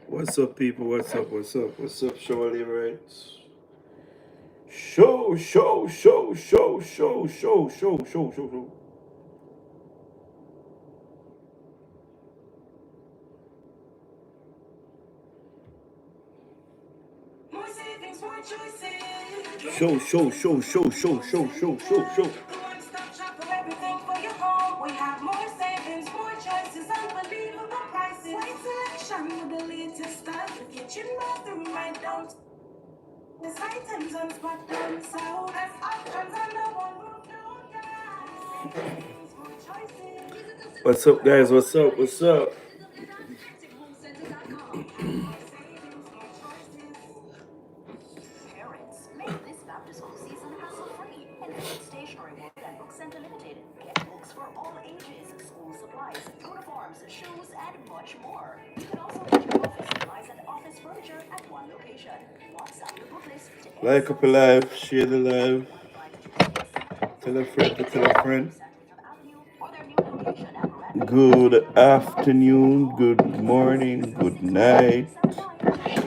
What's up, people? What's up? What's up? What's up, Shirley? Right? Show, show, show, show, show, show, show, show, show, show. Show, show, show, show, show, show, show, show, show. One-stop shop for everything for your home. We have more savings, more choices, unbelievable prices. Great selection with the latest style. The kitchen, bathroom, right down. There's items on spot down south. There's options under one roof. More choices. What's up, guys? What's up? What's up? Parents, make this back-to-school season hassle-free. Infinite stationery work and book center limited. Get books for all ages, school supplies, uniforms, shoes, and much more. You can also get your office supplies and office furniture at one location. WhatsApp your book list to Like up a live, share the live, tell a friend to tell a friend. Good afternoon, good morning, good night,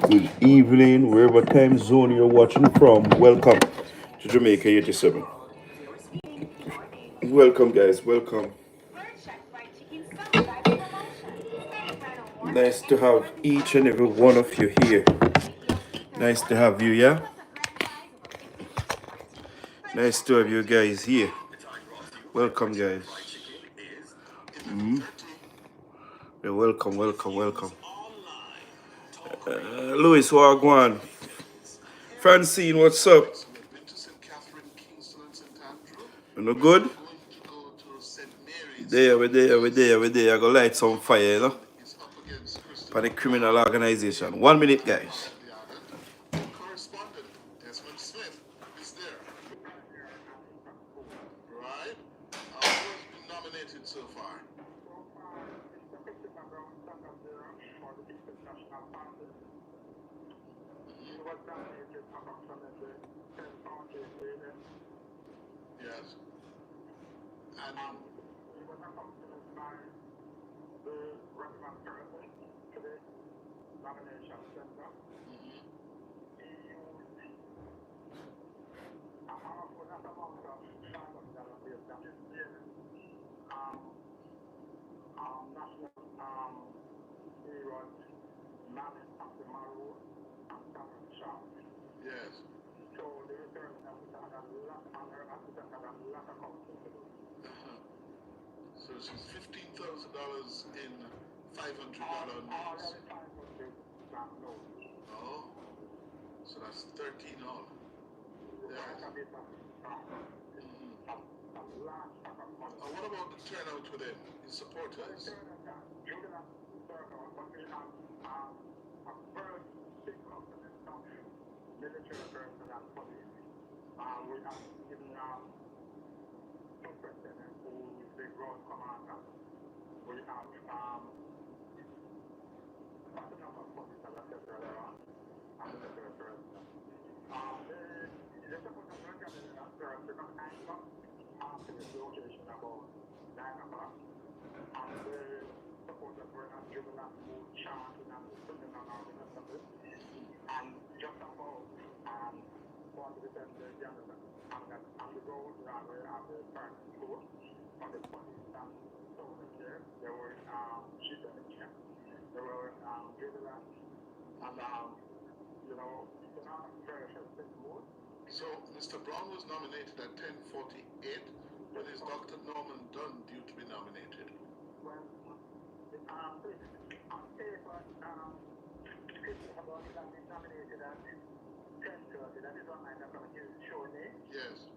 good evening, wherever time zone you're watching from. Welcome to Jamaica 87. Welcome, guys. Welcome. Nice to have each and every one of you here. Nice to have you, yeah? Nice to have you guys here. Welcome, guys. Yeah, welcome, welcome, welcome. Louis Wagwan. Francine, what's up? You know good? We're there. I go light some fire, you know? For the criminal organization. 1 minute, guys. So, Mr. Brown was nominated at 10:48. When is Dr. Norman Dunn due to be nominated? Yes.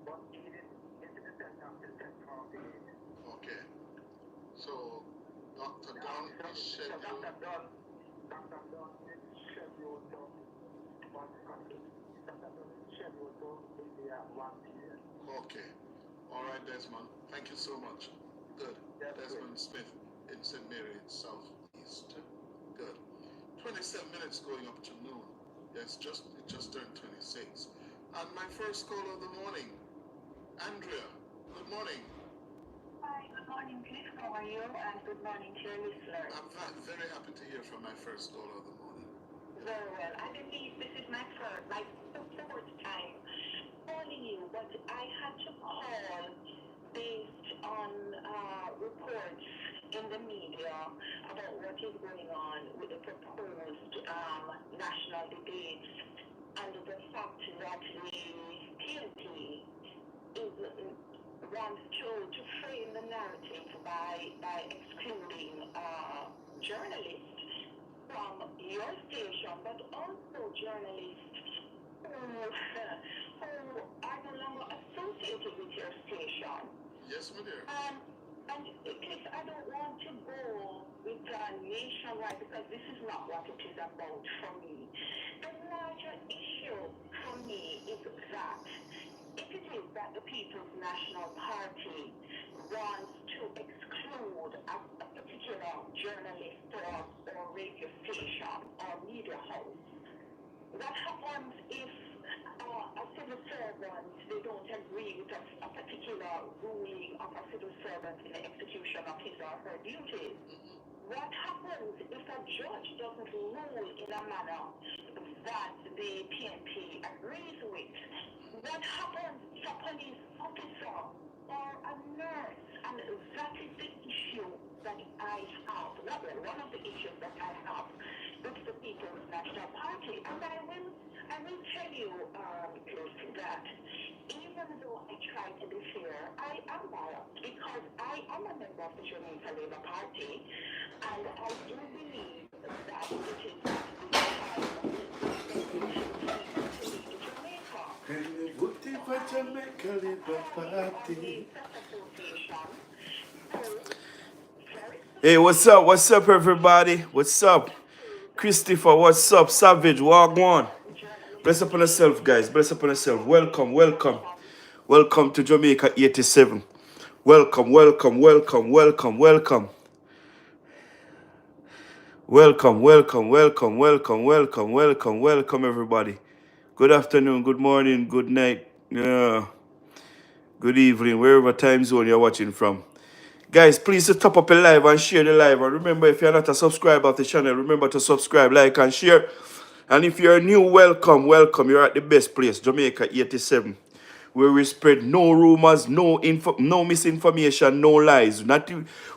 Okay. So, Dr. Dunn is scheduled. Okay. All right, Desmond. Thank you so much. Good. Desmond Smith in St. Mary, Southeast. Good. 27 minutes going up to noon. Yes, it just turned 26. And my first call of the morning, Andrea. Good morning. Hi, good morning, Cliff. How are you? And good morning to your listeners. I'm very happy to hear from my first caller of the morning. Very well. I believe this is my fourth time calling you, but I had to call based on reports in the media about what is going on with the proposed national debates and the fact that the PNP wants to frame the narrative by excluding journalists from your station, but also journalists who are no longer associated with your station. Yes, my dear. And Cliff, I don't want to go with nationwide because this is not what it is about for me. The larger issue for me is that if it is that the People's National Party wants to exclude a particular journalist or radio station or media house, what happens if a civil servant, they don't agree with a particular ruling of a civil servant in the execution of his or her duties? What happens if a judge doesn't rule in a manner that the PNP agrees with? What happens if a police officer or a nurse? And that is the issue that I have. One of the issues that I have with the People's National Party. And I will tell you, Chris, that even though I try to be fair, I am biased because I am a member of the Jamaica Labour Party, and I do believe that it is the time to Jamaica. And they voted for Jamaica Labour Party. Hey, what's up? What's up, everybody? What's up? Christopher, what's up? Savage, walk on. Bless upon yourself, guys. Bless upon yourself. Welcome, welcome. Welcome to Jamaica 87. Welcome, welcome, welcome, welcome, welcome. Welcome, welcome, welcome, welcome, welcome, welcome, welcome, everybody. Good afternoon, good morning, good night, good evening, wherever time zone you're watching from. Guys, please to top up a live and share the live. And remember, if you're not a subscriber of the channel, remember to subscribe, like, and share. And if you're new, welcome, welcome. You're at the best place, Jamaica 87, where we spread no rumors, no misinformation, no lies.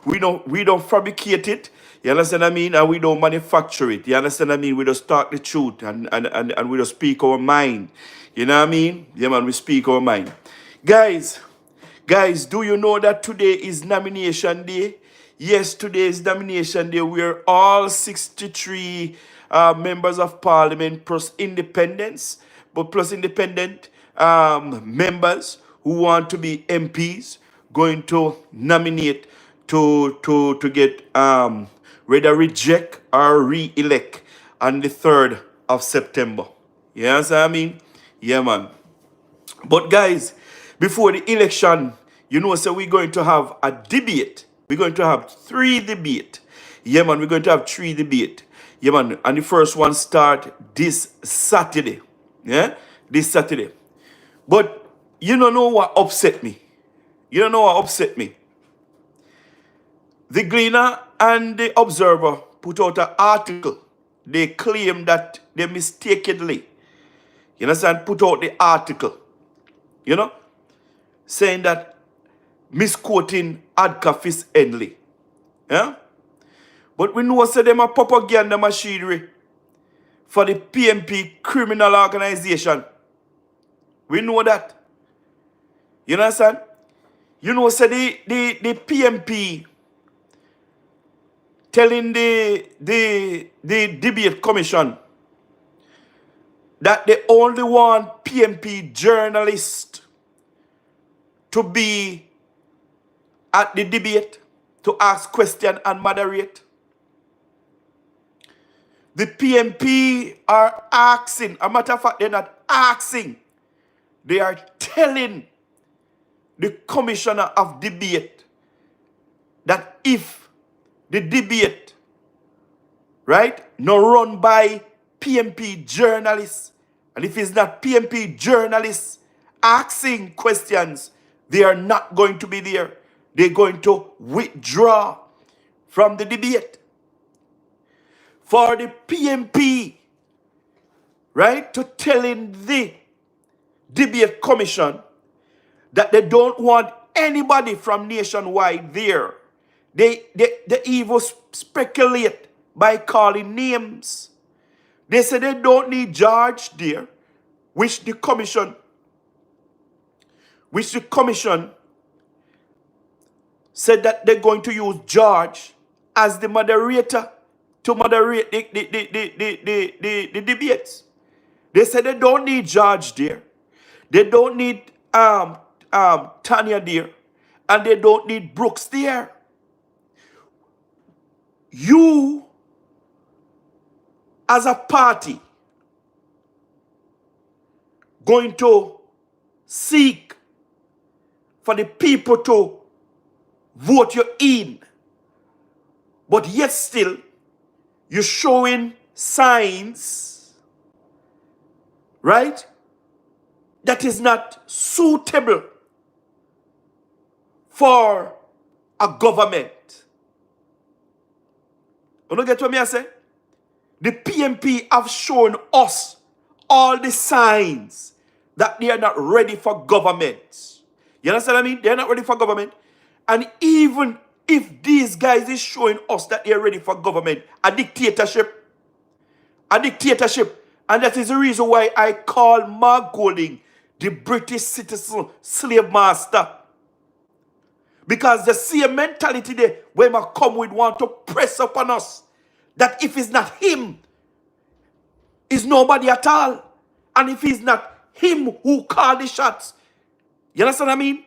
We don't fabricate it. You understand what I mean? And we don't manufacture it. You understand what I mean? We just talk the truth and we just speak our mind. You know what I mean? Yeah, man, we speak our mind. Guys, do you know that today is nomination day? Yes, today is nomination day where all 63 members of parliament plus independent members who want to be MPs going to nominate to get whether reject or re-elect on the 3rd of September. You know what I mean? Yeah, man. But guys, before the election, you know, so we're going to have a debate. We're going to have 3 debates. Yeah, man, we're going to have 3 debates. Yeah, man, and the first one start this Saturday. Yeah, this Saturday. But you don't know what upset me. You don't know what upset me. The Gleaner and the Observer put out an article. They claim that they mistakenly, you understand, put out the article. You know, saying that misquoting Adka Fis Henley. Yeah? But we know say them a propaganda machinery for the PMP criminal organization. We know that. You understand? You know, say the PMP telling the debate commission that they only want PMP journalists to be at the debate, to ask questions and moderate. The PMP are asking, a matter of fact, they're not asking, they are telling the commissioner of debate that if the debate, right, no run by PMP journalists, and if it's not PMP journalists asking questions, they are not going to be there. they're going to withdraw from the debate. For the PMP, right, to telling the debate commission that they don't want anybody from nationwide there. They even speculate by calling names. They say they don't need George there, which the commission said that they're going to use George as the moderator to moderate the debates. They said they don't need George there. They don't need Tanya there. And they don't need Brooks there. You, as a party, going to seek for the people to vote you in, but yet still you're showing signs, right, that is not suitable for a government. You don't get what I say? The PMP have shown us all the signs that they are not ready for government. You understand what I mean? They're not ready for government. And even if these guys is showing us that they're ready for government, a dictatorship, and that is the reason why I call Mark Golding the British citizen slave master. Because the same mentality there, when I come with, want to press upon us, that if it's not him, it's nobody at all. And if it's not him who call the shots, you understand what I mean?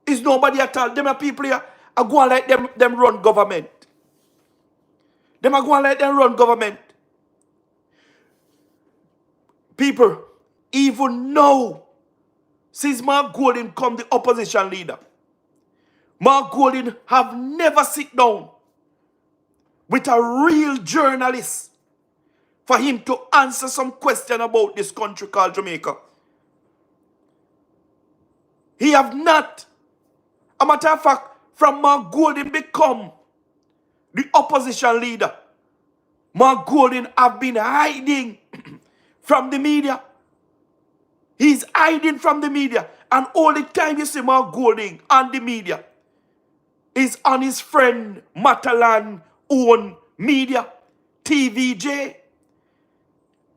It's nobody at all. Them are people here are going like them run government. Them are going like them run government. People, even now, since Mark Golding come the opposition leader, Mark Golding have never sit down with a real journalist for him to answer some question about this country called Jamaica. He have not. A matter of fact, from Mark Golding become the opposition leader, Mark Golding have been hiding from the media. He's hiding from the media. And all the time you see Mark Golding on the media is on his friend Matalan own media, TVJ.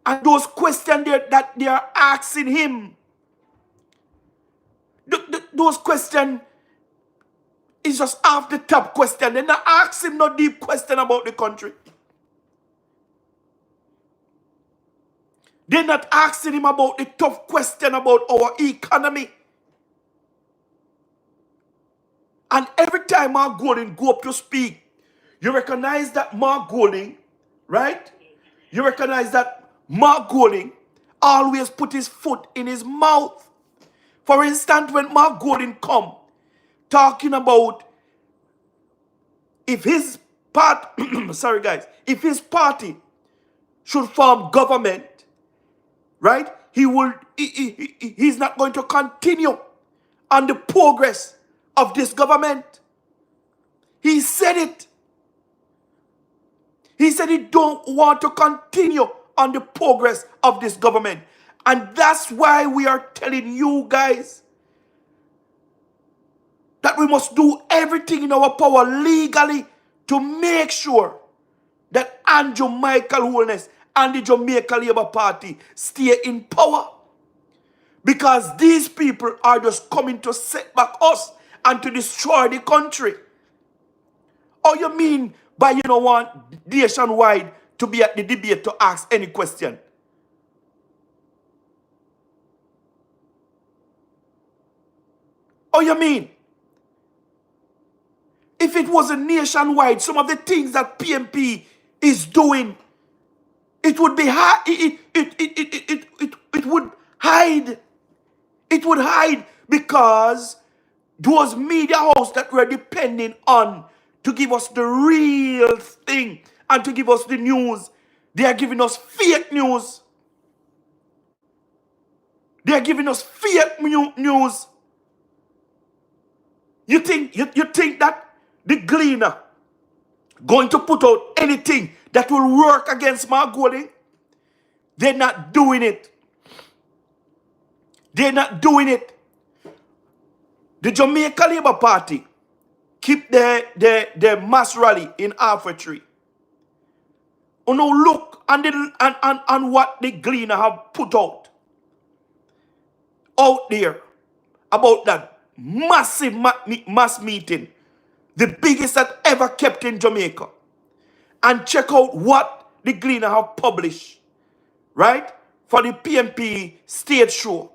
And those questions that they are asking him, those questions is just off the top question. They're not asking him no deep question about the country. They're not asking him about the tough question about our economy. And every time Mark Golding go up to speak, you recognize that Mark Golding, right? You recognize that Mark Golding always put his foot in his mouth. For instance, when Mark Golding come talking about if his sorry guys, if his party should form government, right? He's not going to continue on the progress of this government. He said it. He said he don't want to continue on the progress of this government. And that's why we are telling you guys that we must do everything in our power legally to make sure that Andrew Michael Holness and the Jamaica Labour Party stay in power. Because these people are just coming to set back us and to destroy the country. Or you mean by you don't want nationwide to be at the debate to ask any question? Or you mean if it was a nationwide, some of the things that PMP is doing, it would be it would hide. It would hide because those media houses that we're depending on to give us the real thing and to give us the news, they are giving us fake news. They are giving us fake news. You think that the Gleaner going to put out anything that will work against Mark Golding? They're not doing it. They're not doing it. The Jamaica Labour Party keep their mass rally in Halfway Tree. You know, look and what the Gleaner have put out there about that massive mass meeting, the biggest that ever kept in Jamaica. And check out what the Gleaner have published, right? For the PMP stage show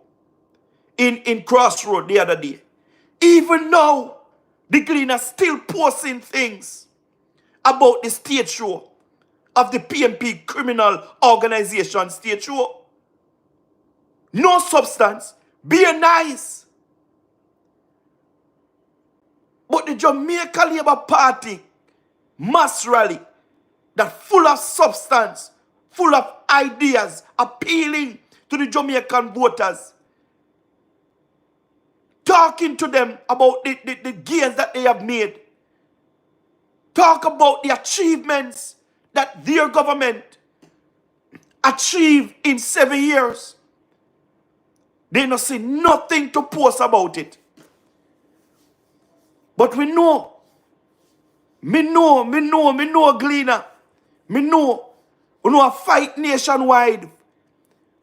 in Crossroad the other day. Even now, the Gleaner still posting things about the stage show of the PMP criminal organization stage show. No substance, be nice. But the Jamaica Labour Party mass rally that full of substance, full of ideas, appealing to the Jamaican voters, talking to them about the gains that they have made, talk about the achievements that their government achieved in 7 years. They don't see nothing to post about it. But we know, me know, Gleaner. Me know, you know, a fight nationwide.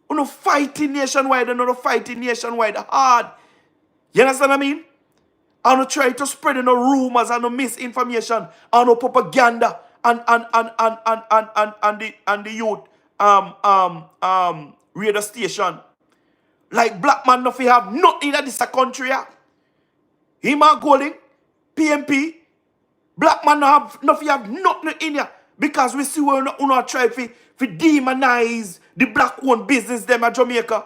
You know, fighting nationwide and not fighting nationwide hard. You understand what I mean? I don't try to spread no rumors and no misinformation and no propaganda and the youth radio station. Like black man nothing have nothing in this country. Him and Golding, PMP, black man nothing have nothing in here. Because we see we not try to demonize the black-owned business them at Jamaica.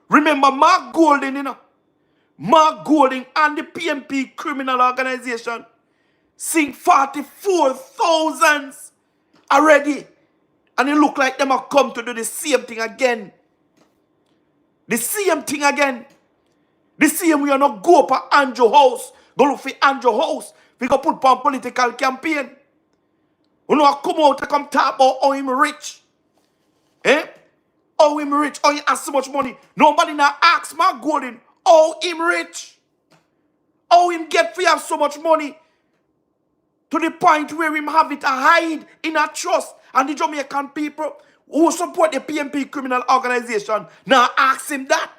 Remember Mark Golding, you know. Mark Golding and the PMP criminal organization sing 44,000 already. And it look like them have come to do the same thing again. The same thing again. The same we are not go up at Andrew House. Go look for Andrew House. We go put on political campaign. You know, come out to come talk about how him rich. Eh? How him rich, how he has so much money. Nobody now asks Mark Golding how him rich. How him get free have so much money. To the point where him have it a hide in a trust. And the Jamaican people who support the PMP criminal organization now ask him that.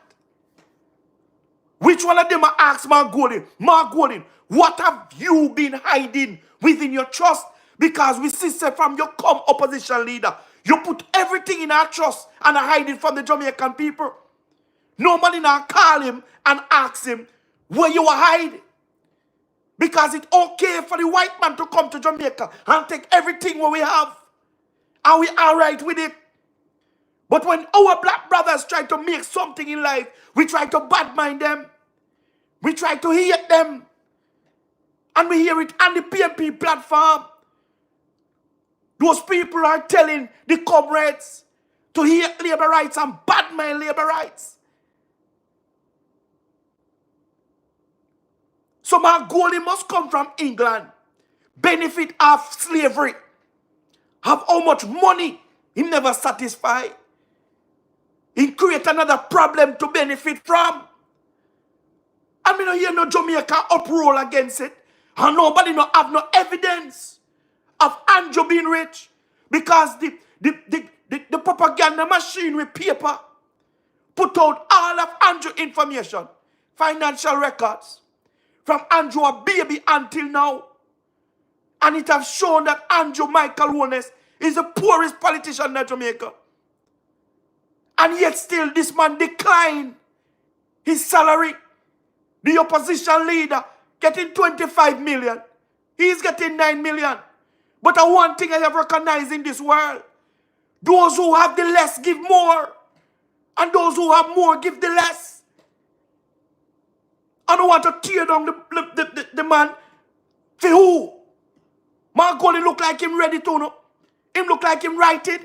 Which one of them ask Mark Golding? Mark Golding, what have you been hiding within your trust? Because we see say from your come opposition leader, you put everything in our trust and hide it from the Jamaican people. Nobody now call him and ask him where you are hiding. Because it's okay for the white man to come to Jamaica and take everything what we have. And we are right with it. But when our black brothers try to make something in life, we try to badmind them. We try to hate them. And we hear it on the PMP platform. Those people are telling the comrades to hate labor rights and badmine labor rights. So my goal must come from England. Benefit of slavery. Have how much money he never satisfied. He create another problem to benefit from. I mean, hear no Jamaica uproar against it. And nobody no have no evidence of Andrew being rich. Because the propaganda machine with paper put out all of Andrew information, financial records, from Andrew a baby until now. And it has shown that Andrew Michael Holness is the poorest politician in Jamaica. And yet still this man declined his salary. The opposition leader getting 25 million. He's getting 9 million. But one thing I have recognized in this world, those who have the less give more. And those who have more give the less. I don't want to tear down the man. For who? Mark Golding look like him ready to know. Him look like him righted.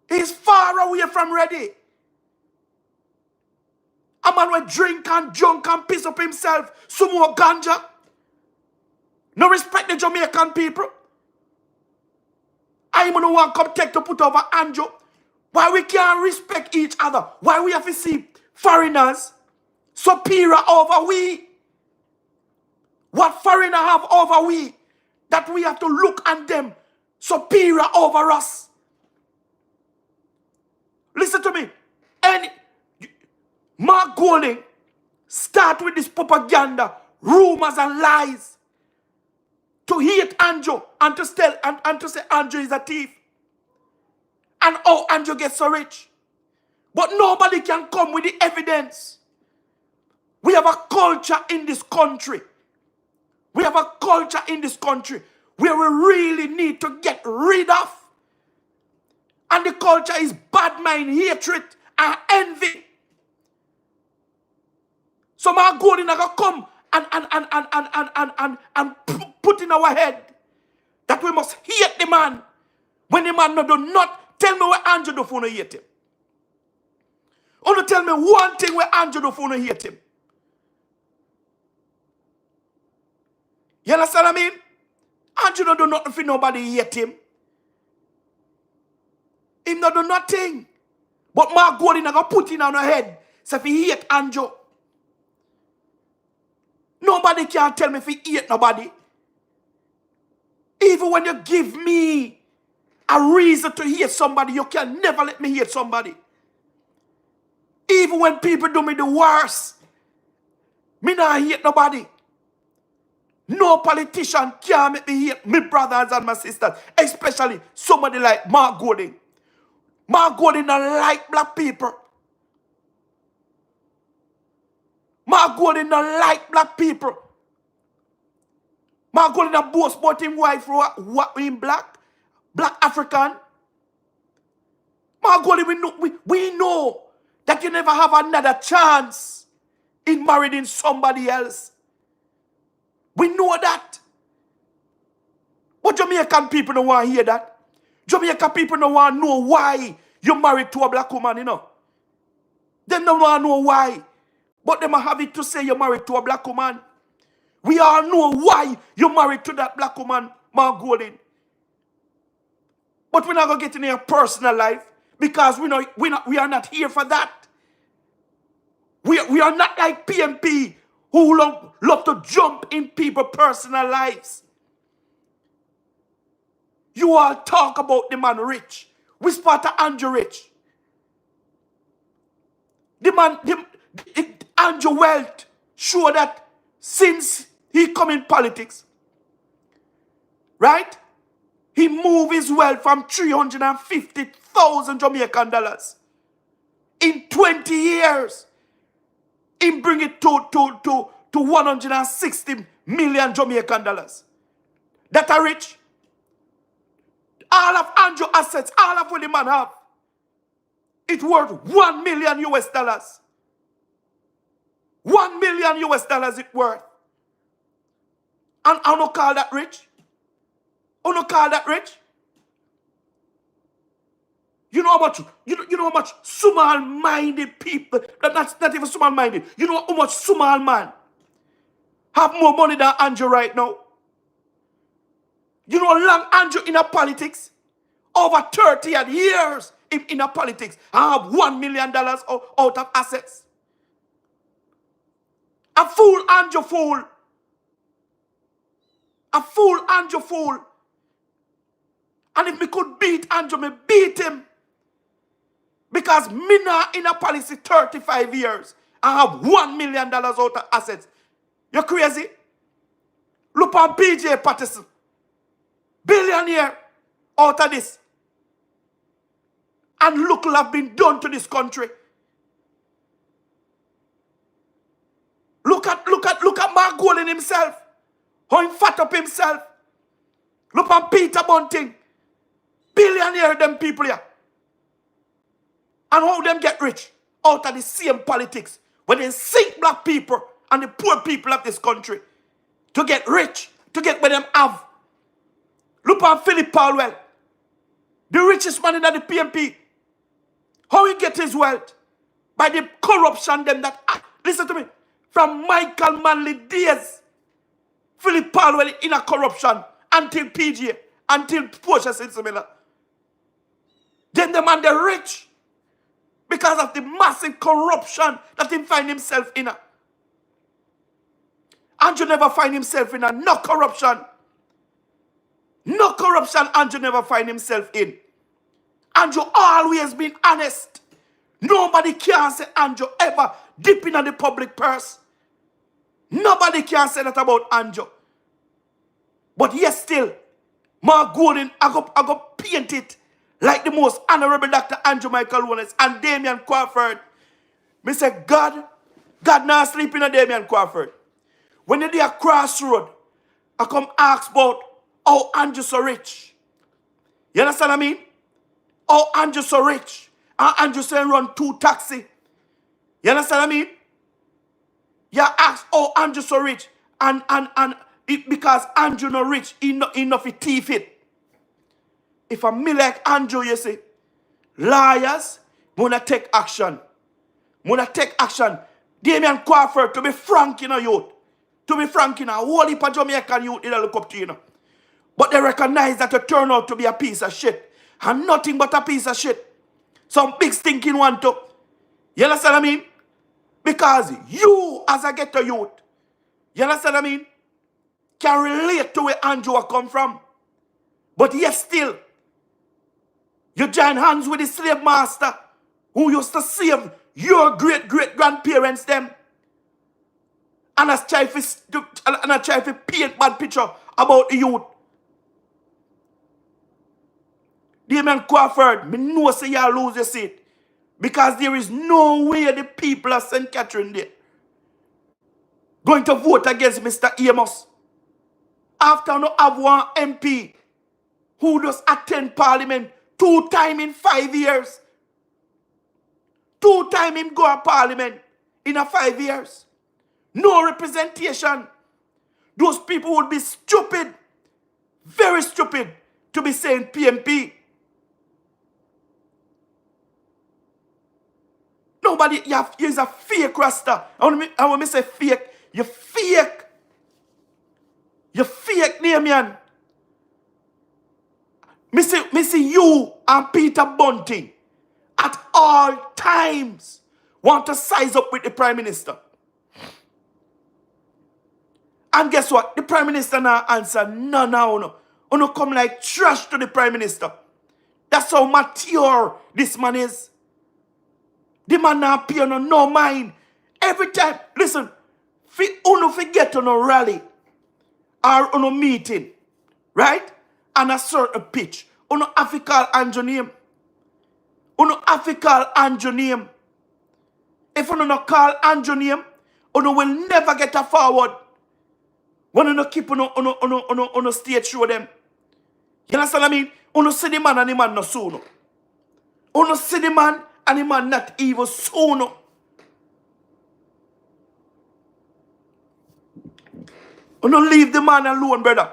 He's far away from ready. A man will drink and drunk and piss up himself. Some more ganja. No respect the Jamaican people. I'm gonna want to come take to put over Anjo. Why we can't respect each other? Why we have to see foreigners superior over we? What foreigner have over we? That we have to look at them superior over us. Listen to me. And Mark Golding start with this propaganda, rumors and lies to hate Anjo and to tell and to say Anjo is a thief. And how Anjo gets so rich. But nobody can come with the evidence. We have a culture in this country. We have a culture in this country where we really need to get rid of. And the culture is bad mind, hatred, and envy. So my goal is going to come and put in our head that we must hate the man. When the man no do not, tell me where Andrew do for no hate him. Only tell me one thing where Andrew do for no hate him. You understand what I mean? Andrew don't do nothing for nobody hate him. Him not do nothing. But Mark Golding are going to put in on her head. So if he hate Andrew. Nobody can tell me if he hate nobody. Even when you give me a reason to hate somebody, you can never let me hate somebody. Even when people do me the worst, me not hate nobody. No politician can make me hate my brothers and my sisters, especially somebody like Mark Golding. Mark Golding don't like black people. Mark Golding don't like black people. Mark Golding don't boast about him wife what him black African. Mark Golding, we know that you never have another chance in marrying somebody else. We know that. But Jamaican people don't want to hear that. Jamaican people don't want to know why you married to a black woman, you know. They don't want to know why. But they might have it to say you're married to a black woman. We all know why you're married to that black woman, Mark Golding. But we're not going to get in your personal life because we are not here for that. We are not like PMP who love to jump in people's personal lives. You all talk about the man rich. We spot Andrew rich. The man, Andrew wealth show that since he come in politics, right? He moved his wealth from 350,000 Jamaican dollars. In 20 years, he bring it to 160 million Jamaican dollars. That are rich. All of Andrew assets, all of what the man have, it's worth $1 million US dollars. $1 million US dollars it worth. And I don't call that rich. I don't call that rich. You know how much, you know how much small-minded people, that's not even small-minded. You know how much small man have more money than Andrew right now. You know how long Andrew in a politics? Over 30 years in a politics. I have $1 million out of assets. A fool Andrew fool. A fool Andrew fool. And if me could beat Andrew, me beat him. Because me not in a policy 35 years. I have $1 million out of assets. You crazy? Look on PJ Patterson. Billionaire out of this. And look what have been done to this country. Look at Mark Golding himself. How he fat up himself. Look on Peter Bunting. Billionaire them people here. And how them get rich? Out of the same politics. When they sink black people and the poor people of this country. To get rich. To get what them have. Look on Philip Powell. The richest man in the PMP. How he get his wealth? by the corruption them that, listen to me, from Michael Manley days, Philip Palwell in a corruption, until PGA, until Portia Miller. Then the man, the rich, because of the massive corruption that he find himself in. Andrew never find himself in no corruption. No corruption Andrew never find himself in. Andrew always been honest. Nobody can say Andrew ever dip in the public purse. Nobody can say that about Andrew. But yes, still, Mark Golden, I go paint it like the most honorable Dr. Andrew Michael Holness and Damian Crawford. Me say, God not sleep in a Damian Crawford. When they are crossroad, I come ask about how Andrew so rich. You understand what I mean? How Andrew so rich. And Andrew say run 2 taxi. You understand what I mean? You ask how Andrew so rich. And because Andrew not rich, he not enough to thief it. If a me like Andrew, you see, lawyers, wanna take action. Wanna take action. Damian Crawford, to be frank in a youth. To be frank in a whole heap of Jamaican youth, they look up to you. But they recognize that you turn out to be a piece of shit. And nothing but a piece of shit. Some big stinking one too. You understand what I mean? Because you, as a ghetto youth, you understand what I mean, can relate to where Andrew come from. But yes, still, you join hands with the slave master who used to save your great-great-grandparents them. And I try to paint bad picture about the youth. Damian Crawford, me know say you lose your seat. Because there is no way the people of St. Catherine there going to vote against Mr. Amos. After no have one MP who does attend parliament 2 times in 5 years. 2 times him go to parliament in a 5 years. No representation. Those people would be stupid, very stupid, to be saying PMP. Nobody, you're a fake rasta. I want me say fake. You're fake. You're fake, Damian. Me see you and Peter Bunting at all times want to size up with the Prime Minister. And guess what? The Prime Minister now answer, no. You come like trash to the Prime Minister. That's how mature this man is. The man now pay no mind. Every time, listen, you forget on a rally or on a meeting, right? And a certain pitch. You have to call Andrew name. You have to call Andrew name. If you don't call Andrew name, you will never get a forward. When you keep on a stage show them. You understand what I mean? You see the man and the man no soon. You see the man and the man not even soon. You leave the man alone, brother.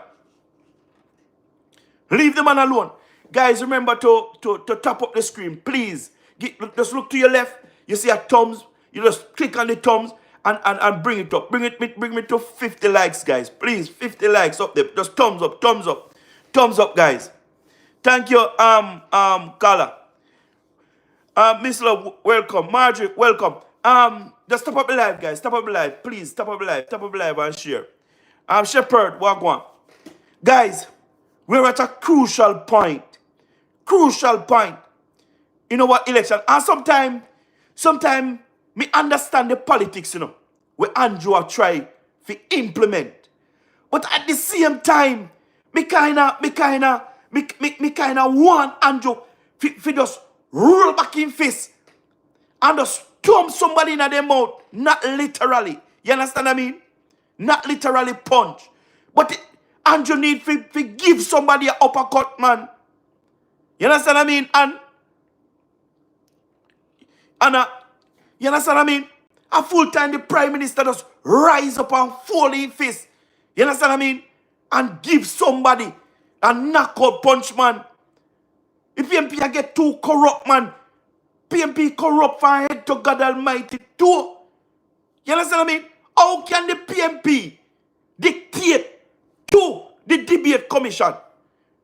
Leave the man alone. Guys, remember to tap up the screen. Please. Just look to your left. You see a thumbs. You just click on the thumbs and bring it up. Bring me to 50 likes, guys. Please, 50 likes up there. Just thumbs up, thumbs up. Thumbs up, guys. Thank you, Carla. Miss Love, welcome. Marjorie, welcome. Just tap up the live, guys. Tap up the live. Please, tap up the live. Tap up the live and share. Shepherd, wagwan. Guys, we're at a crucial point. Crucial point. You know what, election. And sometimes, me understand the politics, you know, where Andrew are try to implement. But at the same time, me kinda want Andrew to just roll back in fist and just stomp somebody in their mouth. Not literally. You understand what I mean? Not literally punch. But Andrew need to give somebody an uppercut, man. You understand what I mean? And you understand what I mean? A full time the Prime Minister just rise up and fall in fist. You understand what I mean? And give somebody a knockout punch, man. If MP get too corrupt, man, PMP corrupt from head to God Almighty too. You understand what I mean? How can the PMP dictate to the debate commission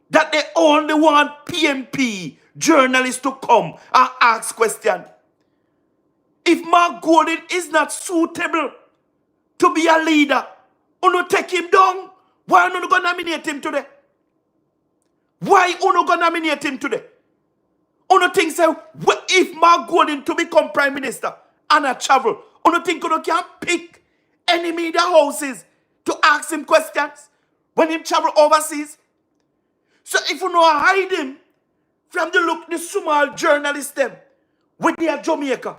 that they only want PMP journalists to come and ask questions? If Mark Gordon is not suitable to be a leader, you take him down. Why you not going to nominate him today? Why you not going to nominate him today? You think say, if Mark Gordon to become prime minister and a travel, you think you can pick any media houses to ask him questions when he travel overseas? So if you know hide him from the small journalists them when they are Jamaica,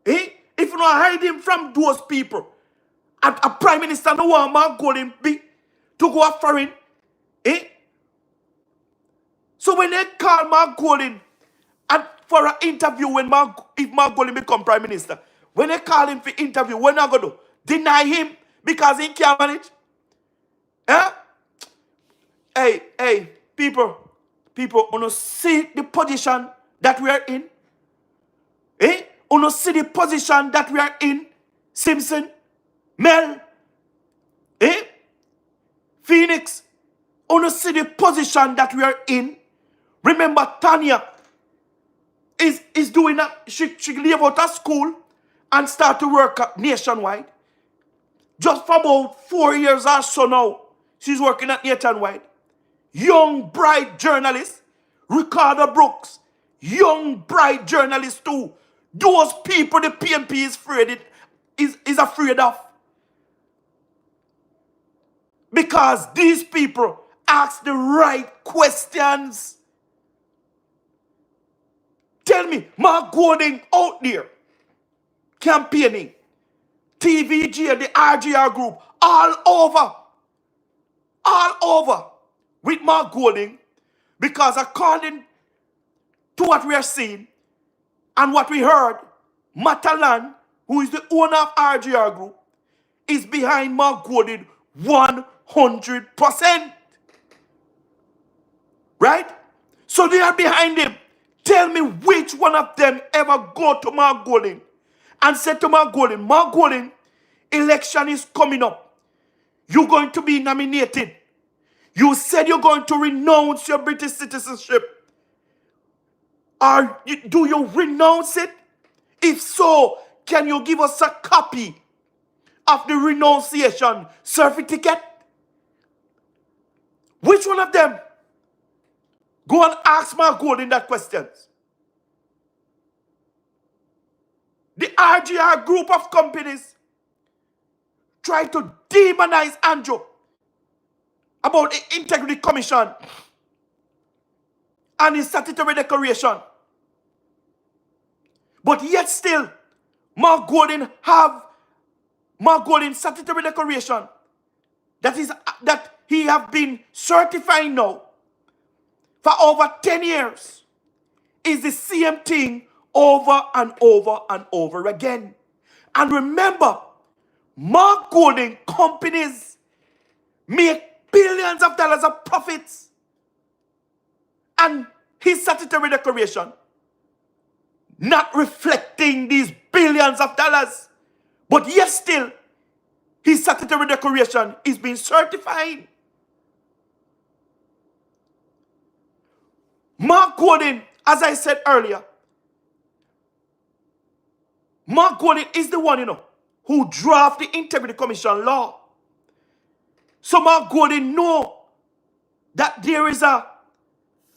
if you know hide him from those people, a prime minister no want Mark Gordon be to go a foreign, So when they call Mark Gordon and for an interview if Mark Gordon become prime minister, when they call him for interview, what not going to do? Deny him because he can't manage? Hey, people, you see the position that we are in? You see the position that we are in? Simpson, Mel, Phoenix, you see the position that we are in? Remember, Tanya is doing that. She leave out of school and start to work at Nationwide. Just for about 4 years or so now, she's working at Nationwide. Young, bright journalist, Ricardo Brooks, young, bright journalist too. Those people the PMP is afraid of. Because these people ask the right questions. Tell me, Mark Gordon out there, campaigning, TVG, the RGR group, all over with Mark Gordon, because according to what we are seeing and what we heard, Matalan, who is the owner of RGR group, is behind Mark Gordon 100%. Right? So they are behind him. Tell me which one of them ever go to Mark Gordon and said to Mark Gordon, election is coming up. You're going to be nominated. You said you're going to renounce your British citizenship. Do you renounce it? If so, can you give us a copy of the renunciation certificate? Which one of them? Go and ask Mark Gordon that question. The RGR group of companies try to demonize Andrew about the Integrity Commission and his statutory declaration. But yet still, Mark Gordon statutory declaration that he have been certifying now for over 10 years is the same thing over and over and over again. And remember, Mark Gordon companies make billions of dollars of profits. And his statutory declaration not reflecting these billions of dollars. But yet still, his statutory declaration is being certified. Mark Gordon, as I said earlier, Mark Gordon is the one, who draft the Integrity Commission law. So Mark Gordon know that there is a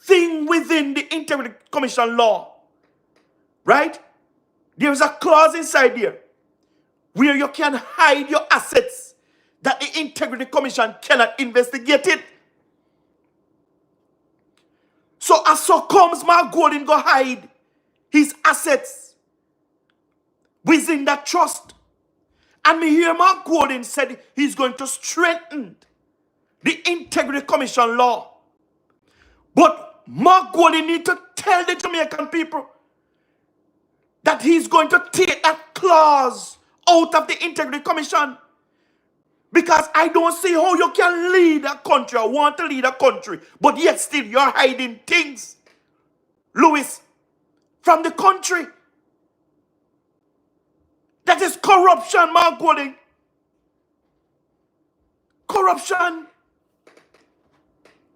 thing within the Integrity Commission law, right? There is a clause inside there where you can hide your assets that the Integrity Commission cannot investigate it. So as so comes Mark Gordon go hide his assets within that trust. And me hear Mark Gordon said he's going to strengthen the Integrity Commission law. But Mark Gordon need to tell the Jamaican people that he's going to take that clause out of the Integrity Commission. Because I don't see how you can lead a country or want to lead a country, but yet still you're hiding things. Louis, from the country. That is corruption, Mark Golding. Corruption.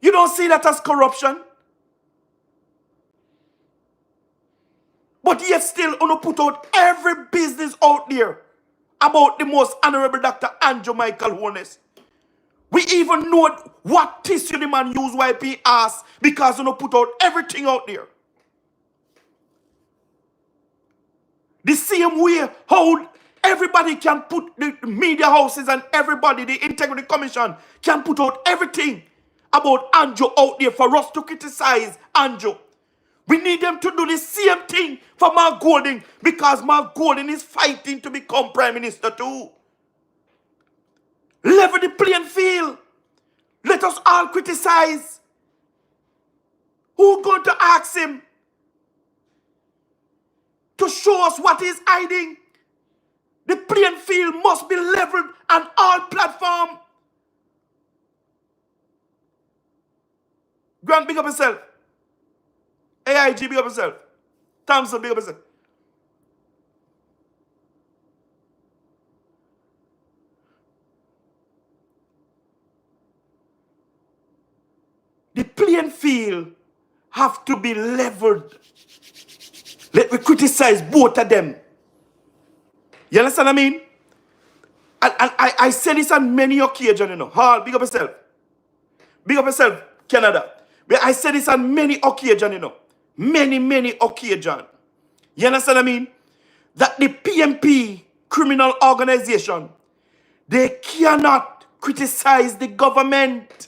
You don't see that as corruption. But yet still, you put out every business out there about the most honorable Dr. Andrew Michael Holness. We even know what tissue the man use wipe his ass because you put out everything out there. The same way how everybody can put the media houses and everybody, the Integrity Commission, can put out everything about Andrew out there for us to criticize Andrew. We need them to do the same thing for Mark Golding because Mark Golding is fighting to become Prime Minister too. Level the playing field. Let us all criticize. Who's going to ask him to show us what he's hiding? The playing field must be leveled on all platforms. Grant, big up yourself. AIG, big up yourself. Thompson, big up yourself. The playing field have to be leveled. Let me criticize both of them. You understand what I mean? And I say this on many occasions, you know. Hall, big up yourself. Big up yourself, Canada. But I say this on many occasions, you know. Many occasions. You understand what I mean? That the PMP criminal organization, they cannot criticize the government.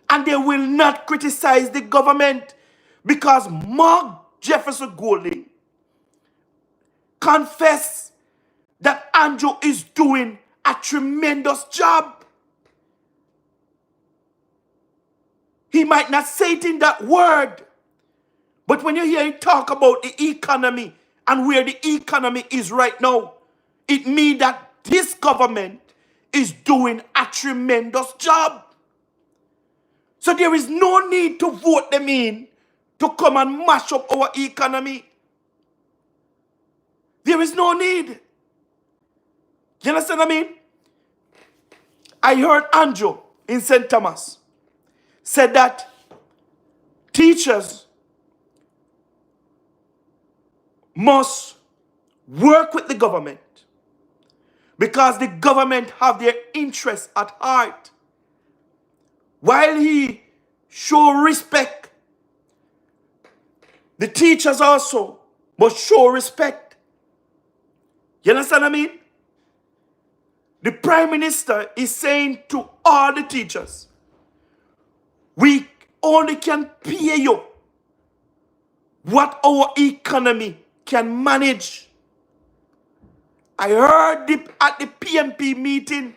And they will not criticize the government because Mark Jefferson Golding confessed that Andrew is doing a tremendous job. He might not say it in that word, but when you hear him talk about the economy and where the economy is right now, it means that this government is doing a tremendous job. So there is no need to vote them in to come and mash up our economy. There is no need. You understand what I mean? I heard Andrew in St. Thomas said that teachers must work with the government because the government have their interests at heart. While he show respect, the teachers also must show respect. You understand what I mean? The Prime Minister is saying to all the teachers, we only can pay you what our economy can manage. I heard at the PMP meeting,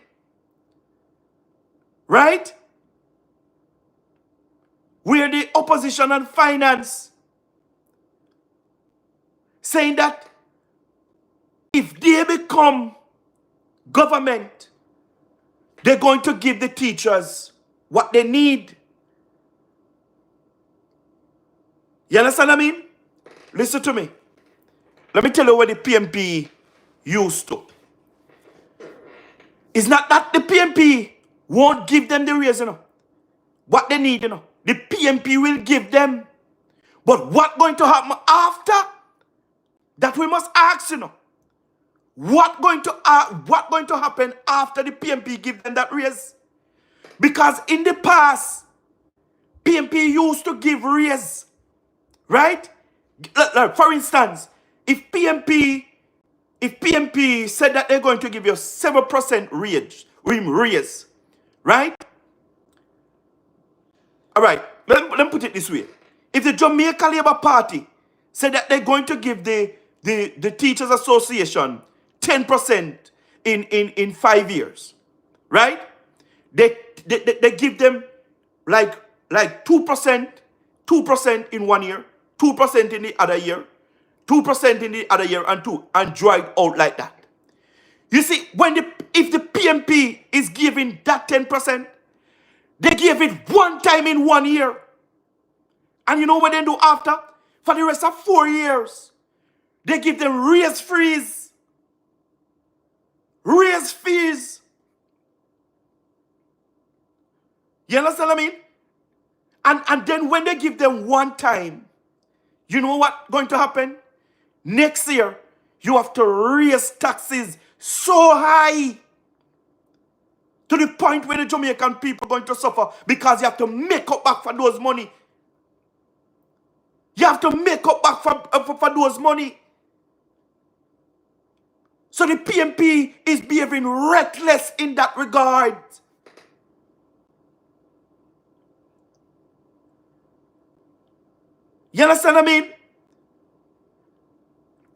right? Where the opposition and finance saying that if they become government, they're going to give the teachers what they need. You understand what I mean? Listen to me. Let me tell you what the PMP used to. It's not that the PMP won't give them the raise, you know. What they need, you know. The PMP will give them. But what's going to happen after? That we must ask, you know. What going to happen after the PMP give them that raise? Because in the past, PMP used to give raise, right? For instance, if PMP said that they're going to give you 7% raise, right? All right, let me put it this way. If the Jamaica Labour Party said that they're going to give the Teachers Association 10% in 5 years, right? They give them like 2% in 1 year, 2% in the other year, 2% in the other year, and draw it out like that. You see, if the PMP is giving that 10%, they give it one time in 1 year. And you know what they do after? For the rest of 4 years, they give them raise fees. Raise fees. You understand what I mean? And then when they give them one time, you know what going to happen? Next year, you have to raise taxes so high to the point where the Jamaican people are going to suffer because you have to make up back for those money. You have to make up back for those money. So the PMP is behaving reckless in that regard. You understand what I mean?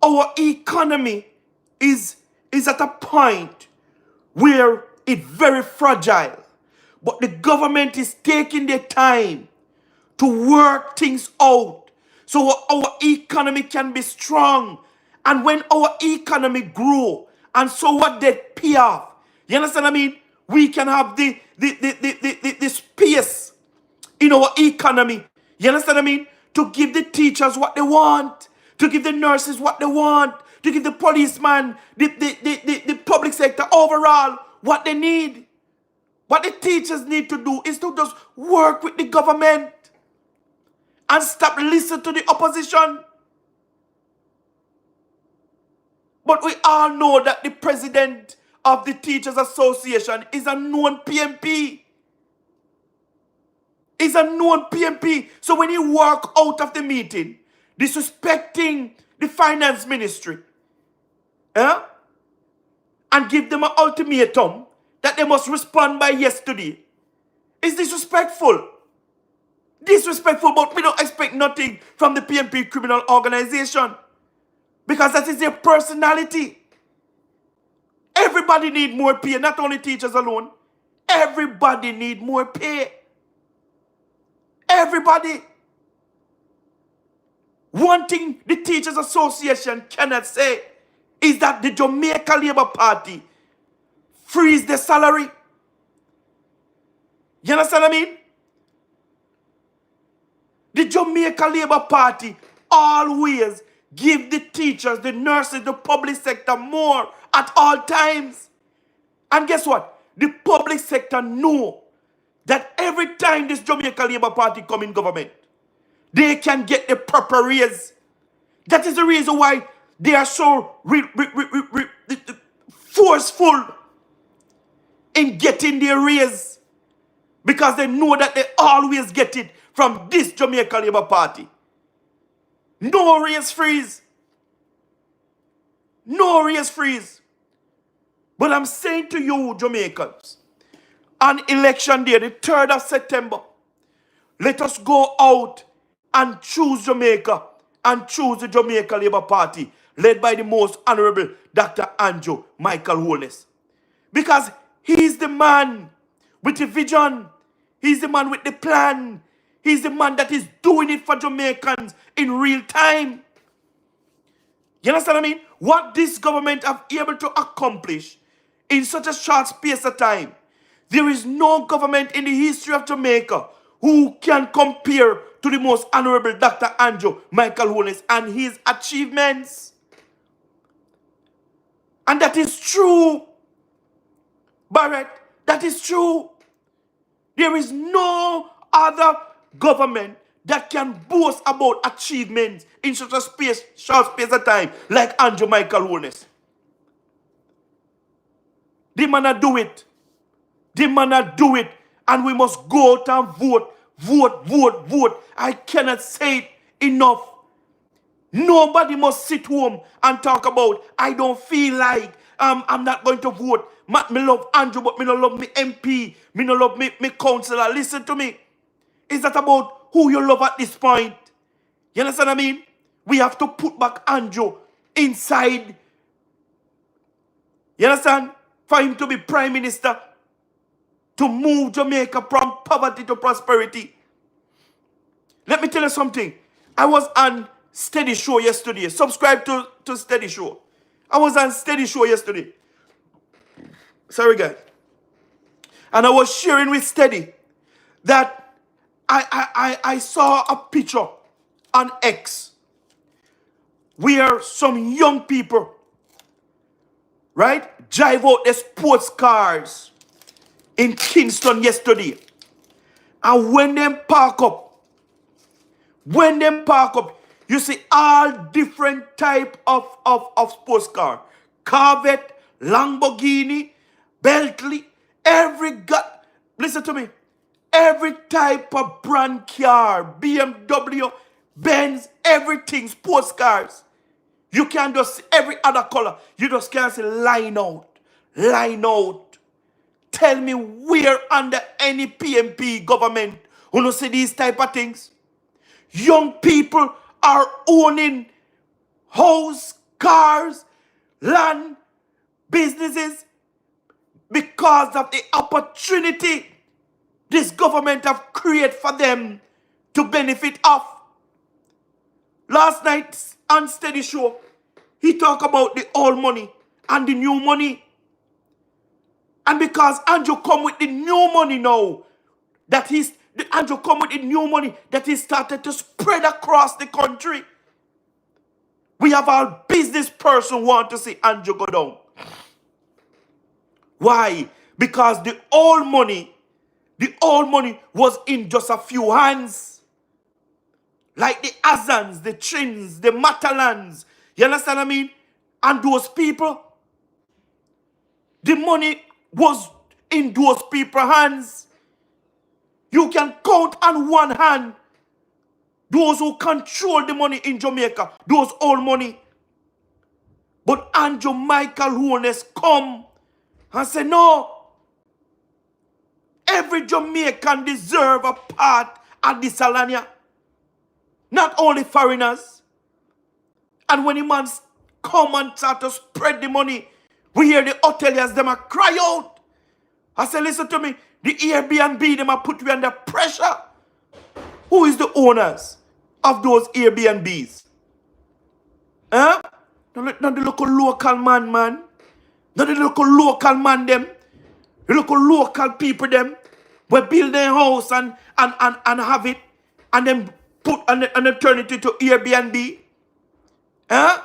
Our economy is at a point where it's very fragile. But the government is taking their time to work things out so our economy can be strong. And when our economy grow and so what they pay off, you understand what I mean? We can have the space in our economy. You understand what I mean? To give the teachers what they want, to give the nurses what they want, to give the policeman, the public sector overall what they need. What the teachers need to do is to just work with the government and stop listening to the opposition. But we all know that the president of the Teachers Association is a known PMP. Is a known PMP. So when he walk out of the meeting, disrespecting the finance ministry, and give them an ultimatum that they must respond by yesterday, is disrespectful. Disrespectful, but we don't expect nothing from the PMP criminal organization because that is their personality. Everybody need more pay, not only teachers alone. Everybody need more pay. Everybody. One thing the Teachers Association cannot say is that the Jamaica Labour Party freeze the salary. You understand what I mean? The Jamaica Labour Party always give the teachers, the nurses, the public sector more at all times. And guess what? The public sector know that every time this Jamaica Labour Party come in government, they can get the proper raise. That is the reason why they are so forceful in getting their raise. Because they know that they always get it from this Jamaica Labour Party. No raise freeze. No raise freeze. But I'm saying to you, Jamaicans, on election day, the 3rd of September, let us go out and choose Jamaica and choose the Jamaica Labour Party, led by the most honorable Dr. Michael Holness. Because he's the man with the vision. He's the man with the plan. He's the man that is doing it for Jamaicans in real time. You understand what I mean? What this government have able to accomplish in such a short space of time, there is no government in the history of Jamaica who can compare to the most honorable Dr. Michael Holness and his achievements. And that is true, Barrett. That is true. There is no other government that can boast about achievements in such a short space of time like Michael Holness. The man do it. The man do it. And we must go out and vote. Vote, vote, vote. I cannot say it enough. Nobody must sit home and talk about, I don't feel like I'm not going to vote. Me love Andrew, but me don't love me MP. Me don't love me councillor. Listen to me. It's not about who you love at this point. You understand what I mean? We have to put back Andrew inside. You understand? For him to be Prime Minister. To move Jamaica from poverty to prosperity. Let me tell you something. I was on Steady Show yesterday. Subscribe to Steady Show. I was on Steady Show yesterday. Sorry, guys. And I was sharing with Steady that I saw a picture on X where some young people, right, drive out the sports cars in Kingston yesterday. And when them park up, you see all different type of sports car. Corvette, Lamborghini, Bentley, listen to me, every type of brand car, BMW, Benz, everything, sports cars. You can just see every other color. You just can't see line out. Line out. Tell me where under any PMP government who don't see these type of things. Young people are owning house, cars, land, businesses because of the opportunity this government have created for them to benefit of. Last night on Steady Show, he talked about the old money and the new money. And because Andrew come with the new money now, Andrew come with the new money that he started to spread across the country. We have our business person want to see Andrew go down. Why? Because the old money was in just a few hands. Like the Azans, the Chins, the Matalans. You understand what I mean? And those people, the money was in those people's hands. You can count on one hand those who control the money in Jamaica, those old money. But Andrew Michael Holness come and say, no, every Jamaican deserve a part of this Alania. Not only foreigners. And when the man come and start to spread the money, we hear the hoteliers, them a cry out. I say, listen to me, the Airbnb, them a put you under pressure. Who is the owners of those Airbnbs? Huh? Not the local man. Not the local man them. The local people them. We build their house and have it. And then put and then turn it into Airbnb. Huh?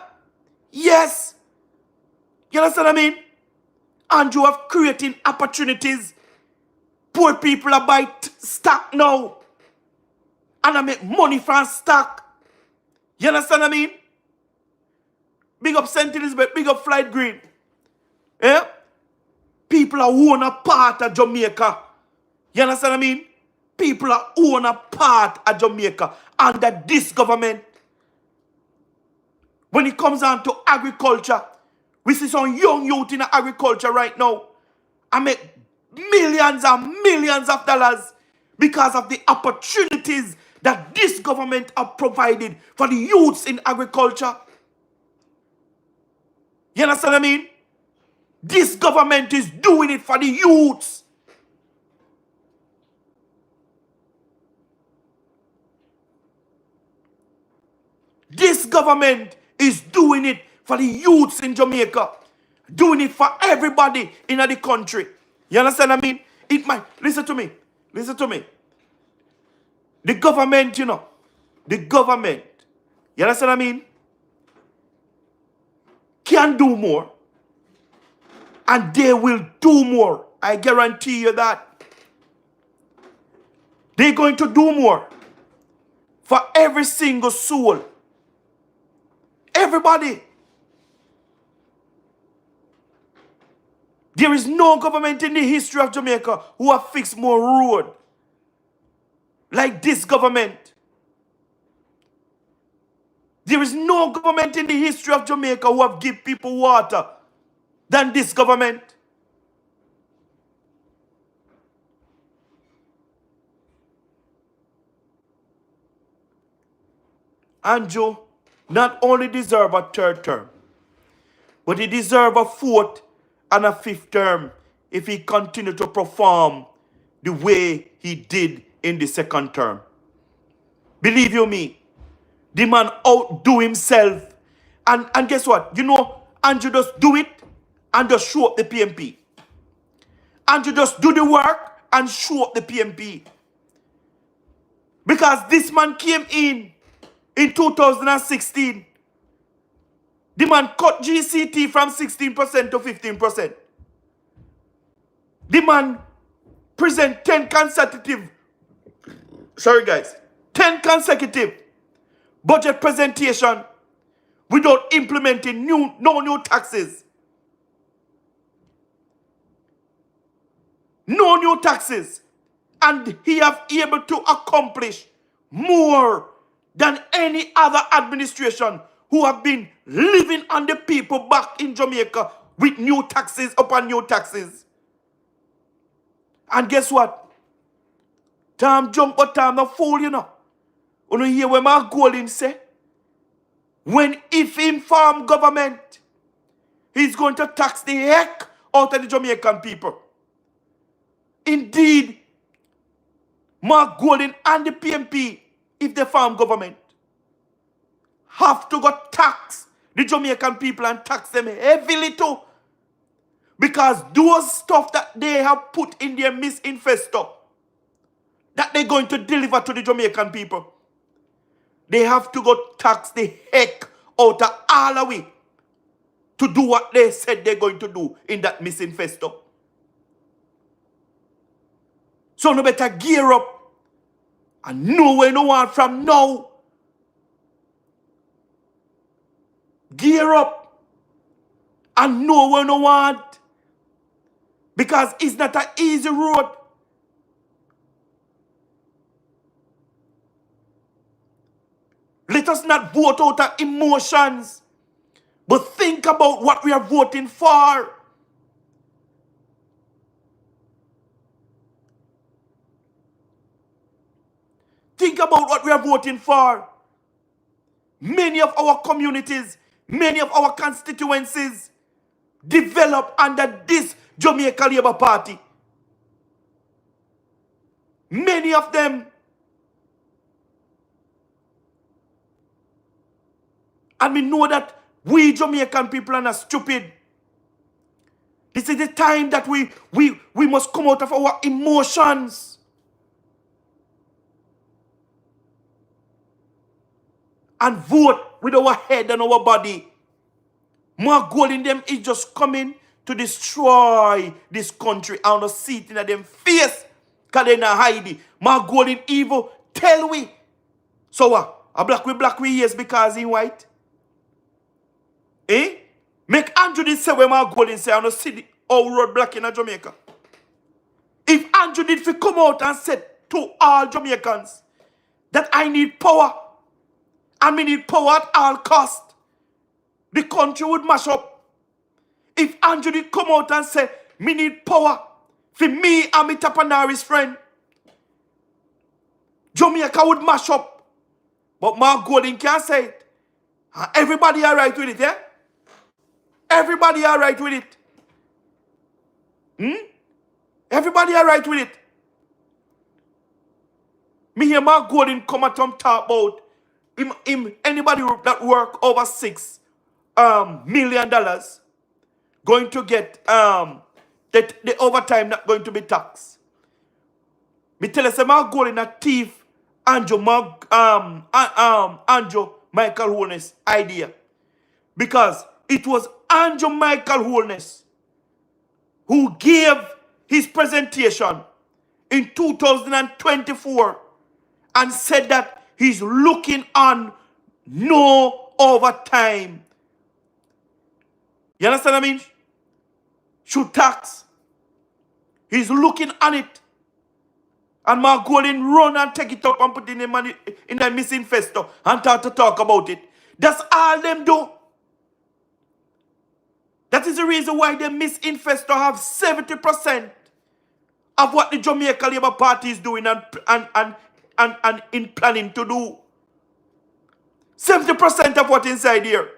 Yes. You understand what I mean? And you have creating opportunities. Poor people are buy stock now. And I make money from stock. You understand what I mean? Big up St. Elizabeth, big up Flight Green. Eh? People are own a part of Jamaica. You understand what I mean? People are own a part of Jamaica under this government. When it comes down to agriculture, we see some young youth in agriculture right now and make millions and millions of dollars because of the opportunities that this government have provided for the youths in agriculture. You understand what I mean? This government is doing it for the youths. This government is doing it for the youths in Jamaica. Doing it for everybody in the country. You understand what I mean? It might, listen to me. The government, the government, you understand what I mean? Can do more. And they will do more. I guarantee you that. They're going to do more for every single soul. Everybody. There is no government in the history of Jamaica who have fixed more road like this government. There is no government in the history of Jamaica who have given people water than this government. Andrew not only deserve a third term, but he deserve a fourth and a fifth term if he continue to perform the way he did in the second term. Believe you me, the man outdo himself. And guess what? Andrew just do it and just show up the PMP. Andrew just do the work and show up the PMP. Because this man came in 2016 The man cut GCT from 16% to 15%. The man present 10 consecutive budget presentation without implementing no new taxes. No new taxes. And he have able to accomplish more than any other administration who have been living on the people back in Jamaica with new taxes upon new taxes. And guess what? Time jump but time not fool, you know. You hear what my Golden say? If he inform government, he's going to tax the heck out of the Jamaican people. Indeed, Mark Golden and the PMP, if they farm government, have to go tax the Jamaican people and tax them heavily too. Because those stuff that they have put in their manifesto that they're going to deliver to the Jamaican people, they have to go tax the heck out of all of it to do what they said they're going to do in that manifesto. So no better gear up and know where no one from now. Gear up and know where no one. Because it's not an easy road. Let us not vote out of emotions, but think about what we are voting for. Think about what we are voting for. Many of our communities, many of our constituencies develop under this Jamaica Labour Party. Many of them. And we know that we Jamaican people are not stupid. This is the time that we must come out of our emotions. And vote with our head and our body. More goal in them is just coming to destroy this country. I want to see it in them face. Because they're not hiding. More goal in evil. Tell we. So what? A black we yes because he white. Eh? Make Andrew did say where my goal in say I want to see the old road black in Jamaica. If Andrew did come out and said to all Jamaicans that I need power. And we need power at all cost, the country would mash up. If Andrew did come out and say, me need power for me and my Tapanari's friend, Jamaica would mash up. But Mark Golden can't say it. And everybody are right with it, yeah? Everybody are right with it. Everybody are right with it. Me hear Mark Golden come at him talk about anybody that work over $6 million going to get the overtime not going to be taxed. Me tell you, my goal in a thief Andrew Michael Holness idea. Because it was Andrew Michael Holness who gave his presentation in 2024 and said that he's looking on no overtime. You understand what I mean? Should tax. He's looking on it. And Mark Golden run and take it up and put in the money in the manifesto and start to talk about it. That's all them do. That is the reason why the manifesto have 70% of what the Jamaica Labour Party is doing and in planning to do. 70% of what inside here.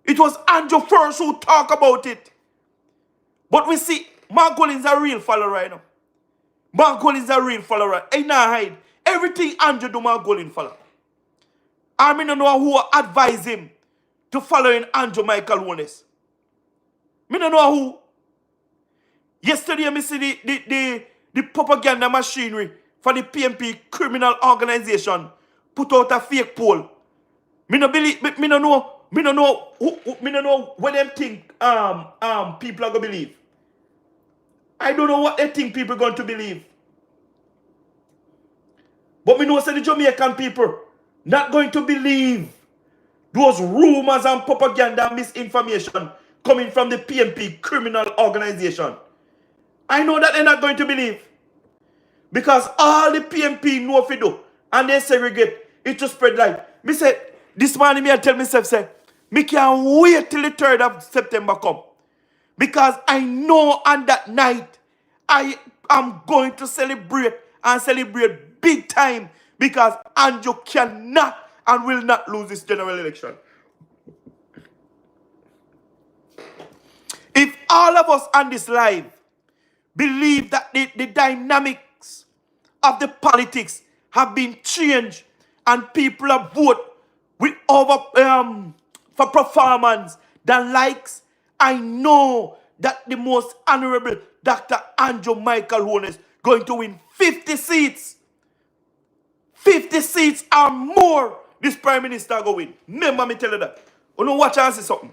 It was Andrew first who talked about it. But we see Mark Golden is a real follower right now. Mark Golden is a real follower. Ain't not hide. Everything Andrew do, Mark Golden follow. I mean, I know who advise him to follow in Andrew Michael Holness. I don't know who. Yesterday, I see the propaganda machinery for the PMP criminal organization put out a fake poll. Me no believe, me no know Me don't know me don't know what them think people are gonna believe. I don't know what they think people are going to believe. But me know say the Jamaican people not going to believe those rumors and propaganda and misinformation coming from the PNP criminal organization. I know that they're not going to believe. Because all the PNP know if you do and they segregate it to spread light. Me say, this morning me I tell myself, say, me can't wait till the 3rd of September come. Because I know on that night, I am going to celebrate and celebrate big time because Andrew cannot and will not lose this general election. If all of us on this live believe that the dynamics of the politics have been changed and people are vote with for performance than likes, I know that the most honorable Dr. Andrew Michael Holness going to win 50 seats. 50 seats or more this prime minister go win. Remember me tell you that. You know watch and see something.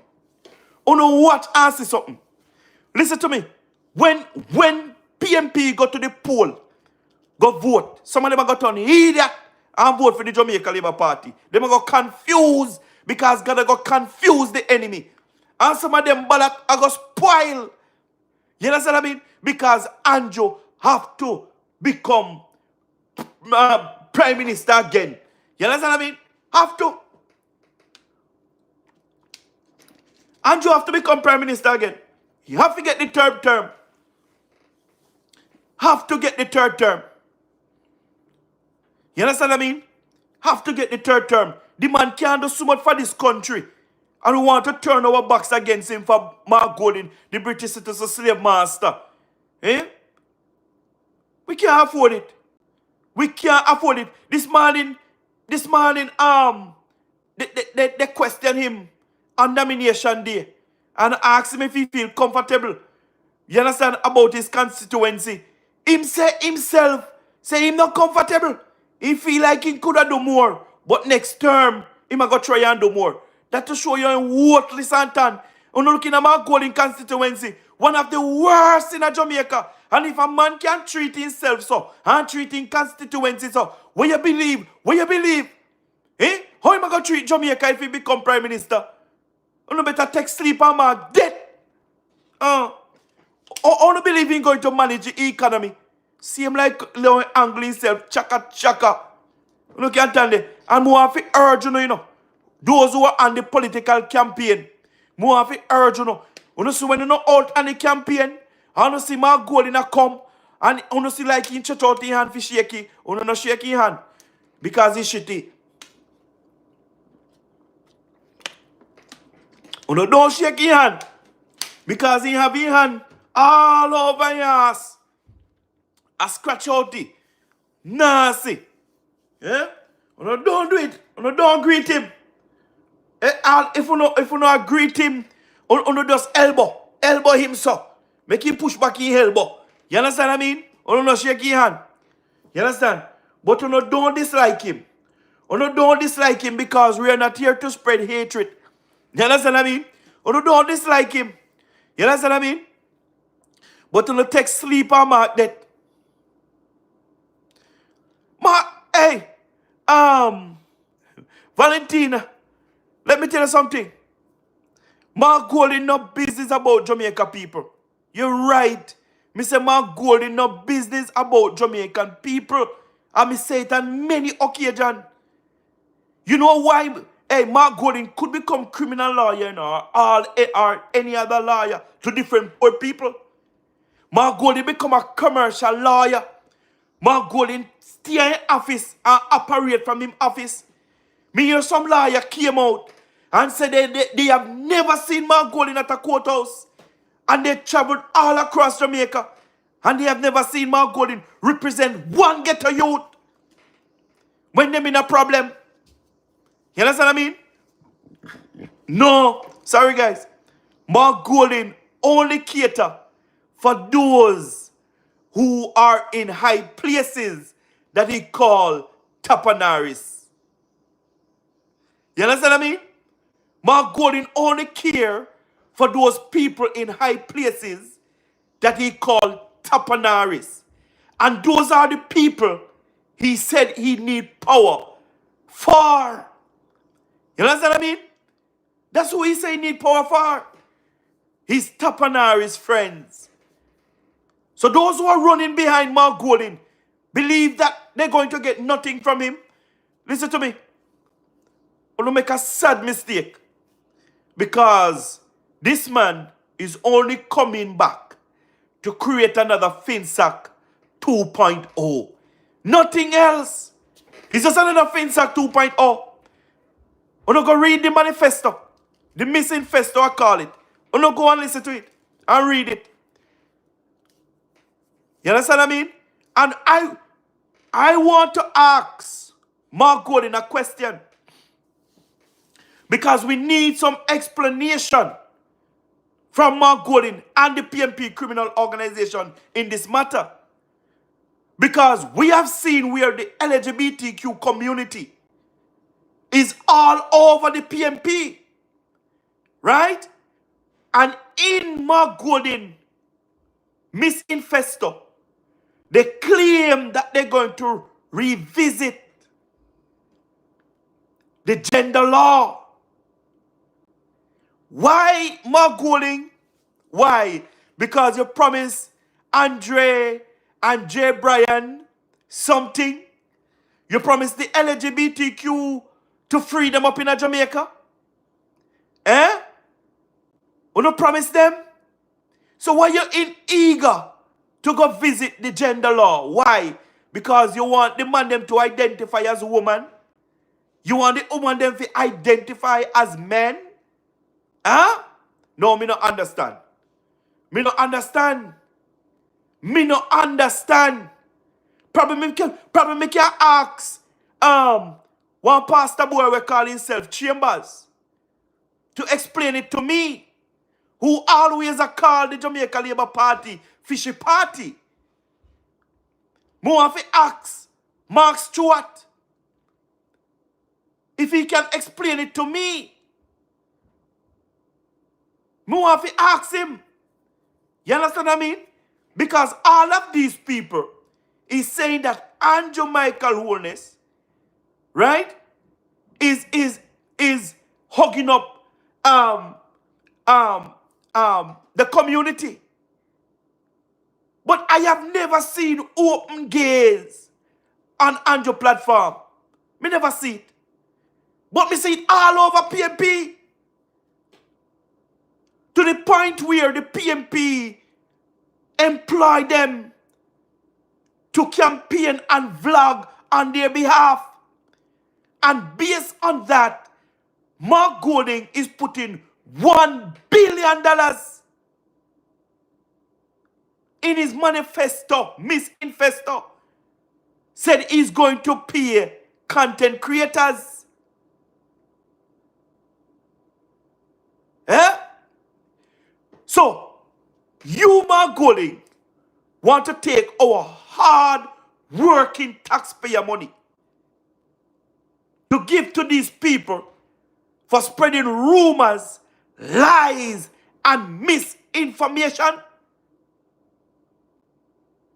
You know watch and see something. Listen to me. When PMP go to the poll, go vote. Some of them are going to turn idiot and vote for the Jamaica Labour Party. They are going to confuse because God are going to confuse the enemy. And some of them ballot are going to spoil. You understand what I mean? Because Andrew have to become prime minister again. You understand what I mean? Have to. Andrew have to become prime minister again. You have to get the 3rd term. Have to get the 3rd term. You understand what I mean? Have to get the 3rd term. The man can't do so much for this country. And we want to turn our backs against him for Mark Golding, the British citizen slave master. Eh? We can't afford it. We can't afford it. This morning, they question him on nomination day and ask him if he feel comfortable. You understand about his constituency. Him say himself, say him not comfortable. He feel like he could have done more. But next term, he might go try and do more. That to show you in worthless and tan. You're looking at my Golden constituency, one of the worst in Jamaica. And if a man can treat himself so, and treat his constituency so, what you believe? What you believe? Eh? How am I going to treat Jamaica if he become prime minister? You better take sleep and mark death. I don't believe in going to manage the economy. See him like Leon Angle himself, chaka. You can't tell me. And more have to urge you, those who are on the political campaign, more have to urge you see when you know out on the campaign, and you see my goal in a come, and you see like he stretch out his hand for shaky, you not shake his hand because he's shitty. You don't shake his hand because he have his hand all over your ass. I scratch out it. Nasty. Yeah? You don't do it. You don't greet him. If you not greet him, you just elbow him so. Make him push back his elbow. You understand what I mean? You not shake his hand. You understand? But you don't dislike him. You don't dislike him because we are not here to spread hatred. You understand what I mean? You don't dislike him. You understand what I mean? But you take sleep and mark that. Hey, Valentina, let me tell you something. Mark Golding no business about Jamaica people. You're right. Me say Mark Golding no business about Jamaican people. And me say it on many occasions. You know why? Hey, Mark Golding could become criminal lawyer or any other lawyer to different poor people. Mark Golding become a commercial lawyer. Mark Golding stay in office and operate from him office. Me hear some lawyer came out and said they have never seen Mark Golding at a courthouse. And they traveled all across Jamaica. And they have never seen Mark Golding represent one ghetto youth when them in a problem. You understand what I mean? No. Sorry guys. Mark Golding only cater for those who are in high places that he call tapanaris. You understand what I mean? Mark Golding only care for those people in high places that he called tapanaris. And those are the people he said he need power for. You understand what I mean? That's who he said he need power for. His tapanaris friends. So those who are running behind Mark Golding believe that they're going to get nothing from him. Listen to me. Don't make a sad mistake. Because this man is only coming back to create another FinSac 2.0. Nothing else. It's just another FinSac 2.0. I'm going to go read the manifesto. The missing festo, I call it. I'm going to go and listen to it and read it. You understand what I mean? And I want to ask Mark Golding a question. Because we need some explanation from Mark Golding and the PMP criminal organization in this matter. Because we have seen where the LGBTQ community is all over the PMP. Right? And in Mark Golding misinfesto, they claim that they're going to revisit the gender law. Why, Mark Golding? Why? Because you promised Andre and Jay Bryan something. You promised the LGBTQ to free them up in Jamaica. Eh? You don't promise them? So why you eager to go visit the gender law? Why? Because you want the man them to identify as woman? You want the woman them to identify as men? Huh? No, me not understand. Me not understand. Me not understand. Probably me can ask one pastor boy we call himself Chambers to explain it to me, who always a call the Jamaica Labour Party fishy party. Me want to ask Mark Stewart if he can explain it to me. Me want to ask him. You understand what I mean? Because all of these people is saying that Andrew Michael Holness, right, is hugging up the community. But I have never seen open gays on Andrew platform. Me never see it. But me see it all over PMP. To the point where the PMP employ them to campaign and vlog on their behalf. And based on that, Mark Golding is putting $1 billion in his manifesto, misinfesto. Said he's going to pay content creators. Eh? So, you, Mark Golding, want to take our hard-working taxpayer money to give to these people for spreading rumors, lies, and misinformation?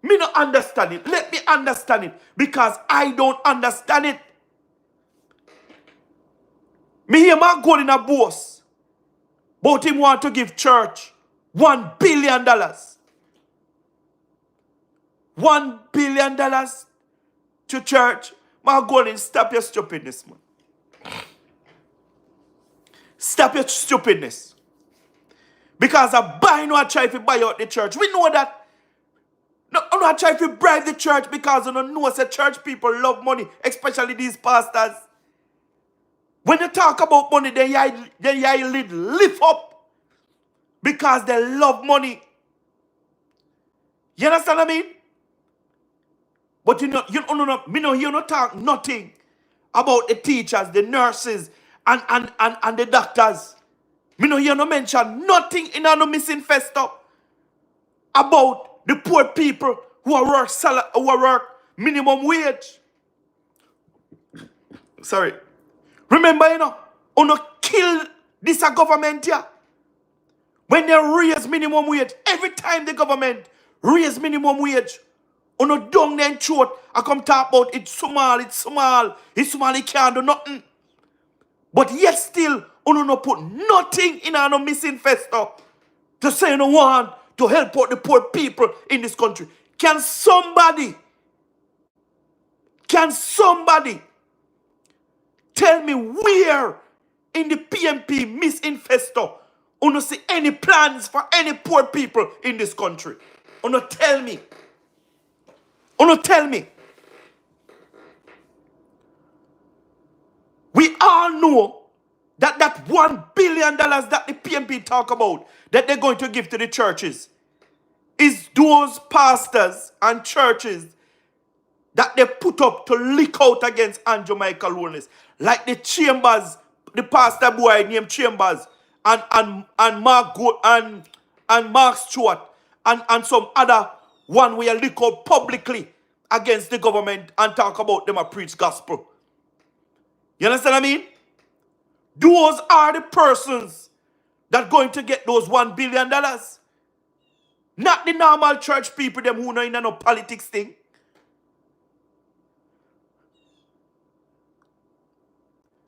Me not understand it. Let me understand it, because I don't understand it. Me hear Mark Golding a boss, but him want to give church $1 billion. $1 billion to church. Mark Golding, stop your stupidness, man. Stop your stupidness. Because a buy no try to buy out the church. We know that. No, I'm not trying to bribe the church because you know that church people love money, especially these pastors. When you talk about money, then you lift up because they love money. You understand what I mean? But you don't talk nothing about the teachers, the nurses, and the doctors. You don't mention nothing in a misinfesto about the poor people who work minimum wage. Sorry. Remember, you kill This a government here. When they raise minimum wage, every time the government raise minimum wage, uno down then throat, I come talk about it's small, it's small, it can't do nothing. But yet still, uno no put nothing in our missing festo to say no want to help out the poor people in this country. Can somebody tell me where in the PMP misinfesto uno see any plans for any poor people in this country? Uno tell me. We all know that $1 billion that the PMP talk about that they're going to give to the churches is those pastors and churches that they put up to leak out against Jamaica Holness. Like the Chambers, the pastor boy named Chambers, and Mark and Mark Stewart, and some other one where leak out publicly against the government and talk about them a preach gospel. You understand what I mean? Those are the persons that going to get those $1 billion. Not the normal church people, them who know in no politics thing.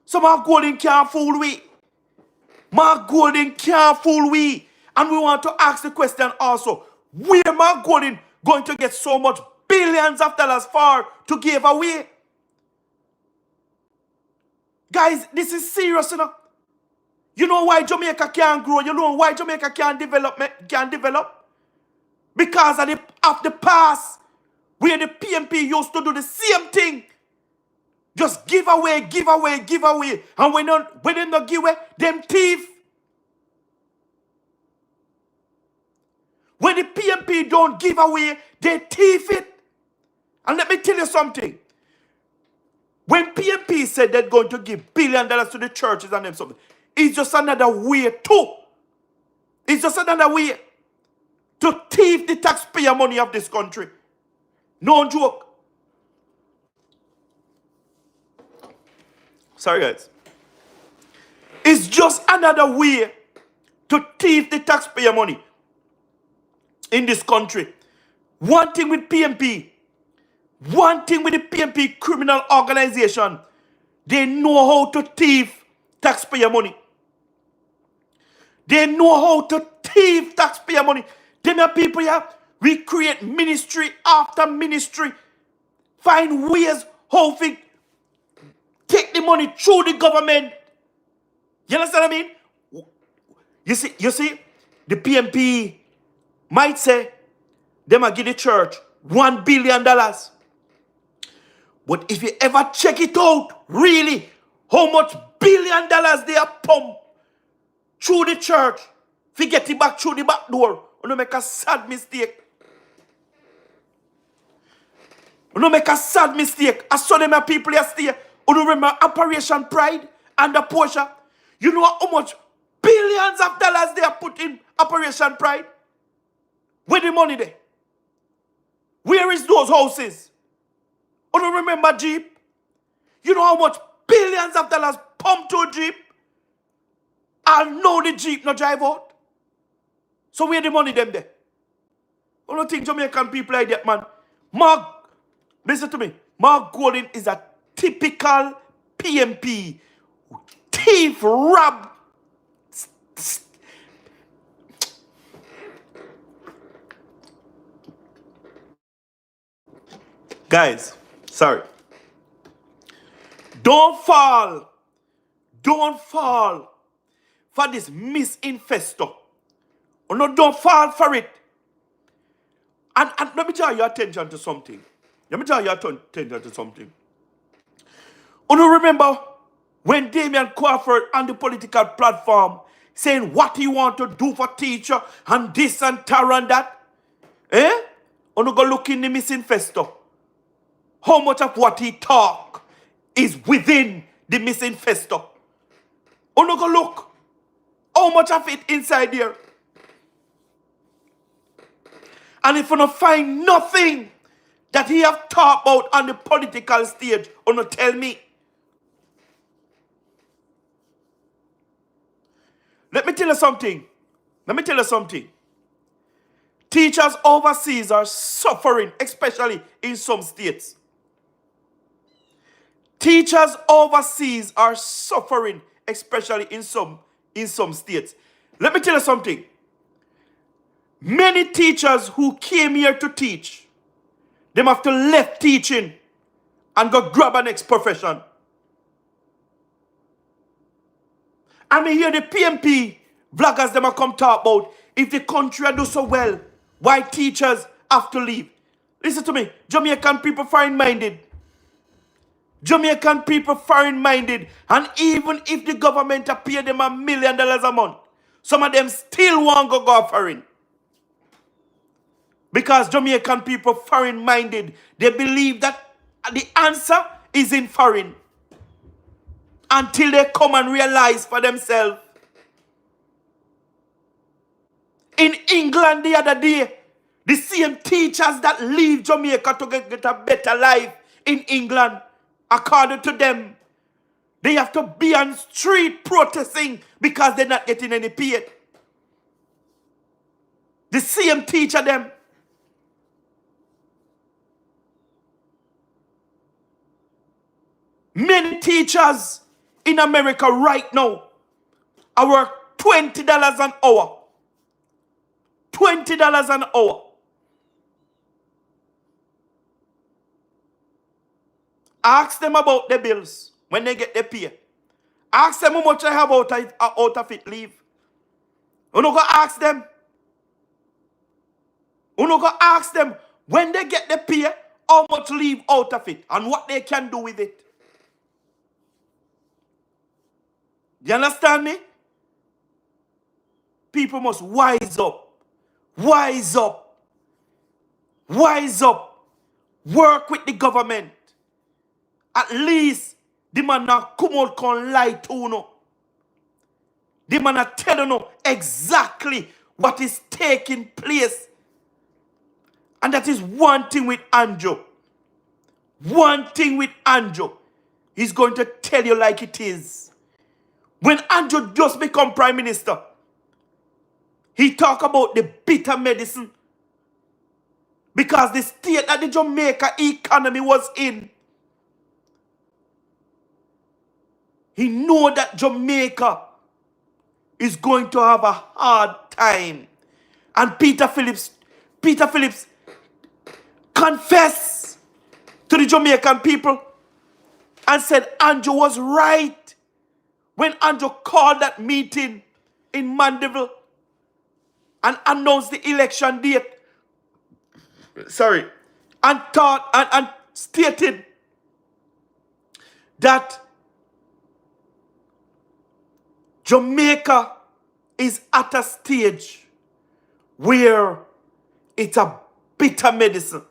So Mark Golden can't fool we. Mark Golden can't fool we. And we want to ask the question also, where Mark Golden going to get so much billions of dollars for to give away? Guys, this is serious, you know. You know why Jamaica can't grow? You know why Jamaica can't develop? Because of the past, where the PMP used to do the same thing. Just give away. And when they not give away, them thief. When the PMP don't give away, they thief it. And let me tell you something. When PMP said they're going to give $1 billion to the churches and them something, it's just another way too. It's just another way to thief the taxpayer money of this country. No joke. Sorry, guys. It's just another way to thief the taxpayer money in this country. One thing with PMP, one thing with the PMP criminal organization, they know how to thief taxpayer money. They know how to thief taxpayer money. Them are people here, we create ministry after ministry, find ways how to take the money through the government. You understand what I mean? You see, the PMP might say they might give the church $1 billion. But if you ever check it out, really, how much $1 billion they are pumped through the church, if you get it back through the back door, you don't make a sad mistake. You don't make a sad mistake. I saw them people yesterday. You don't remember Operation Pride and the Porsche? You know how much billions of dollars they are put in Operation Pride? Where the money there? Where is those houses? You don't remember Jeep? You know how much billions of dollars pumped to a Jeep? I know the Jeep not drive out. So where the money them there? I don't think Jamaican people like that, man. Mark, listen to me. Mark Golden is a typical PMP thief, rob. Guys, sorry. Don't fall for this misinfesto. Or no, don't fall for it. And let me draw your attention to something. You know, remember when Damian Crawford on the political platform saying what he want to do for teacher and this and that and that? You know, go look in the misinfesto. How much of what he talk is within the misinfesto? You know, go look. How much of it inside there? And if you don't find nothing that he have talked about on the political stage, you know, tell me. Let me tell you something. Let me tell you something. Teachers overseas are suffering, especially in some states. Teachers overseas are suffering, especially in some states. Let me tell you something. Many teachers who came here to teach, them have to left teaching and go grab an next profession. And me hear the PMP vloggers them a come talk about if the country do so well, why teachers have to leave. Listen to me, Jamaican people foreign-minded. Jamaican people foreign-minded, and even if the government pay them $1 million a month, some of them still want to go foreign. Because Jamaican people foreign-minded, they believe that the answer is in foreign. Until they come and realize for themselves. In England the other day, the same teachers that leave Jamaica to get a better life in England, according to them, they have to be on street protesting because they're not getting any pay. The same teacher them. Many teachers in America right now are worth $20 an hour. $20 an hour. Ask them about the bills when they get their pay. Ask them how much they have out of it leave. You know, go ask them. You know, go ask them when they get the pay, how much leave out of it and what they can do with it. You understand me? People must wise up. Wise up. Wise up. Work with the government. At least the man not come out can lie to you. No. The man not tell you no exactly what is taking place. And that is one thing with Andrew. One thing with Andrew. He's going to tell you like it is. When Andrew just become prime minister, he talk about the bitter medicine. Because the state that the Jamaica economy was in, he know that Jamaica is going to have a hard time. And Peter Phillips confessed to the Jamaican people and said Andrew was right when Andrew called that meeting in Mandeville and announced the election date. Sorry. And stated that Jamaica is at a stage where it's a bitter medicine.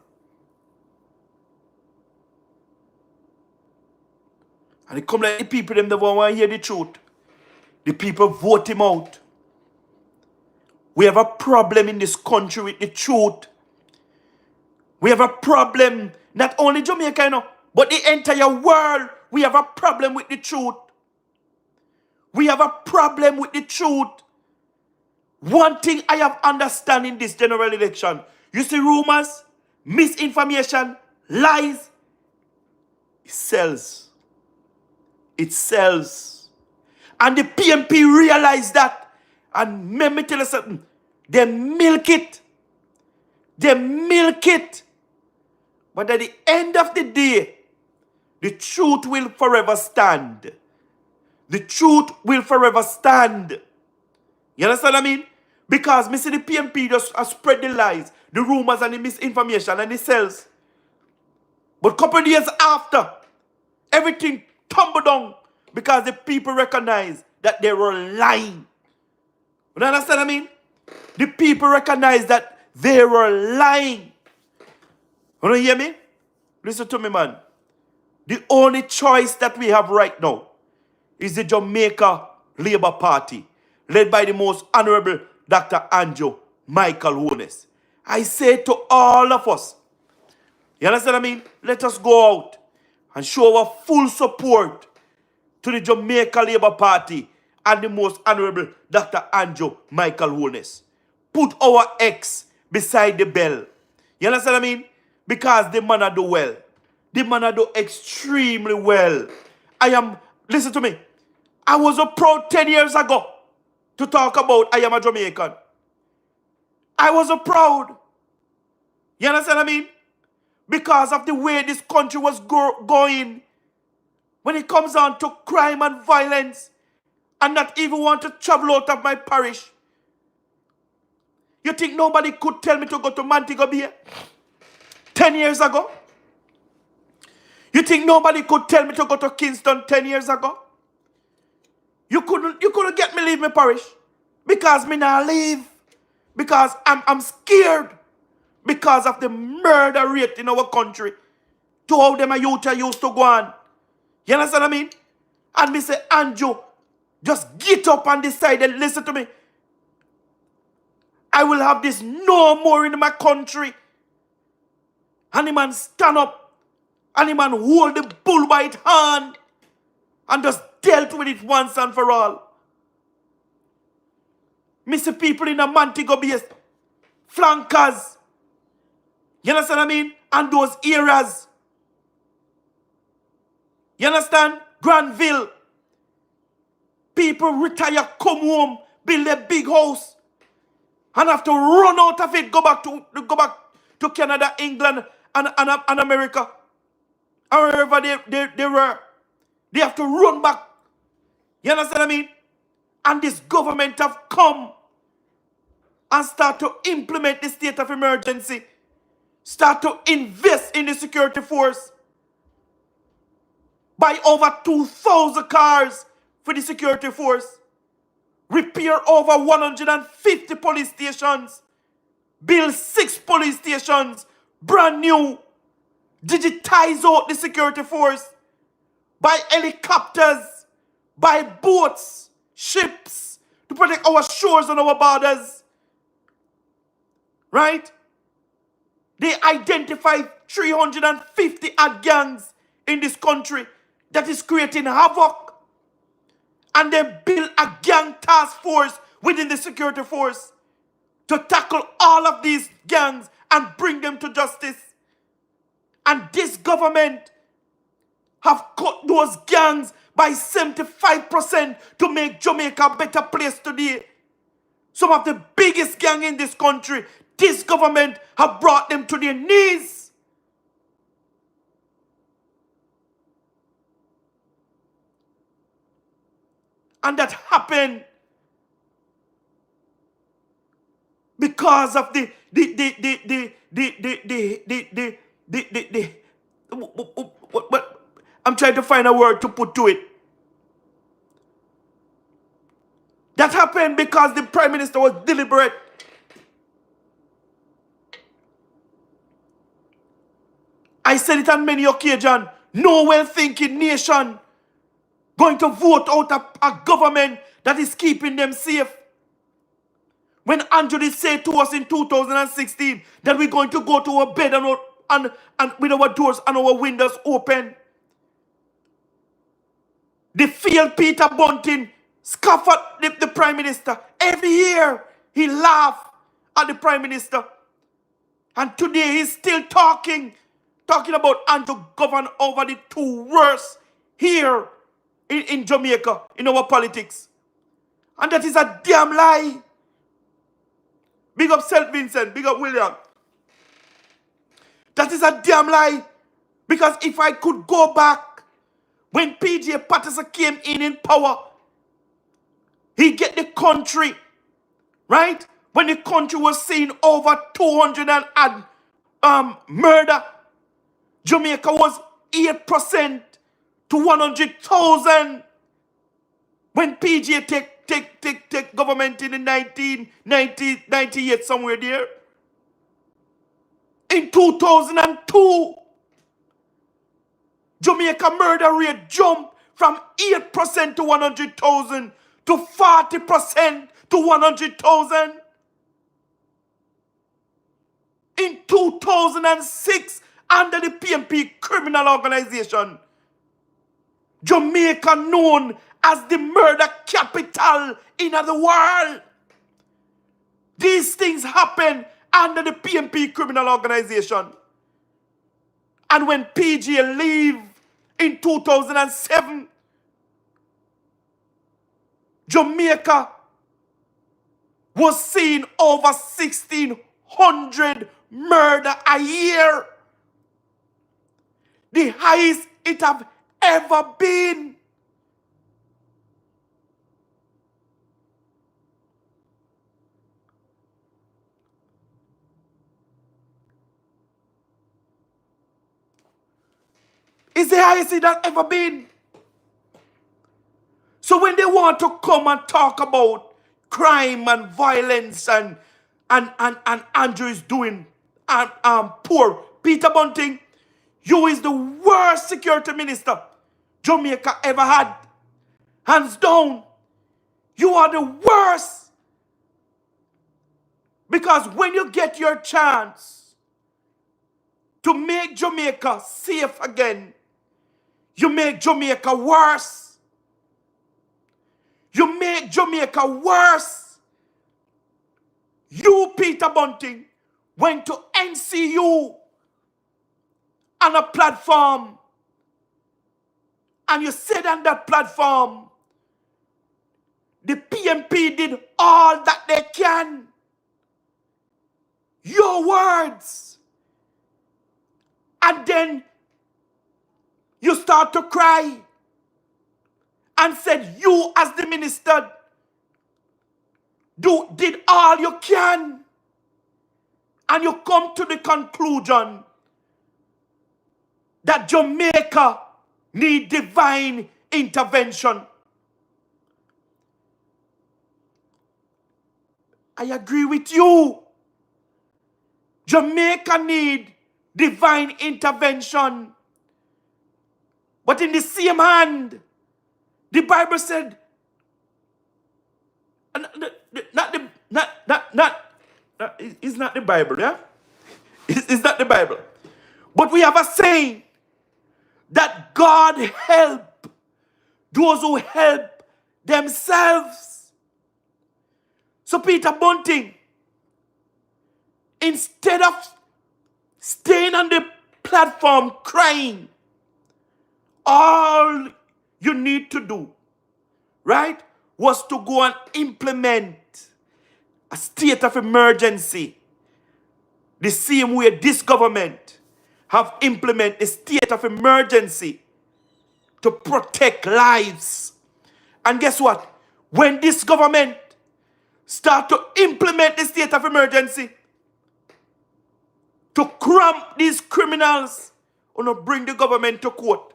And it come like the people them never want to hear the truth. The people vote him out. We have a problem in this country with the truth. We have a problem, not only Jamaica, you know, but the entire world. We have a problem with the truth. We have a problem with the truth. One thing I have understand in this general election, you see rumors, misinformation, lies, it sells. It sells. And the PMP realized that. And let me tell you something. They milk it. They milk it. But at the end of the day, the truth will forever stand. The truth will forever stand. You understand what I mean? Because me see the PMP just spread the lies, the rumors and the misinformation and the sells. But a couple of years after, everything tumbled down because the people recognize that they were lying. You understand what I mean? The people recognize that they were lying. You don't hear me? Listen to me, man. The only choice that we have right now is the Jamaica Labour Party, led by the most honorable Dr. Holness. I say to all of us, you understand what I mean? Let us go out and show our full support to the Jamaica Labour Party and the most honorable Dr. Andrew Michael Holness. Put our X beside the bell. You understand what I mean? Because the man do well. The man do extremely well. Listen to me. I was so proud 10 years ago to talk about I am a Jamaican. I was so proud. You understand what I mean? Because of the way this country was going. When it comes down to crime and violence, and not even want to travel out of my parish. You think nobody could tell me to go to Montego Bay 10 years ago? You think nobody could tell me to go to Kingston 10 years ago? You couldn't get me leave my parish. Because me not leave. Because I'm scared. Because of the murder rate in our country. To how them a youth used to go on. You understand what I mean? And me say, Andrew, just get up and decide and listen to me. I will have this no more in my country. And the man stand up. And the man hold the bull by its hand. And just dealt with it once and for all. Me see people in the Montego Bay, flankers. You understand what I mean? And those areas. You understand? Granville. People retire, come home, build a big house, and have to run out of it, go back to Canada, England, and America. Or wherever they were. They have to run back. You understand what I mean? And this government have come and start to implement the state of emergency. Start to invest in the security force. Buy over 2,000 cars for the security force. Repair over 150 police stations. Build 6 police stations. Brand new. Digitize out the security force. Buy helicopters. Buy boats. Ships. To protect our shores and our borders. Right? They identified 350 odd gangs in this country that is creating havoc. And they build a gang task force within the security force to tackle all of these gangs and bring them to justice. And this government have cut those gangs by 75% to make Jamaica a better place today. Some of the biggest gangs in this country, this government have brought them to their knees. And that happened because of I'm trying to find a word to put to it. That happened because the Prime Minister was deliberate. I said it on many occasions. No well-thinking nation going to vote out a government that is keeping them safe. When Andrew did say to us in 2016 that we're going to go to our bed and with our doors and our windows open. The failed Peter Bunting scoff at the Prime Minister. Every year he laughed at the Prime Minister. And today he's still talking about Andrew govern over the 2 worst here in Jamaica, in our politics. And that is a damn lie. Big up St. Vincent, big up William. That is a damn lie. Because if I could go back, when PJ Patterson came in power, he get the country, right? When the country was seeing over 200 and murder, Jamaica was 8% to 100,000. When PJ take government in the 1998 somewhere there. In 2002, Jamaica murder rate jumped from 8% to 100,000 to 40% to 100,000. In 2006, under the PMP criminal organization, Jamaica known as the murder capital in the world. These things happen under the PMP criminal organization. And when PG leave in 2007, Jamaica was seeing over 1,600 murder a year. The highest it have ever been. It's the highest it has ever been. So when they want to come and talk about crime and violence and Andrew is doing poor, Peter Bunting, you is the worst security minister Jamaica ever had. Hands down. You are the worst. Because when you get your chance to make Jamaica safe again, you make Jamaica worse. You make Jamaica worse. You, Peter Bunting, went to NCU on a platform, and you said on that platform, the PMP did all that they can. Your words. And then you start to cry and said you as the minister did all you can. And you come to the conclusion that Jamaica need divine intervention. I agree with you. Jamaica need divine intervention. But in the same hand, the Bible said, it's not the Bible, yeah? It's not the Bible. But we have a saying that God help those who help themselves. So Peter Bunting, instead of staying on the platform crying, all you need to do, right, was to go and implement a state of emergency. The same way this government have implemented a state of emergency to protect lives. And guess what? When this government start to implement the state of emergency to cramp these criminals or not bring the government to court,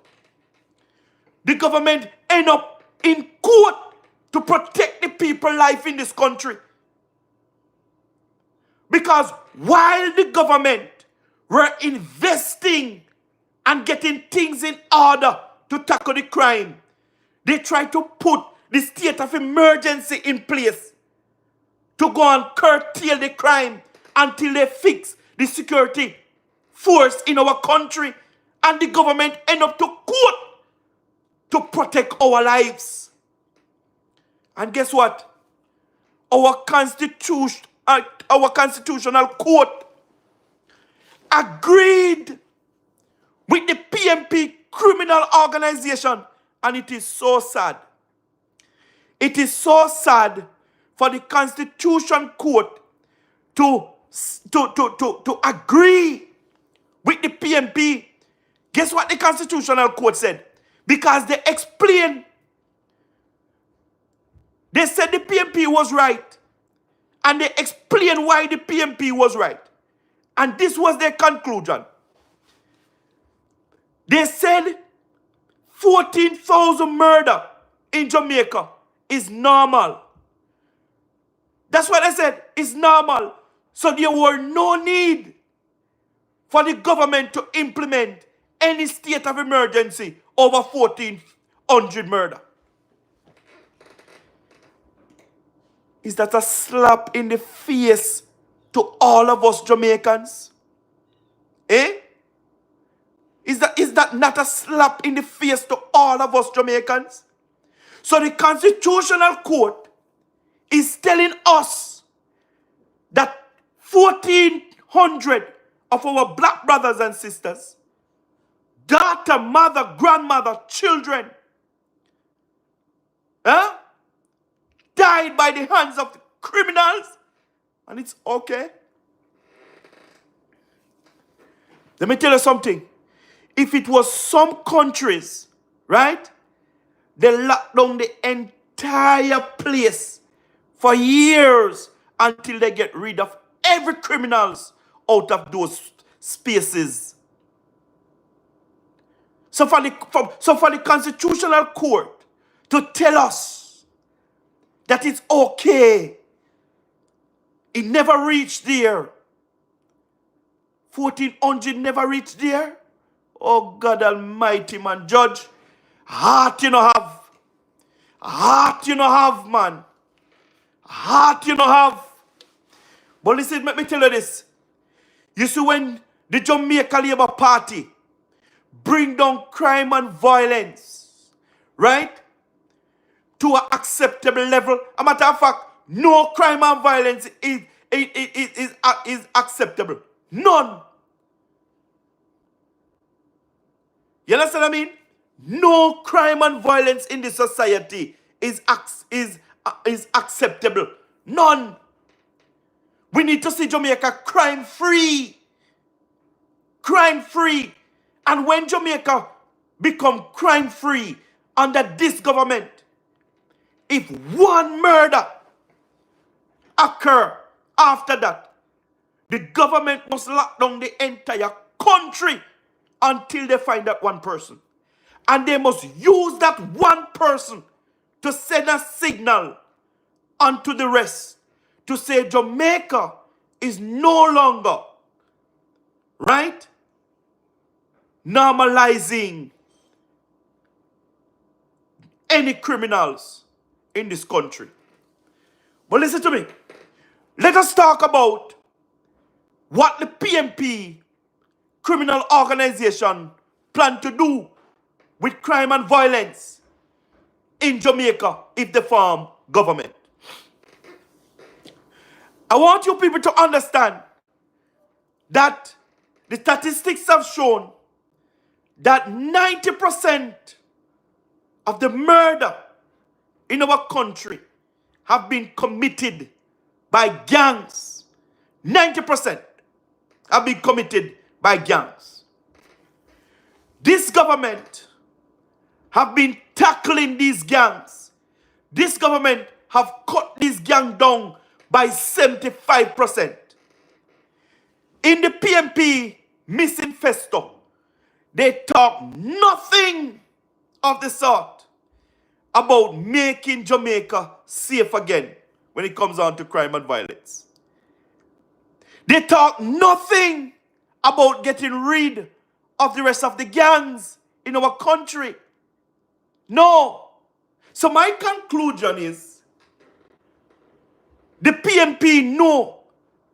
the government end up in court to protect the people's life in this country. Because while the government were investing and getting things in order to tackle the crime, they tried to put the state of emergency in place to go and curtail the crime until they fix the security force in our country, and the government end up to court to protect our lives. And guess what? Our constitutional court agreed with the PMP criminal organization, and it is so sad. It is so sad for the Constitution Court to agree with the PMP. Guess what the Constitutional Court said? Because they explained. They said the PMP was right. And they explained why the PMP was right. And this was their conclusion. They said 14,000 murder in Jamaica is normal. That's what I said. It's normal. So there were no need for the government to implement any state of emergency over 1,400 murder. Is that a slap in the face to all of us Jamaicans? Eh? Is that not a slap in the face to all of us Jamaicans? So the Constitutional Court is telling us that 1,400 of our black brothers and sisters, daughter, mother, grandmother, children, died by the hands of the criminals, and it's okay. Let me tell you something. If it was some countries, right, they lock down the entire place for years until they get rid of every criminals out of those spaces. So for the Constitutional Court to tell us that it's okay, it never reached there. 1,400 never reached there. Oh God Almighty, man, Judge, heart you no have. Heart you no have, man. Heart you no have. But listen, let me tell you this. You see, when the Jamaica Labour Party bring down crime and violence, right, to an acceptable level, a matter of fact, no crime and violence is acceptable. None. You understand what I mean? No crime and violence in the society is acceptable. None. We need to see Jamaica crime free. Crime free. And when Jamaica become crime free under this government, if one murder occur after that, the government must lock down the entire country until they find that one person. And they must use that one person to send a signal unto the rest to say Jamaica is no longer, right, normalizing any criminals in this country. But listen to me. Let us talk about what the PMP criminal organization plan to do with crime and violence in Jamaica if they form government. I want you people to understand that the statistics have shown that 90% of the murder in our country have been committed by gangs. 90% have been committed by gangs. This government have been tackling these gangs. This government have cut this gang down by 75%. In the PMP manifesto, they talk nothing of the sort about making Jamaica safe again when it comes on to crime and violence. They talk nothing about getting rid of the rest of the gangs in our country. No. So my conclusion is, the PMP know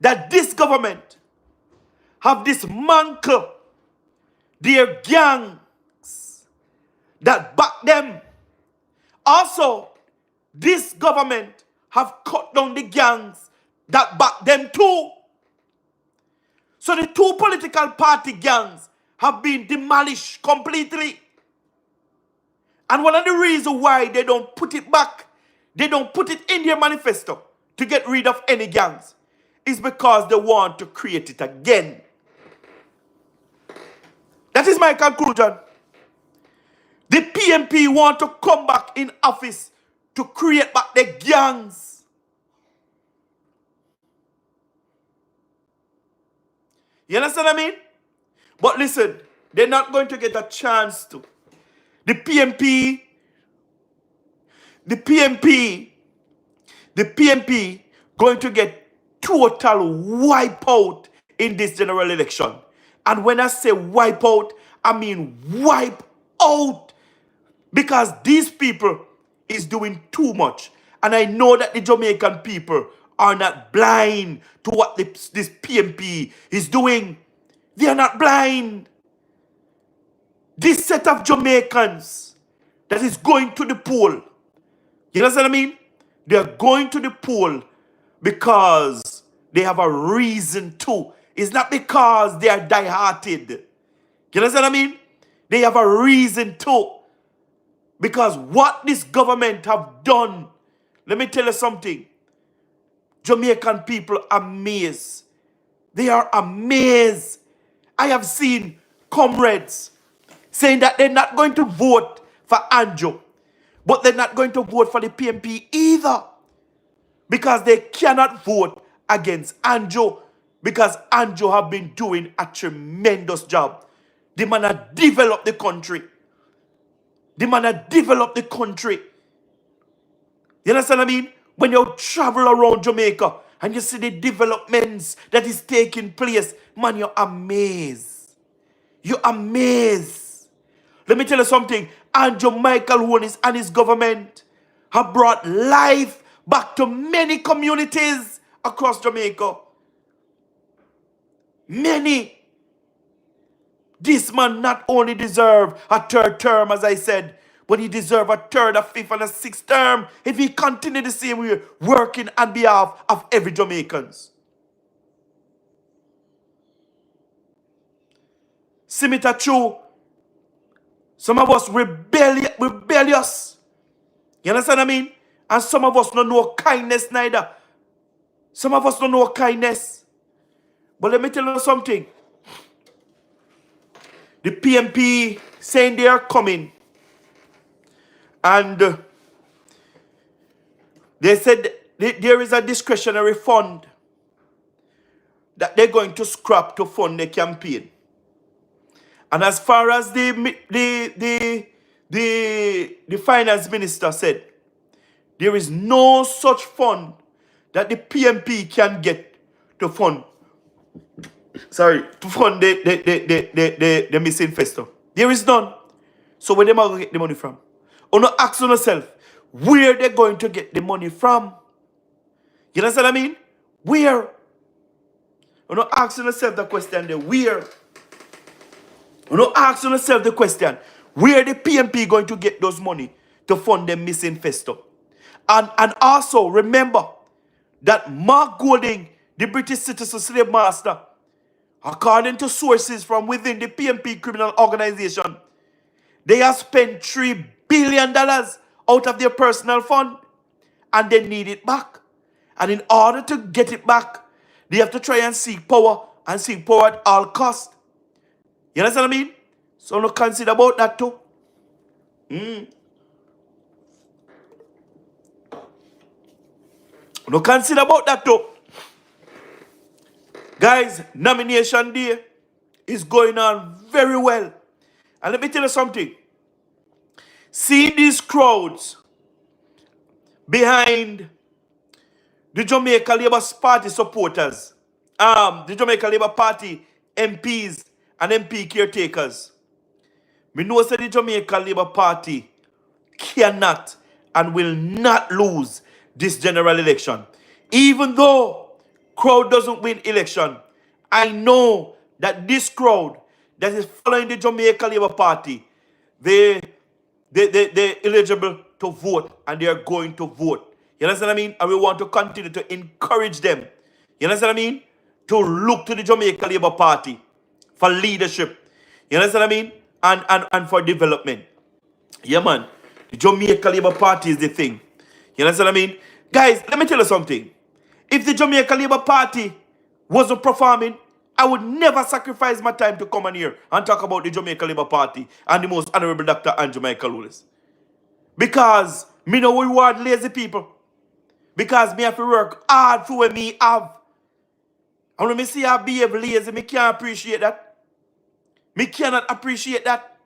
that this government have dismantled their gangs that back them. Also, this government have cut down the gangs that back them too. So the two political party gangs have been demolished completely. And one of the reasons why they don't put it back, they don't put it in their manifesto to get rid of any gangs, is because they want to create it again. That is my conclusion. The PMP want to come back in office to create back the gangs. You understand what I mean? But listen, they're not going to get a chance to. The PMP going to get total wipeout in this general election. And when I say wipeout, I mean wipe out. Because these people is doing too much. And I know that the Jamaican people are not blind to what this PMP is doing. They are not blind. This set of Jamaicans that is going to the poll You understand what I mean? They're going to the poll because they have a reason to. It's not because they are die-hearted. You understand what I mean? They have a reason to. Because what this government have done, let me tell you something. Jamaican people are amazed. They are amazed. I have seen comrades saying that they're not going to vote for Anjo, but they're not going to vote for the PMP either. Because they cannot vote against Anjo, because Anjo have been doing a tremendous job. The man has developed the country. The man has developed the country. You understand what I mean? When you travel around Jamaica and you see the developments that is taking place, man, you're amazed. You're amazed. Let me tell you something. Andrew Michael Holness and his government have brought life back to many communities across Jamaica. Many. This man not only deserve a third term, as I said, but he deserve a third, a fifth, and a sixth term if he continue the same way, working on behalf of every Jamaicans. Simita true. Some of us rebellious. You understand what I mean? And some of us don't know kindness neither. Some of us don't know kindness. But let me tell you something. The PMP saying they are coming. And they said there is a discretionary fund that they're going to scrap to fund the campaign. And as far as the finance minister said, there is no such fund that the PMP can get to fund. To fund the missing festo. There is none. So where they going to get the money from? Or not ask yourself, where they going to get the money from? You understand what I mean? Where? Or not ask yourself the question there, where? Or not ask yourself the question, where the PMP going to get those money to fund the missing festo? And also remember that Mark Golding, the British citizen slave master, according to sources from within the PMP criminal organization, they have spent $3 billion out of their personal fund and they need it back. And in order to get it back, they have to try and seek power at all cost. You understand what I mean? So no consider about that too. No consider about that too. Guys, nomination day is going on very well. And let me tell you something. Seeing these crowds behind the Jamaica Labour Party supporters, the Jamaica Labour Party MPs and MP caretakers, we know that the Jamaica Labour Party cannot and will not lose this general election. Even though crowd doesn't win election, I know that this crowd that is following the Jamaica Labour Party, they're eligible to vote and they are going to vote. You understand what I mean? And we want to continue to encourage them. You understand what I mean? To look to the Jamaica Labour Party for leadership. You understand what I mean? And for development. Yeah, man. The Jamaica Labour Party is the thing. You understand what I mean? Guys, let me tell you something. If the Jamaica Labour Party wasn't performing, I would never sacrifice my time to come on here and talk about the Jamaica Labour Party and the most honorable Dr. Andrew Michael Holness. Because me no reward lazy people. Because me have to work hard for what me have. And when me see I behave lazy, me can't appreciate that. Me cannot appreciate that.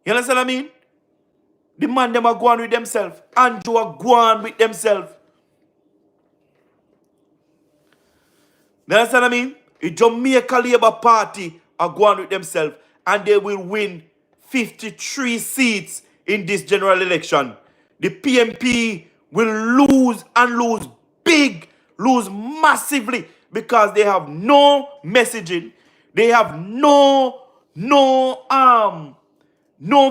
You understand what I mean? The man them are going with themselves. Andrew are going with themselves. You understand what I mean? The Jamaica Labour Party are going with themselves and they will win 53 seats in this general election. The PMP will lose and lose big, lose massively because they have no messaging. They have no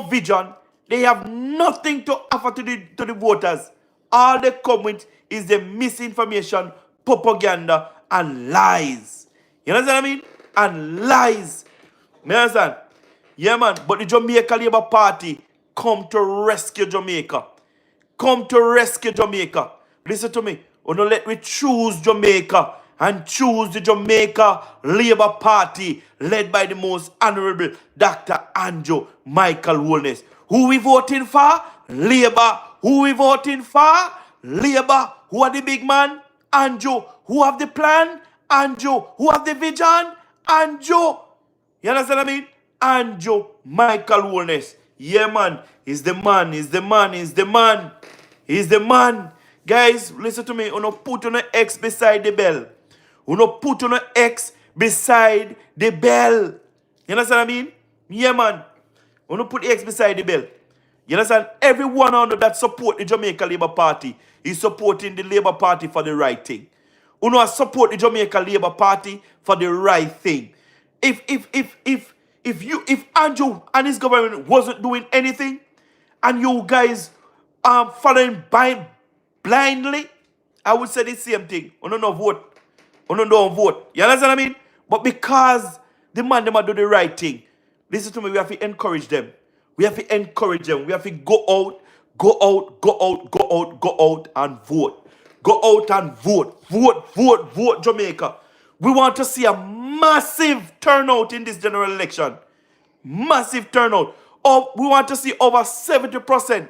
vision. They have nothing to offer to the voters. All they come with is the misinformation, propaganda, and lies. You understand what I mean? And lies. You understand? Yeah, man. But the Jamaica Labour Party come to rescue Jamaica. Come to rescue Jamaica. Listen to me. Oh, no, let me choose Jamaica and choose the Jamaica Labour Party led by the most honorable Dr. Andrew Michael Holness. Who we voting for? Labour. Who we voting for? Labour. Who are the big man? Andrew. Who have the plan? Andrew. Who have the vision? Andrew. You understand what I mean? Andrew Michael Holness. Yeah, man. He's the man. He's the man. He's the man. He's the man. Guys, listen to me. Uno put on an X beside the bell. Uno put on an X beside the bell. You understand what I mean? Yeah, man. Uno put X beside the bell. You understand? Everyone on that support the Jamaica Labour Party is supporting the Labour Party for the right thing. Uno support the Jamaica Labour Party for the right thing. If Andrew and his government wasn't doing anything, and you guys following blindly, I would say the same thing. Uno no vote. Uno don't vote. You understand what I mean? But because the man them a do the right thing, listen to me, we have to encourage them. We have to encourage them. We have to go out, go out, go out, go out, go out and vote. Go out and vote. Vote, vote, vote, Jamaica. We want to see a massive turnout in this general election. Massive turnout. We want to see over 70%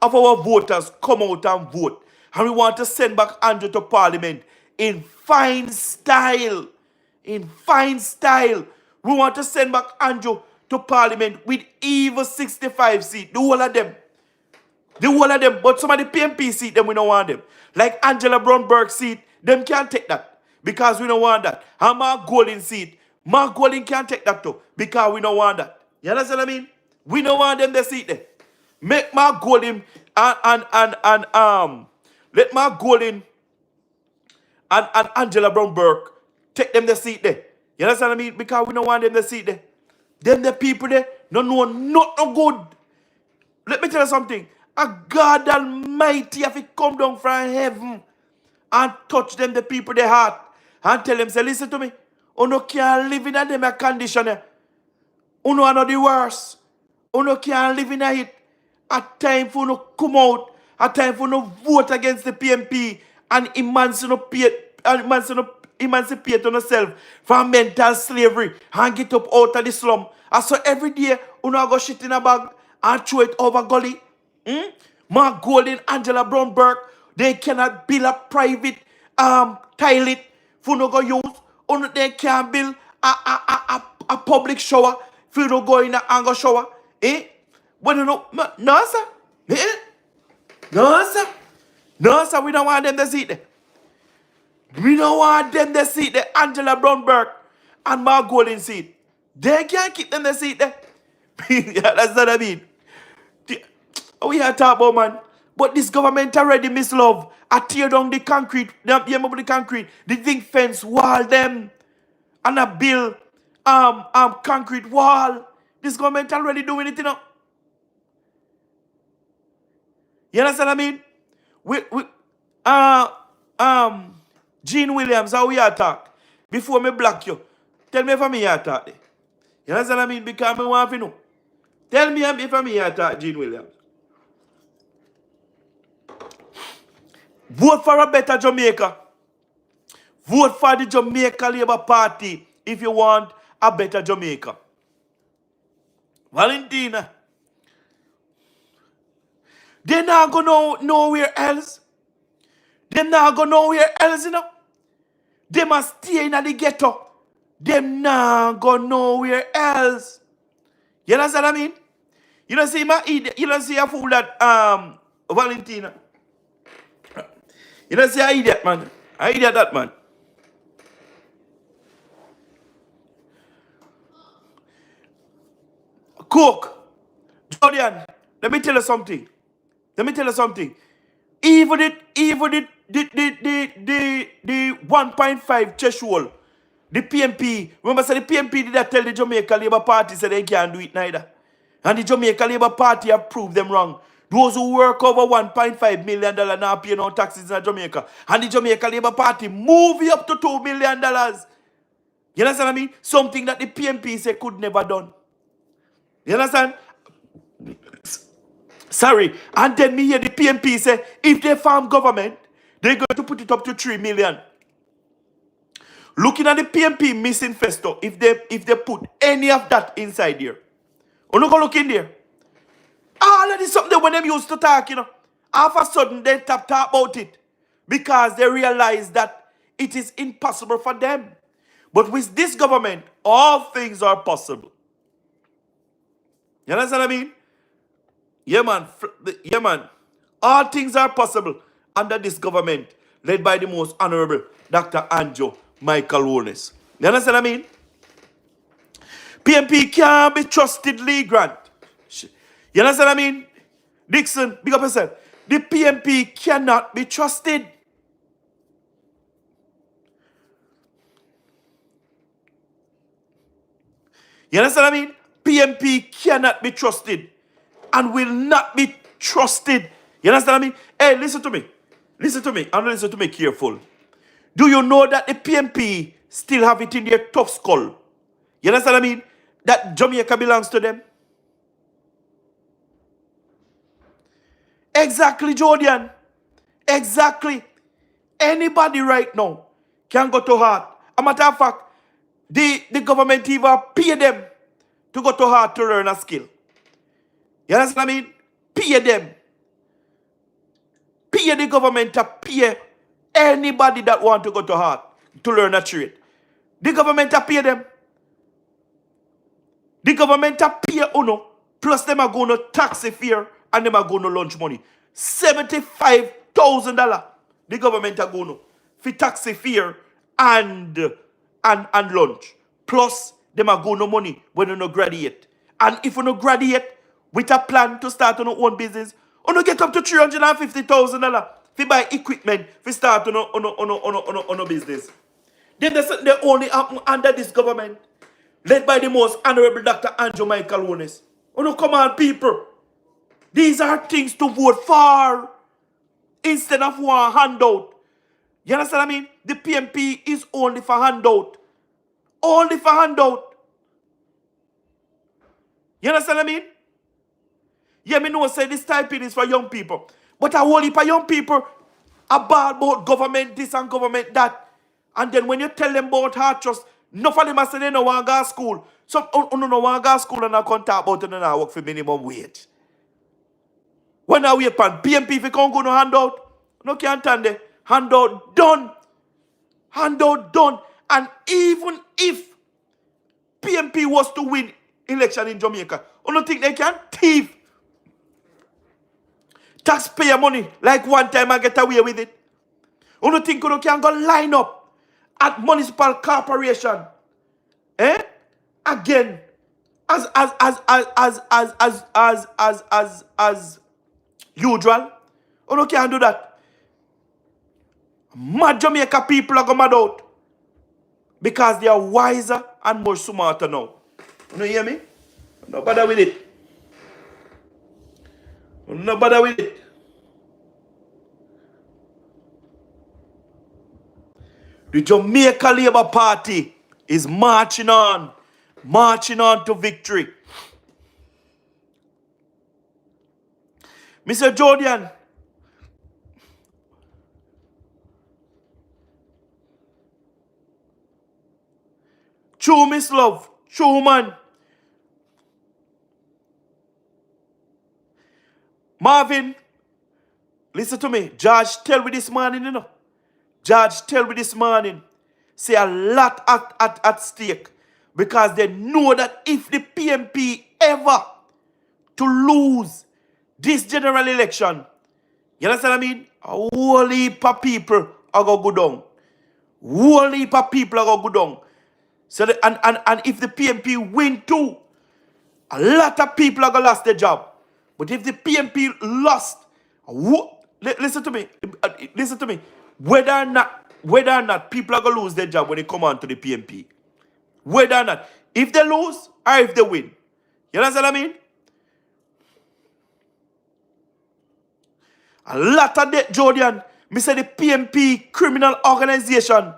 of our voters come out and vote. And we want to send back Andrew to Parliament in fine style. In fine style. We want to send back Andrew to Parliament with even 65 seats. The whole of them. The whole of them. But some of the PMP seats, them we don't want them. Like Angela Brown-Burke's seat, them can't take that. Because we don't want that. And Mark Golding's seat, Mark Golding can't take that too. Because we don't want that. You understand what I mean? We don't want them to seat there. Make Mark Golding and let Mark Golding and Angela Brown-Burke take them the seat there. You understand what I mean? Because we don't want them the seat there. Them the people there no know not no good. Let me tell you something. A God Almighty have to come down from heaven and touch them the people their heart and tell them, say, listen to me. Uno can't live in a them a condition. Uno are not the worst. Uno can't live in a it. A time for uno come out. A time for uno vote against the PMP and emancipate on yourself from mental slavery and get up out of the slum. And so every day, uno go shit in a bag and throw it over gully. Mark Golding, Angela Brown-Burke, they cannot build a private toilet for no go use. Uno they can't build a public shower for no go in a go shower. But you know, no sir. No sir. No sir, we don't want them to see there. We don't want them to seat there. Angela Brown-Burke and Mark Golding seat. They can't keep them the seat there. Yeah, that's what I mean. We are talking about, man. But this government already miss love. I tear down the concrete. The concrete. The thing fence wall them. And I build concrete wall. This government already doing it, you know. You understand what I mean? Gene Williams, how we attack? Before me block you, tell me if I'm here attack. You understand what I mean? Because I want to know. Tell me if I'm here attack Gene Williams. Vote for a better Jamaica. Vote for the Jamaica Labour Party if you want a better Jamaica. Valentina. They not go nowhere else. They not go nowhere else, you know. They must stay in the ghetto. They not go nowhere else. You understand what I mean? You don't see my idiot. You don't see a fool that Valentina. You don't see an idiot, man. An idiot that man. Cook. Jordan, let me tell you something. Even the 1.5 threshold, the PMP, remember say the PMP did that tell the Jamaica Labour Party say they can't do it neither. And the Jamaica Labour Party have proved them wrong. Those who work over $1.5 million now pay no taxes in Jamaica. And the Jamaica Labour Party move it up to $2 million. You understand what I mean? Something that the PMP say could never done. You understand? Sorry. And then me hear the PMP say, if they farm government, they're going to put it up to 3 million. Looking at the PMP manifesto, if they put any of that inside there, or not go look in there. All of this something when them used to talk, you know. All of a sudden they talk about it. Because they realize that it is impossible for them. But with this government, all things are possible. You understand what I mean? Yeah, man. Yeah, man. All things are possible under this government, led by the most honorable Dr. Michael Holness. You understand what I mean? PMP can't be trusted, Lee Grant. You understand what I mean? Dixon, big up yourself. The PMP cannot be trusted. You understand what I mean? PMP cannot be trusted and will not be trusted. You understand what I mean? Hey, listen to me. Listen to me. And listen to me careful. Do you know that the PMP still have it in their tough skull? You understand what I mean? That Jamaica belongs to them? Exactly, Jordan. Exactly. Anybody right now can go to heart. A matter of fact, the government even pay them to go to heart to learn a skill. You understand what I mean? Pay them. Pay the government to pay anybody that want to go to heart to learn a trade. The government to pay them. The government to pay uno. Plus them are going to taxi fare and them are going to lunch money. $75,000. The government are going to for taxi fare and lunch. Plus them are going to money when you no graduate. And if you no graduate with a plan to start on your own business, you get up to $350,000 for buy equipment for start on a business. Then they only happen under this government, led by the most honorable Dr. Michael Holness. Come on, people. These are things to vote for instead of one handout. You understand what I mean? The PMP is only for handout. Only for handout. You understand what I mean? Yeah, me know say this typing is for young people. But a whole heap of young people about government this and government that. And then when you tell them about hard trust, enough of them are saying they don't want to go to school. Some don't want to go to school and I can't talk about it and I work for minimum wage. When I wait pan PMP if you can't go no handout, no can't stand there. Handout done. Handout done. And even if PMP was to win election in Jamaica, you don't think they can thief taxpayer money like one time I get away with it? You don't think you can go line up at municipal corporation? Again, as usual. You can't do that. Mad Jamaica people are going mad out because they are wiser and more smarter now. You hear me? No bother with it. No bother with it. The Jamaica Labour Party is marching on to victory. Mr. Jordan, true Miss Love, true man. Marvin, listen to me. Judge tell me this morning, you know. Judge tell me this morning. Say a lot at stake. Because they know that if the PMP ever to lose this general election, you understand what I mean? A whole heap of people are going to go down. Whole heap of people are going to go down. So and if the PMP win too, a lot of people are going to lose their job. But if the PMP lost, listen to me. Listen to me. Whether or not people are going to lose their job when they come on to the PMP. Whether or not. If they lose or if they win. You understand what I mean? A lot of that, Jordan. Me say the PMP criminal organization.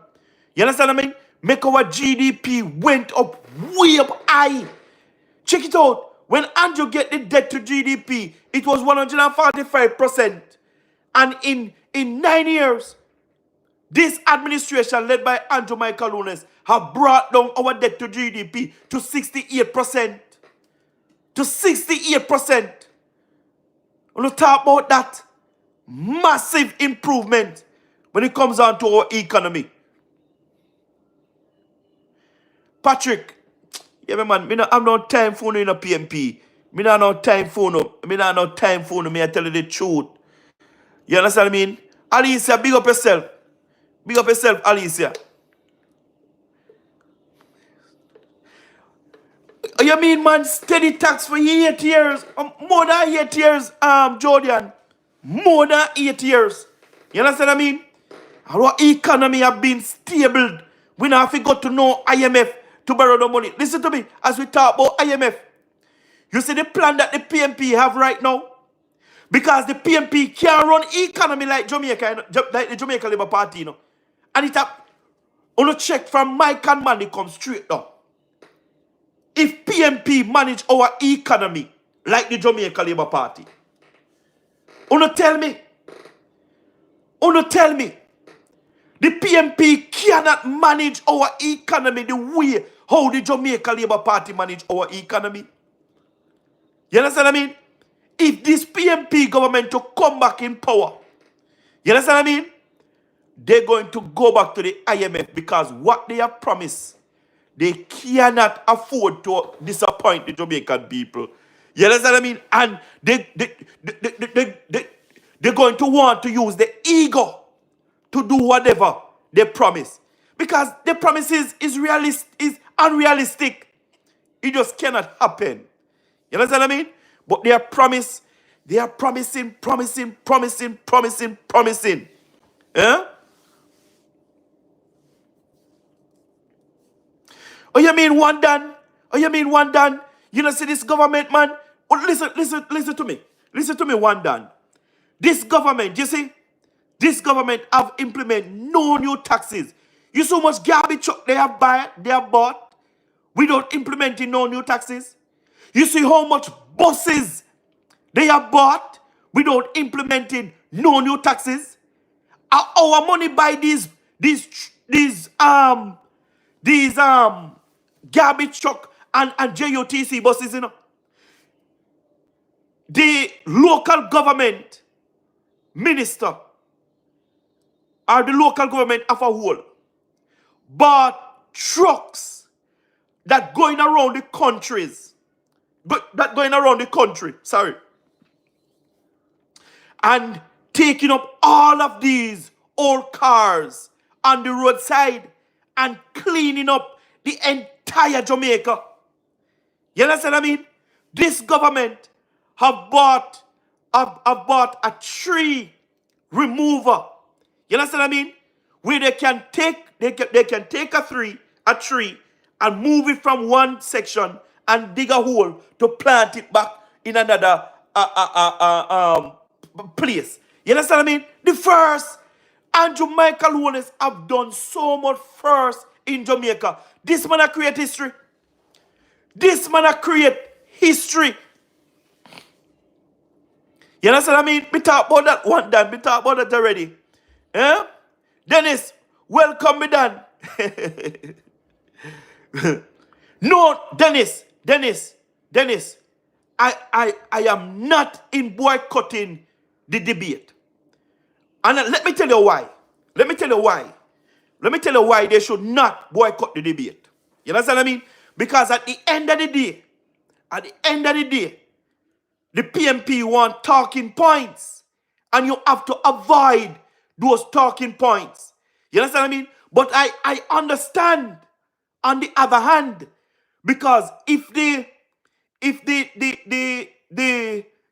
You understand what I mean? Make our GDP went up way up high. Check it out. When Andrew get the debt to GDP, it was 145%. And in 9 years, this administration led by Andrew Michael Holness have brought down our debt to GDP to 68%. To 68%. When you talk about that, massive improvement when it comes down to our economy. Patrick, yeah, man, me no have no time for you in a PMP. Me no no time for you. Me no no time for you. Me I tell you the truth. You understand what I mean? Alicia, big up yourself. Big up yourself, Alicia. You mean, man, steady tax for 8 years? More than 8 years, Jordan. More than 8 years. You understand what I mean? Our economy have been stable. We now have to go to know IMF to borrow the money. Listen to me as we talk about IMF. You see the plan that the PMP have right now? Because the PMP can't run economy like Jamaica, you know, like the Jamaica Labour Party, you know. And it have on a check from Mike and Manny come straight down. If PMP manage our economy like the Jamaica Labour Party, Uno tell me, the PMP cannot manage our economy the way how the Jamaica Labour Party manage our economy. You understand what I mean? If this PMP government to come back in power, you understand what I mean? They're going to go back to the IMF because what they have promised, they cannot afford to disappoint the Jamaican people. You understand what I mean? And they're going to want to use the ego to do whatever they promise. Because the promises is unrealistic. It just cannot happen. You understand what I mean? But they are promising. Eh? Oh, you mean one done? You know, see this government, man? Oh, listen to me. Listen to me, one done. This government, you see? This government have implemented no new taxes. You see how much garbage truck they have bought without implementing no new taxes? You see how much buses they have bought without implementing no new taxes? Our money buy these garbage truck and JOTC buses, you know. The local government minister or the local government of a whole bought trucks that going around the country, and taking up all of these old cars on the roadside and cleaning up the entire Jamaica. You understand what I mean? This government have bought a tree remover. You understand what I mean? Where they can take a tree and move it from one section and dig a hole to plant it back in another place. You understand what I mean? The first Andrew Michael Holness have done so much first in Jamaica. This man a create history. You understand what I mean? We talk about that one time. We talk about that already. Eh? Dennis, welcome me done. No, Dennis. I am not in boycotting the debate. And let me tell you why. Let me tell you why they should not boycott the debate. You understand what I mean? Because at the end of the day, the PMP want talking points. And you have to avoid those talking points. You understand what I mean? But I understand on the other hand, because if the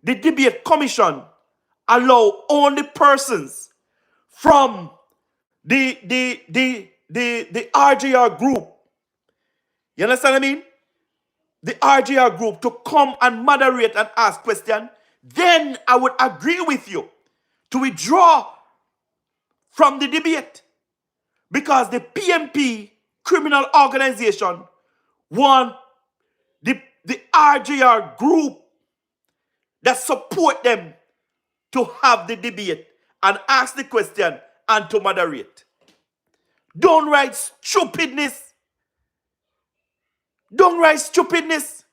debate commission allow only persons from the RJR group, you understand what I mean? The RJR group to come and moderate and ask questions, then I would agree with you to withdraw from the debate because the PMP criminal organization want the RJR group that support them to have the debate and ask the question and to moderate. Don't write stupidness. Don't write stupidness.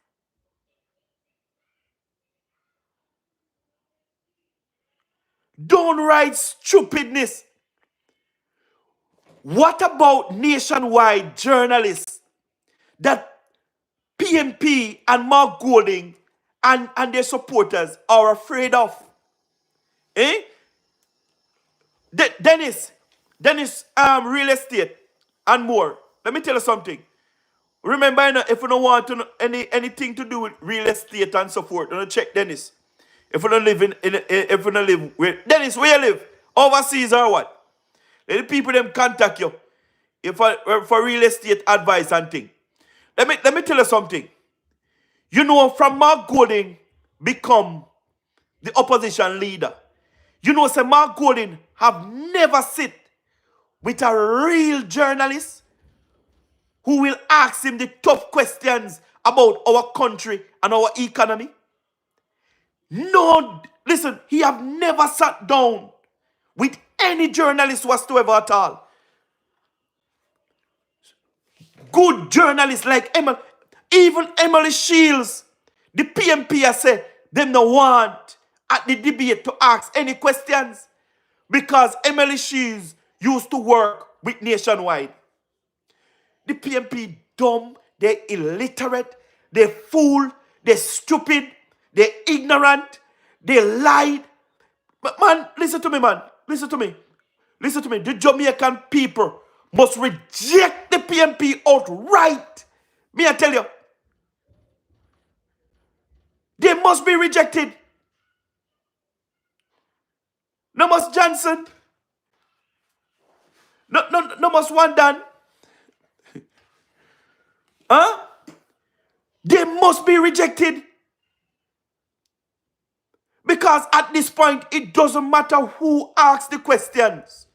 Don't write stupidness. What about nationwide journalists that PMP and Mark Golding and their supporters are afraid of? Eh? Dennis, real estate and more. Let me tell you something. Remember, you know, if you don't want to know anything to do with real estate and so forth, you know, check Dennis. If you don't live if you don't live where Dennis, where you live? Overseas or what? Let the people them contact you if for real estate advice and thing. Let me tell you something. You know, from Mark Golding become the opposition leader. You know, say Mark Golding have never sit with a real journalist who will ask him the tough questions about our country and our economy. No, listen, he have never sat down with any journalist whatsoever at all. Good journalists like Emily, even Emily Shields, the PMP has said them no want at the debate to ask any questions because Emily Shields used to work with Nationwide. The PMP dumb, they're illiterate, they're fool, they're stupid, they're ignorant, they lied. But man, listen to me, man. Listen to me. Listen to me. The Jamaican people must reject the PMP outright. Me, I tell you. They must be rejected. No must Johnson. No must Wandan. Huh? They must be rejected. Because at this point, it doesn't matter who asks the questions.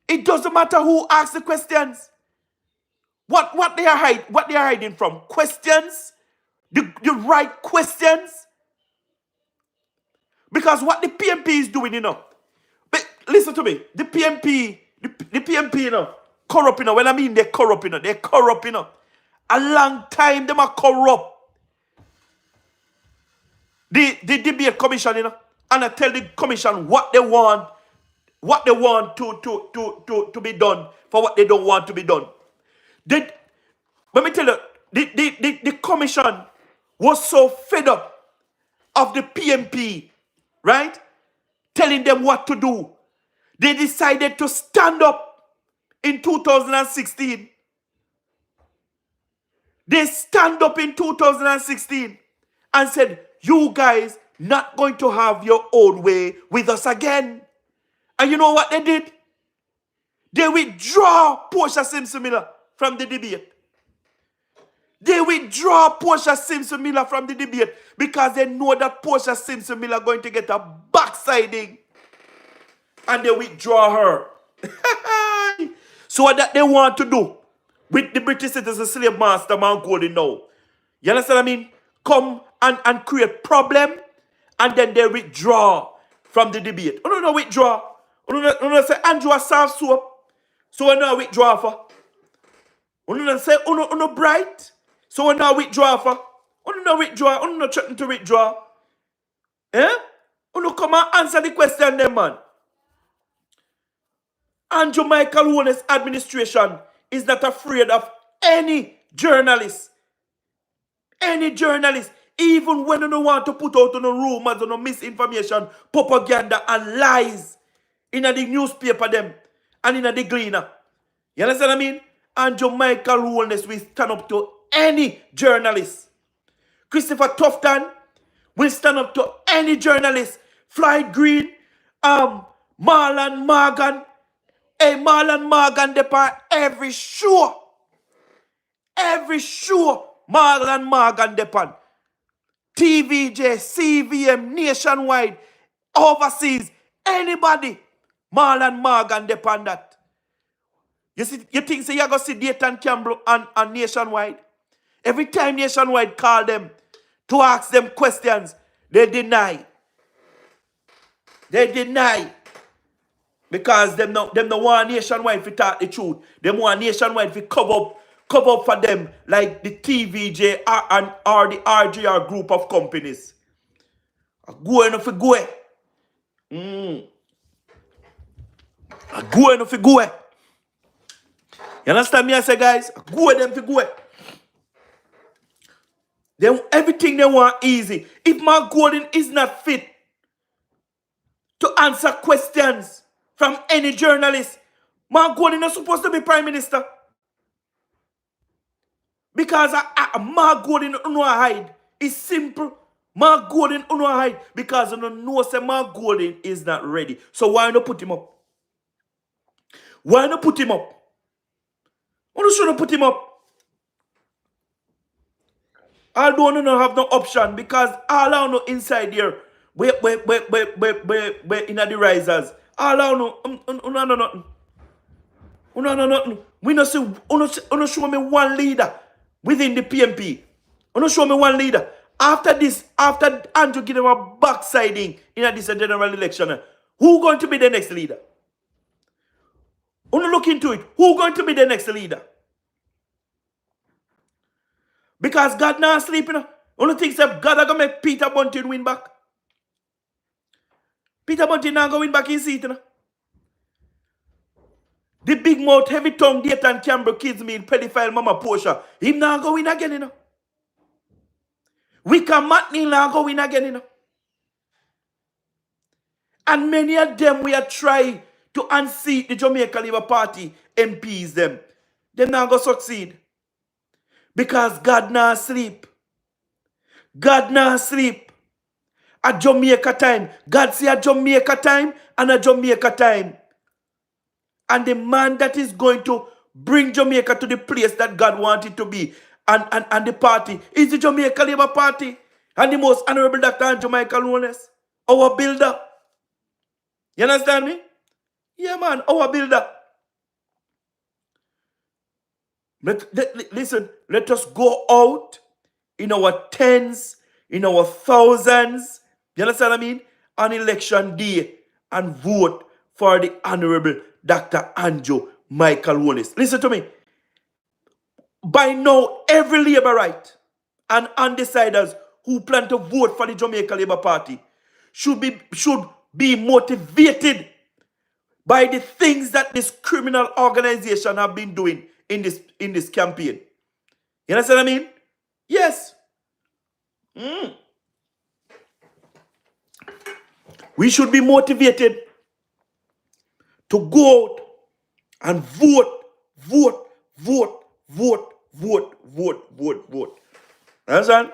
It doesn't matter who asks the questions. What they are hiding from? Questions? The right questions? Because what the PMP is doing, you know. But listen to me. The PMP, you know, corrupt, you know. When I mean they're corrupt, you know. They're corrupt, you know. A long time them are corrupt. The debate commission, you know. And I tell the commission what they want to be done for what they don't want to be done. Let me tell you, the commission was so fed up of the PMP, right? Telling them what to do. They decided to stand up in 2016. They stand up in 2016 and said, you guys not going to have your own way with us again. And you know what they did? They withdraw Portia Simpson Miller from the debate. They withdraw Portia Simpson Miller from the debate because they know that Portia Simpson Miller going to get a backsliding. And they withdraw her. So what that they want to do with the British citizen slave master man Golding now. You understand what I mean? Come and create problem and then they withdraw from the debate. Oh no, withdraw. Oh no, say Andrew a soft soap. So we now withdraw for. Oh no, say oh no bright. So we now withdraw for. Oh no withdraw. Oh no threaten to withdraw. Eh? Oh no come and answer the question then, man. And Jamaica Holness administration is not afraid of any journalist. Any journalist. Even when you don't want to put out on the rumors, on the misinformation, propaganda and lies in the newspaper them and in the Gleaner. You understand what I mean? And Jamaica Holness will stand up to any journalist. Christopher Tufton will stand up to any journalist. Floyd Green, Marlon Morgan. Hey, Marlon Morgan depend every show. Every show, Marlon Morgan depend. TVJ, CVM, Nationwide, overseas, anybody. Marlon Morgan depend that. You see, you think say you go see Dayton Campbell and Nationwide? Every time Nationwide call them to ask them questions, they deny. They deny. Because them no want Nationwide to talk the truth. Them want Nationwide to cover up for them like the TVJ or the RGR group of companies. Go enough for go. Go enough for go. You understand me? I say, guys, go them for go. Everything they want easy. If Mark Gordon is not fit to answer questions from any journalist, Mark Gordon is supposed to be prime minister. Because Mark Gordon no hide. It's simple. Mark Gordon no hide. Because you know say Mark Gordon is not ready. So why not put him up? Why not put him up? Why should not put him up? I don't have no option because all I know inside here, we in the risers. All I know, nothing. Nothing. We not see, show me one leader within the PMP. Show me one leader. After this, after Andrew give them a backsliding in this general election, who going to be the next leader? Look into it. Who going to be the next leader? Because God not sleeping. Only thing that God are going to make Peter Bunting win back. Peter Bunting not going to win back in seat. The big mouth, heavy tongue, Dayton Campbell, kids meal, pedophile, mama Portia. Him not going to win again. We can Matney not going to win again. And many of them we are trying to unseat the Jamaica Labour Party MPs them. Them not going to succeed. Because God not sleep. God not sleep. At Jamaica time. God say at Jamaica time and at Jamaica time. And the man that is going to bring Jamaica to the place that God wanted to be and the party is the Jamaica Labour Party and the most honorable Dr. Holness, our builder. You understand me? Yeah, man, our builder. Listen, let us go out in our tens, in our thousands, you understand what I mean? On election day and vote for the Honorable Dr. Andrew Michael Holness. Listen to me. By now, every Labourite and undeciders who plan to vote for the Jamaica Labour Party should be motivated by the things that this criminal organization have been doing in this campaign. You understand what I mean? Yes. We should be motivated to go out and vote. Understand?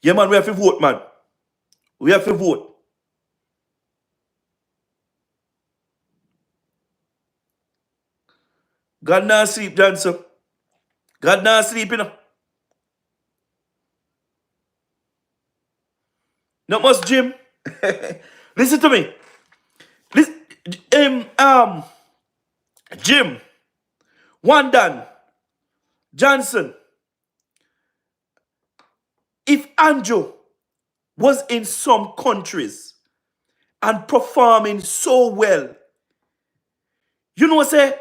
Yeah, man, we have to vote, man. We have to vote. God not sleep, Johnson. God not sleep, you know. Not much, Jim. Listen to me. Listen, Jim, Wandan, Johnson. If Andrew was in some countries and performing so well, you know, say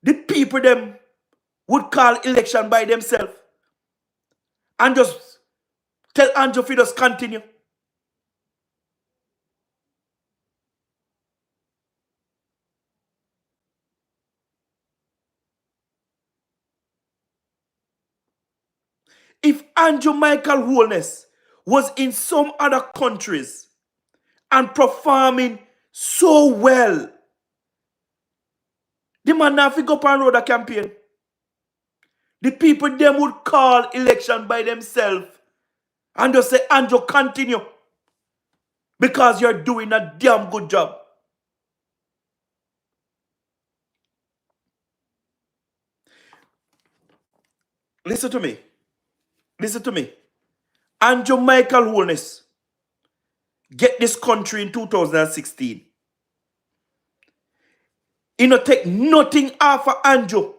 the people them would call election by themselves and just tell Andrew to just continue. If Andrew Michael Holness was in some other countries and performing so well, the man not fi go up and road a campaign. The people them would call election by themselves and just say, Andrew, continue. Because you're doing a damn good job. Listen to me. Listen to me. Andrew Michael Holness get this country in 2016. He not take nothing off of Andrew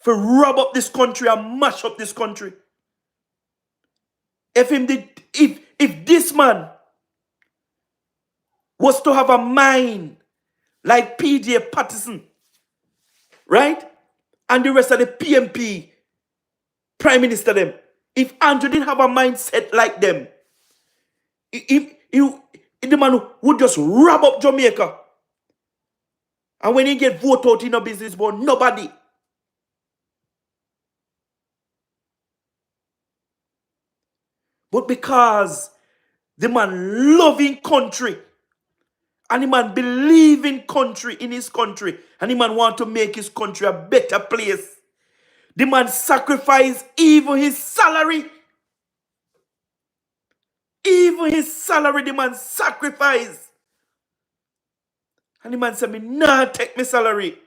for rub up this country and mash up this country. If this man was to have a mind like PJ Patterson, right? And the rest of the PMP, Prime Minister them, if Andrew didn't have a mindset like them, the man would just rub up Jamaica. And when he get voted out, in a business, but nobody. But because the man loving country, and the man believe in country, in his country, and the man want to make his country a better place, the man sacrifice even his salary. Even his salary, the man sacrifice. And the man said, me nah take my salary.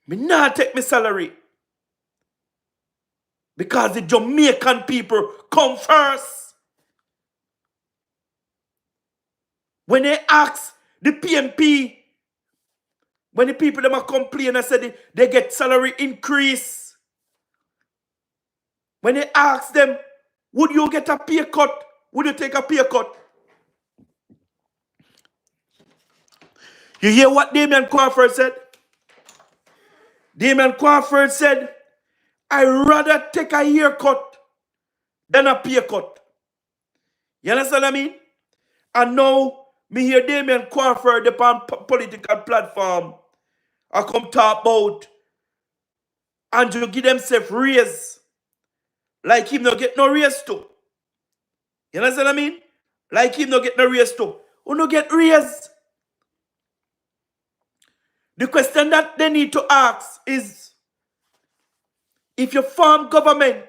Me nah take my salary. Because the Jamaican people come first. When they ask the PMP, when the people them are complain and say they get salary increase, when they ask them, would you get a pay cut? Would you take a pay cut? You hear what Damian Crawford said? Damian Crawford said, I'd rather take a haircut than a pay cut. You understand what I mean? And now, me hear Damian Crawford upon political platform, I come talk about Andrew give themself raise. Like him not get no raise too. You understand what I mean? Like him not get no raise too. Who no get raise? The question that they need to ask is, if you form government,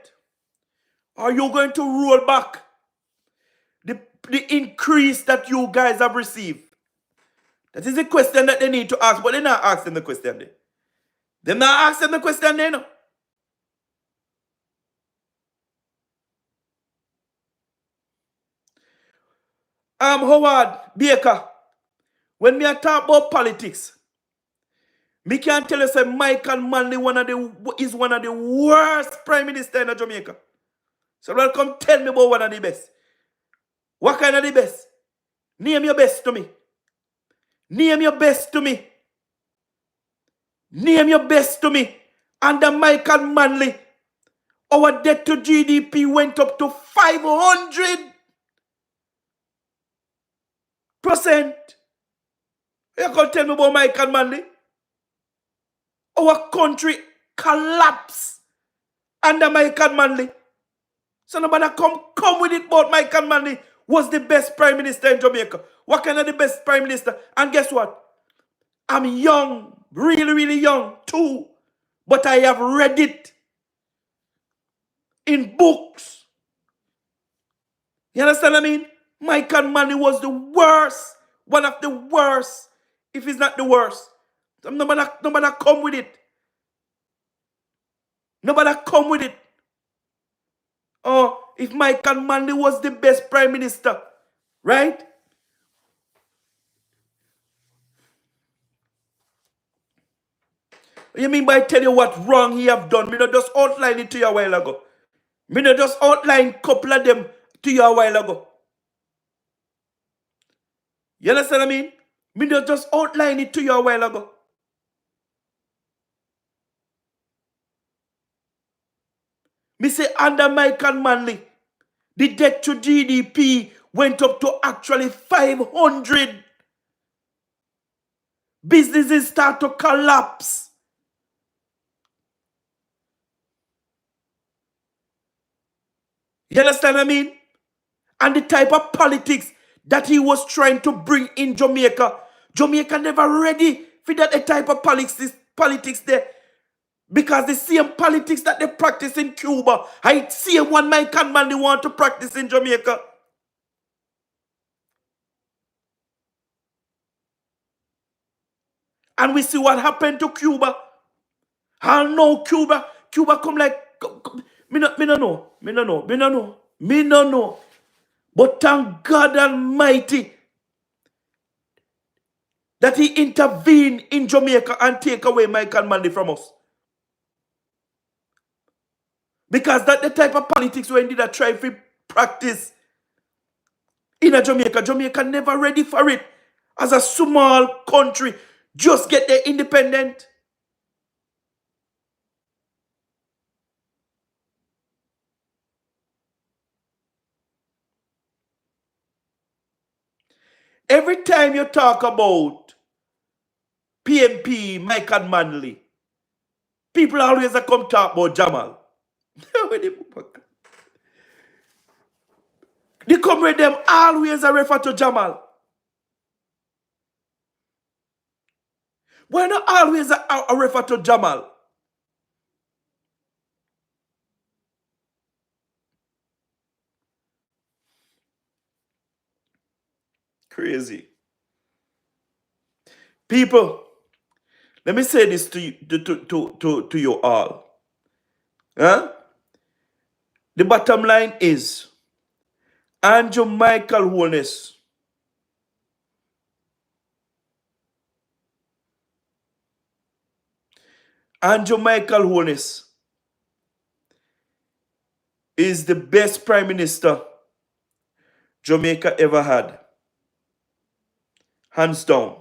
are you going to roll back the increase that you guys have received? That is the question that they need to ask, but they're not asking the question there. They're not asking the question there, no. Howard Baker, when me talk about politics, me can tell you say Michael Manley is one of the worst prime minister in Jamaica. So welcome, tell me about one of the best. What kind of the best? Name your best to me. Name your best to me. Name your best to me. Under Michael Manley, our debt to GDP went up to 500%. You can tell me about Michael Manley? Our country collapsed under Michael Manley. So nobody come with it about Michael Manley was the best prime minister in Jamaica. What kind of the best prime minister? And guess what? I'm young, really, really young too. But I have read it in books. You understand what I mean? Michael Manley was the worst. One of the worst. If he's not the worst. Nobody come with it. Nobody come with it. Oh, if Michael Manley was the best prime minister, right? What you mean by tell you what wrong he have done? Me not just outline it to you a while ago. Me not just outline a couple of them to you a while ago. You understand what I mean? Me not just outline it to you a while ago. Me say under Michael Manley, the debt to GDP went up to actually 500. Businesses start to collapse. You understand what I mean? And the type of politics that he was trying to bring in Jamaica, Jamaica never ready for that type of politics there. Because the same politics that they practice in Cuba, I see one Michael Manley want to practice in Jamaica. And we see what happened to Cuba. I know Cuba come like, me no know. But thank God Almighty that he intervened in Jamaica and take away Michael Manley from us. Because that's the type of politics we did try to practice in a Jamaica. Jamaica never ready for it. As a small country, just get their independent. Every time you talk about PMP, Michael Manley, people always come talk about Jamal. The comrade them always refer to Jamal. Why not always refer to Jamal? Crazy. People, let me say this to you, to you all. Huh? The bottom line is Andrew Michael Holness Andrew Michael Holness is the best prime minister Jamaica ever had. Hands down.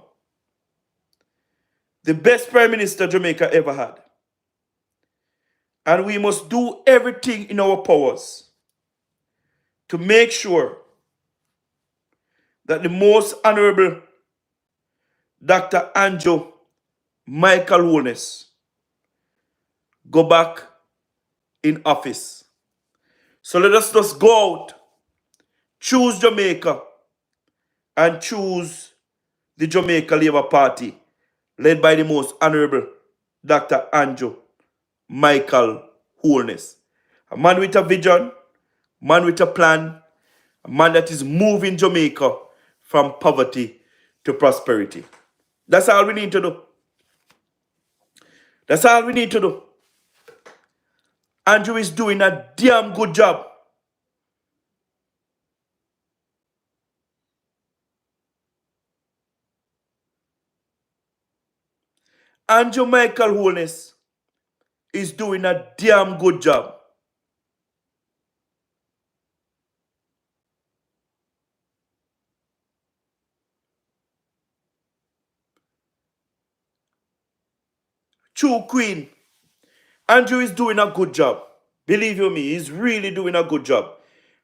The best prime minister Jamaica ever had. And we must do everything in our powers to make sure that the most honorable Dr. Andrew Michael Holness go back in office. So let us just go out, choose Jamaica, and choose the Jamaica Labour Party, led by the most honorable Dr. Andrew Michael Holness. A man with a vision, man with a plan, a man that is moving Jamaica from poverty to prosperity. That's all we need to do. That's all we need to do. Andrew is doing a damn good job. Andrew Michael Holness is doing a damn good job. True Queen, Andrew is doing a good job. Believe you me, he's really doing a good job.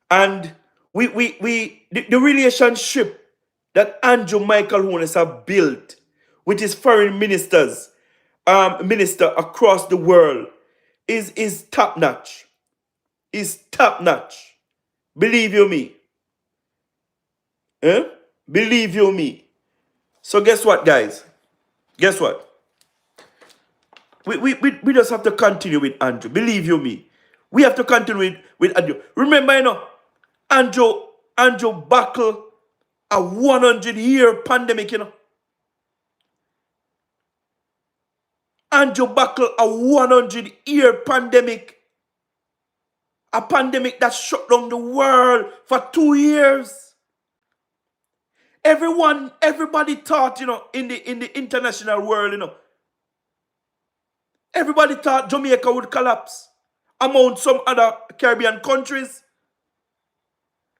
And the relationship that Andrew Michael Holness have built with his foreign minister across the world is top notch. Is top notch. Believe you me. Eh? Believe you me. So guess what, guys? Guess what? We just have to continue with Andrew. Believe you me. We have to continue with Andrew. Remember, Andrew battled a 100-year pandemic, Andrew battled a 100-year pandemic. A pandemic that shut down the world for 2 years. Everybody thought, in the international world, everybody thought Jamaica would collapse among some other Caribbean countries.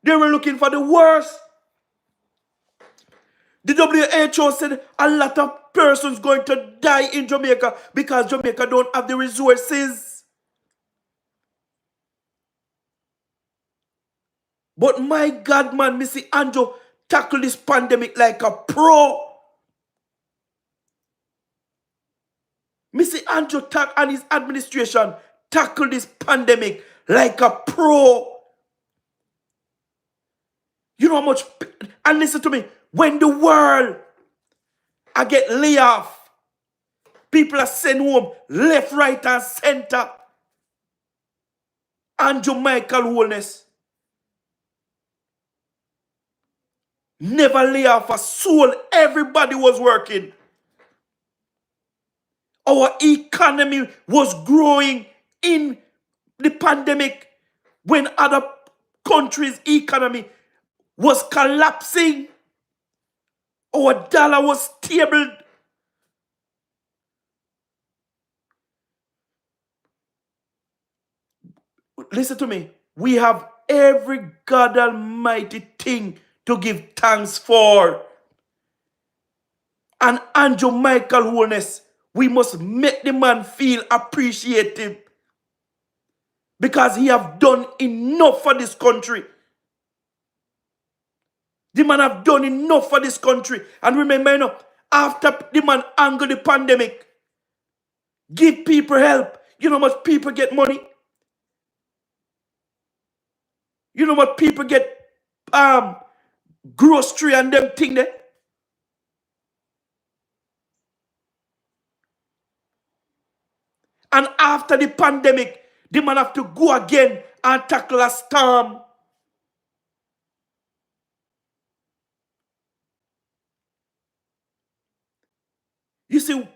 They were looking for the worst. The WHO said a lot of persons going to die in Jamaica because Jamaica don't have the resources. But my God, man, Missy Andrew tackle this pandemic like a pro. Missy Andrew and his administration tackle this pandemic like a pro. You know how much, and listen to me, when the world I get laid off, people are sent home left, right, and center. Andrew Michael Holness never lay off a soul. Everybody was working. Our economy was growing in the pandemic when other countries' economy was collapsing. Our dollar was stable. Listen to me. We have every God Almighty thing to give thanks for. And Andrew Michael Holness, we must make the man feel appreciated because he have done enough for this country. The man have done enough for this country. And remember, after the man angle the pandemic, give people help. You know how much people get money? You know what people get grocery and them thing there? And after the pandemic, the man have to go again and tackle a storm. You see,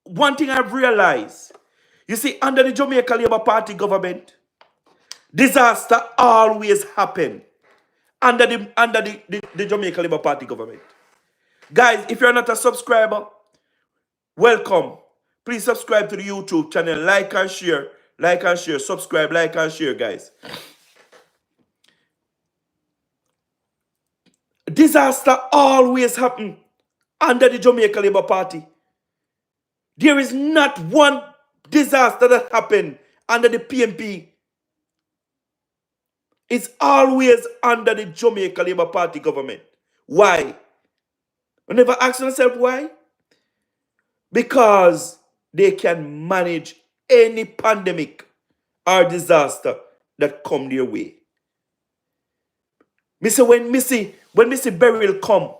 one thing I've realized, you see, under the Jamaica Labour Party government, disaster always happen under the Jamaica Labour Party government. Guys, if you're not a subscriber, welcome. Please subscribe to the YouTube channel. Like and share. Like and share. Subscribe, like and share, guys. Disaster always happen under the Jamaica Labour Party. There is not one disaster that happened under the PMP. It's always under the Jamaica Labour Party government. Why? You never ask yourself why? Because they can manage any pandemic or disaster that come their way. When Missy burial come,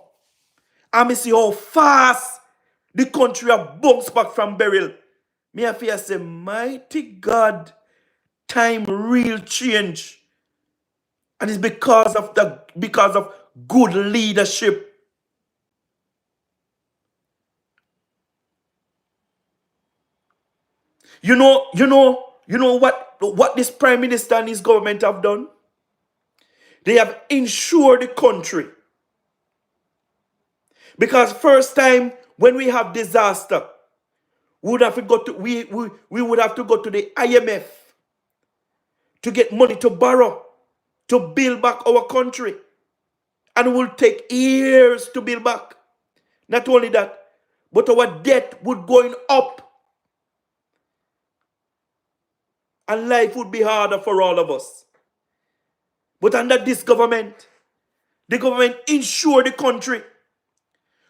and me see how fast the country have bounced back from burial. Me have to say, mighty God, time real change. And it's because of good leadership. You know what this Prime Minister and his government have done? They have insured the country. Because first time when we have disaster, we would have to go to we would have to go to the IMF to get money to borrow to build back our country. And it will take years to build back. Not only that, but our debt would going up. And life would be harder for all of us. But under this government, the government insure the country.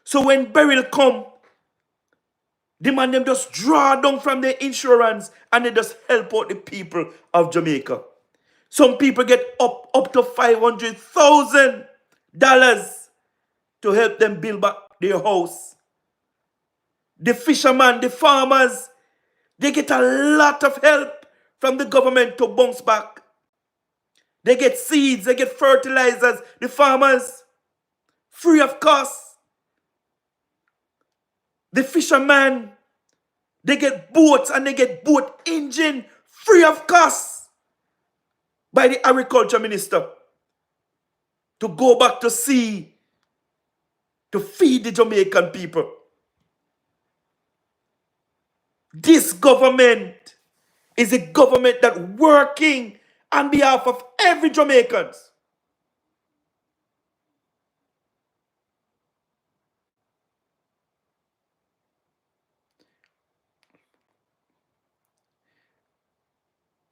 So when burial come, the man them just draw down from the insurance and they just help out the people of Jamaica. Some people get up to $500,000 to help them build back their house. The fishermen, the farmers, they get a lot of help from the government to bounce back. They get seeds, they get fertilizers, the farmers, free of cost. The fishermen, they get boats and they get boat engine free of cost by the agriculture minister to go back to sea to feed the Jamaican people. This government is a government that working on behalf of every Jamaicans.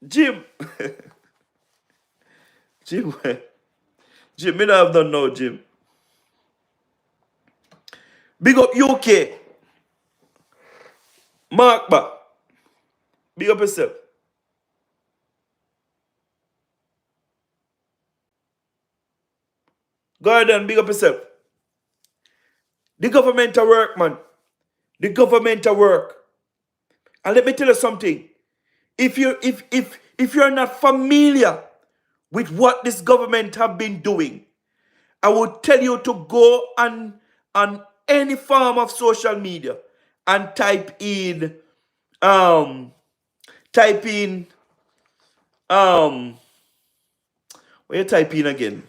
Jim, Jim, Jim, me not have done now, Jim. Big up UK. Mark back. Big up yourself. Gordon, big up yourself. The government at work, man. The government at work. And let me tell you something. If you're not familiar with what this government have been doing, I would tell you to go on any form of social media and type in what you type in again?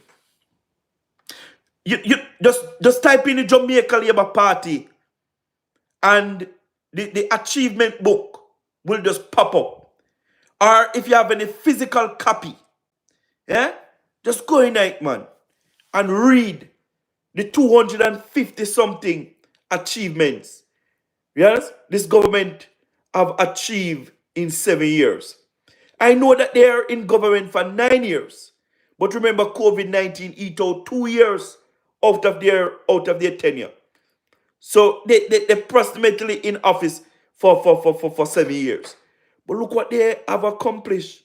You just type in the Jamaica Labour Party and the achievement book will just pop up. Or if you have any physical copy, yeah, just go in it, man, and read the 250 something achievements, yes, this government have achieved in 7 years. I know that they are in government for 9 years, but remember COVID-19 eat out 2 years out of their tenure. So they approximately in office for 7 years. But look what they have accomplished.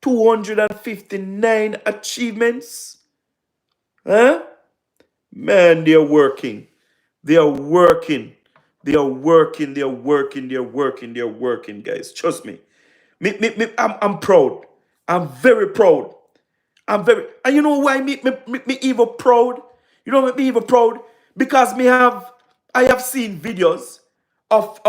259 achievements. Huh? Man, they are working. They are working. They are working. They are working. They are working. They are working, guys. Trust me. I'm proud. I'm very proud. And you know why me even proud? You know what me even proud? Because I have seen videos of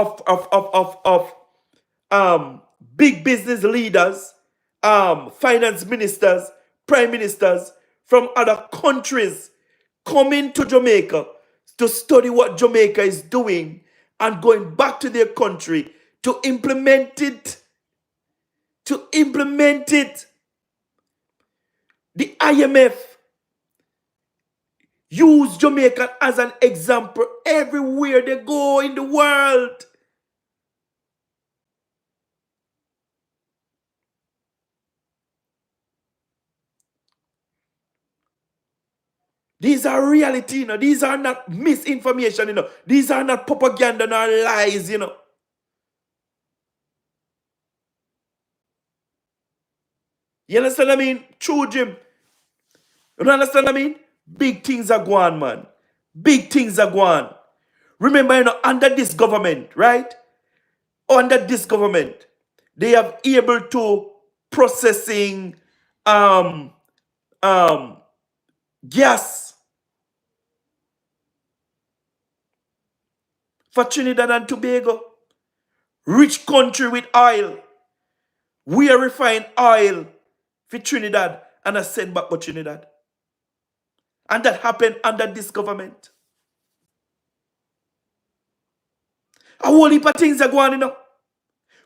big business leaders, finance ministers, prime ministers from other countries coming to Jamaica to study what Jamaica is doing and going back to their country to implement it. To implement it. The IMF use Jamaica as an example everywhere they go in the world. These are reality, you know. These are not misinformation, you know. These are not propaganda nor lies, you know. You understand what I mean? True, Jim. You understand what I mean? Big things are going, man. Big things are going. Remember, you know, under this government, right? Under this government, they have able to processing um gas for Trinidad and Tobago. Rich country with oil. We are refine oil for Trinidad and I send back to Trinidad. And that happened under this government. A whole heap of things are going, you know.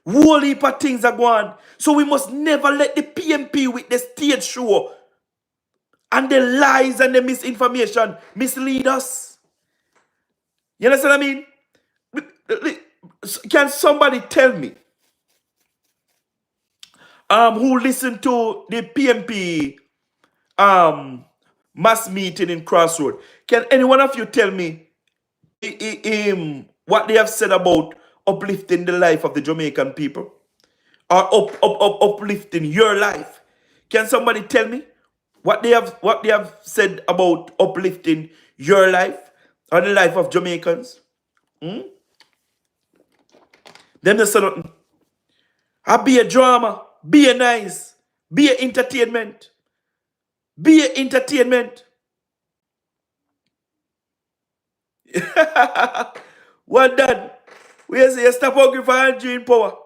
Whole heap of things are going. So we must never let the PMP with the stage show and the lies and the misinformation mislead us. You understand what I mean? Can somebody tell me who listened to the PMP mass meeting in Crossroad? Can any one of you tell me what they have said about uplifting the life of the Jamaican people? Or uplifting your life? Can somebody tell me what they have said about uplifting your life or the life of Jamaicans? Them they say nothing. Be a drama, be a nice, be a entertainment, be a entertainment. What done? We say stop hungry for Andrew in power.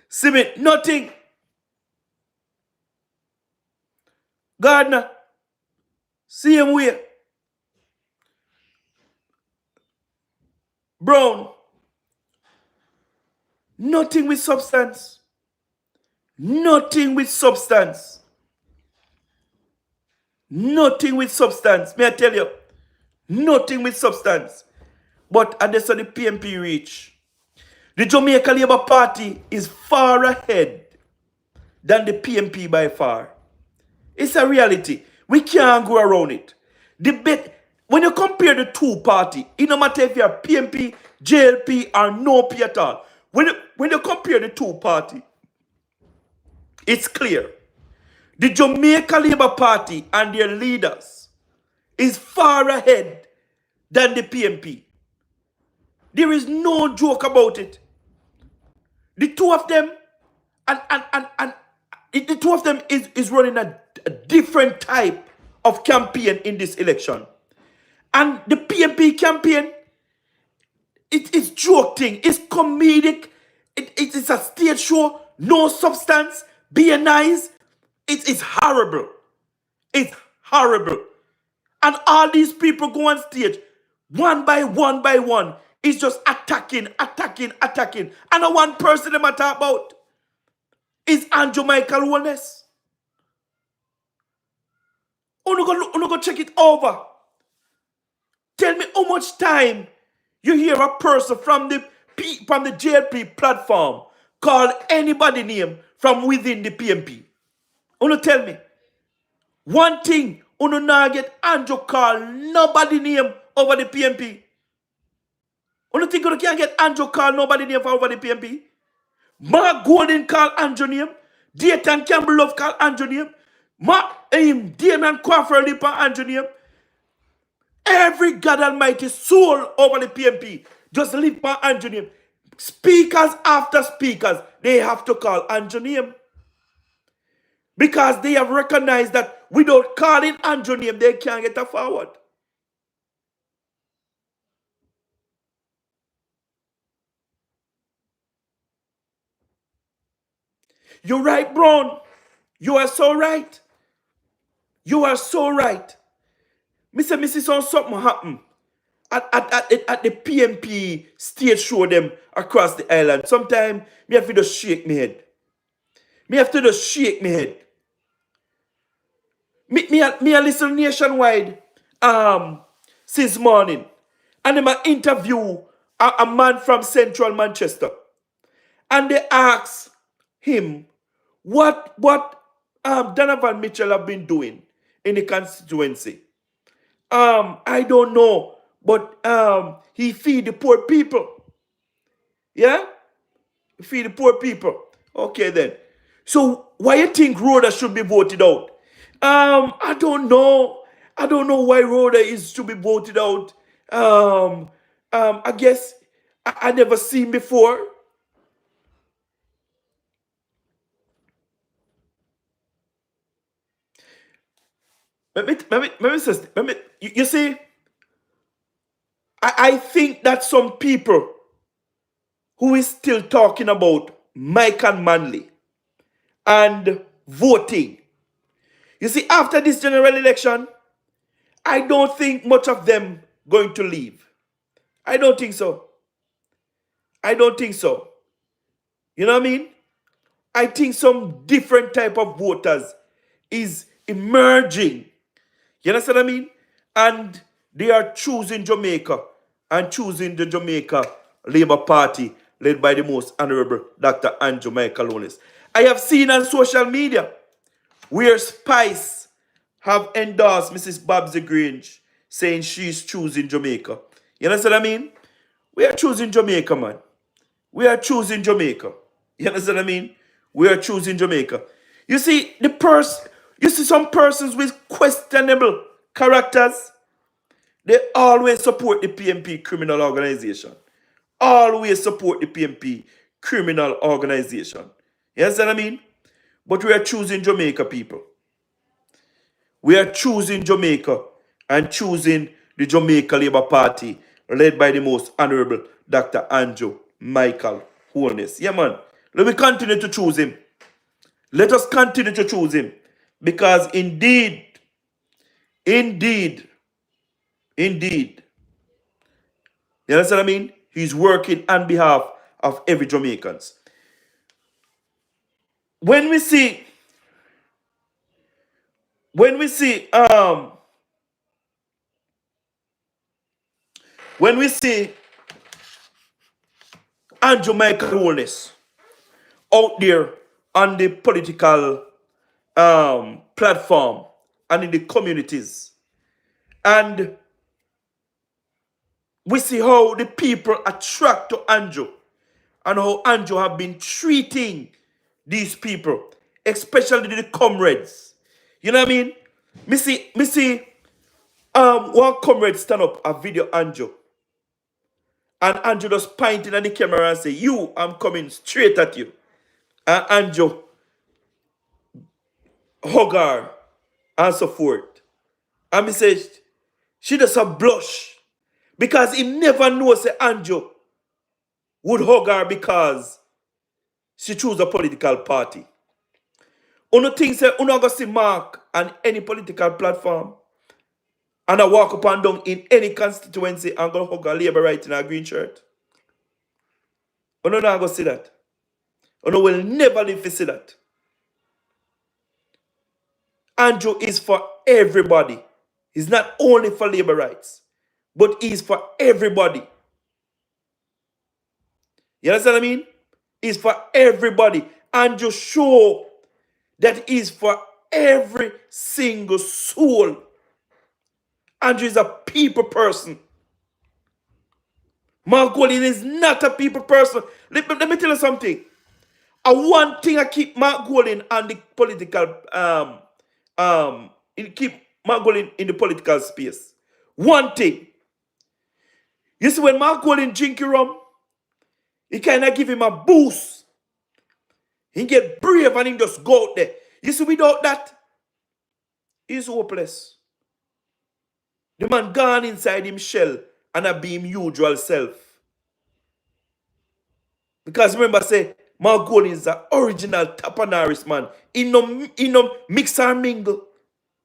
See me, nothing. Gardner, same way. Brown, nothing with substance. Nothing with substance. Nothing with substance. May I tell you? Nothing with substance. But at this the PMP reach. The Jamaica Labour Party is far ahead than the PMP by far. It's a reality. We can't go around it. When you compare the two parties, it no matter if you're PMP, JLP, or no P at all. When you compare the two parties, it's clear. The Jamaica Labour Party and their leaders is far ahead than the PMP. There is no joke about it. The two of them the two of them is running a different type of campaign in this election. And the PMP campaign, it's joking, it's comedic, it's a stage show, no substance, be nice. It's horrible. It's horrible. And all these people go on stage, one by one by one, is just attacking. And the one person them I talk about is Andrew Michael Holness. Uno go check it over. Tell me how much time you hear a person from the JLP platform call anybody name from within the PMP. Uno tell me. One thing, uno not get Andrew call nobody name over the PMP. Uno think uno can't get Andrew call nobody name for over the PMP? Mark Golden call Andrew name. Dayton Campbell Love call Andrew name. Damon Crawford lip on Andrew name. Every God Almighty soul over the PMP just live by Andrew name. Speakers after speakers, they have to call Andrew name. Because they have recognized that without calling Andrew name, they can't get a forward. You're right, Brown. You are so right. You are so right. Missy saw something happen at the PMP stage show them across the island. Sometimes me have to just shake my head. Me a listen nationwide since morning. And them a interview a man from central Manchester. And they ask him what Donovan Mitchell have been doing in the constituency. I don't know, but he feed the poor people. Yeah? Feed the poor people. Okay then. So why you think Rhoda should be voted out? I don't know. I don't know why Rhoda is to be voted out. I guess I never seen before. You see, I think that some people who is still talking about Mike and Manley and voting. You see, after this general election, I don't think much of them going to leave. I don't think so. You know what I mean? I think some different type of voters is emerging. You understand what I mean? And they are choosing Jamaica and choosing the Jamaica Labour Party led by the most honorable Dr. Andrew Michael Holness. I have seen on social media where Spice have endorsed Mrs. Babsy Grange saying she's choosing Jamaica. You understand what I mean? We are choosing Jamaica, man. We are choosing Jamaica. You understand what I mean? We are choosing Jamaica. You see, you see some persons with questionable characters, they always support the PMP criminal organization. Always support the PMP criminal organization. You understand what I mean? But we are choosing Jamaica, people. We are choosing Jamaica and choosing the Jamaica Labour Party led by the most honorable Dr. Andrew Michael Holness. Yeah, man. Let me continue to choose him. Let us continue to choose him. Because indeed, you understand what I mean? He's working on behalf of every Jamaicans. When we see Andrew Michael Holness out there on the political platform and in the communities, and we see how the people attract to Andrew and how Andrew have been treating these people, especially the comrades. You know what I mean? Me see one comrade stand up a video Andrew. And Andrew just pointing at the camera and say, "You, I'm coming straight at you." And Andrew hug her and so forth. And me say, she just a blush. Because he never knows that Andrew would hug her because she chose a political party. Uno think say, uno go see Mark on any political platform and I walk up and down in any constituency and go hug a Labour right in a green shirt. Oh no, not go see that. Oh no, will never live to see that. Andrew is for everybody. He's not only for labor rights, but he's for everybody. You understand what I mean? He's for everybody. Andrew show that he's for every single soul. Andrew is a people person. Mark Golding is not a people person. Let me tell you something. One thing I keep Mark Golding on the political keep Mark Golding in the political space. One thing. You see, when Mark Golding drink rum, he kind of give him a boost. He get brave and he just go out there. You see, without that, he's hopeless. The man gone inside him shell and a be him usual self. Because remember, say, Mark Golding is the original Tapanaris man. He no mix and mingle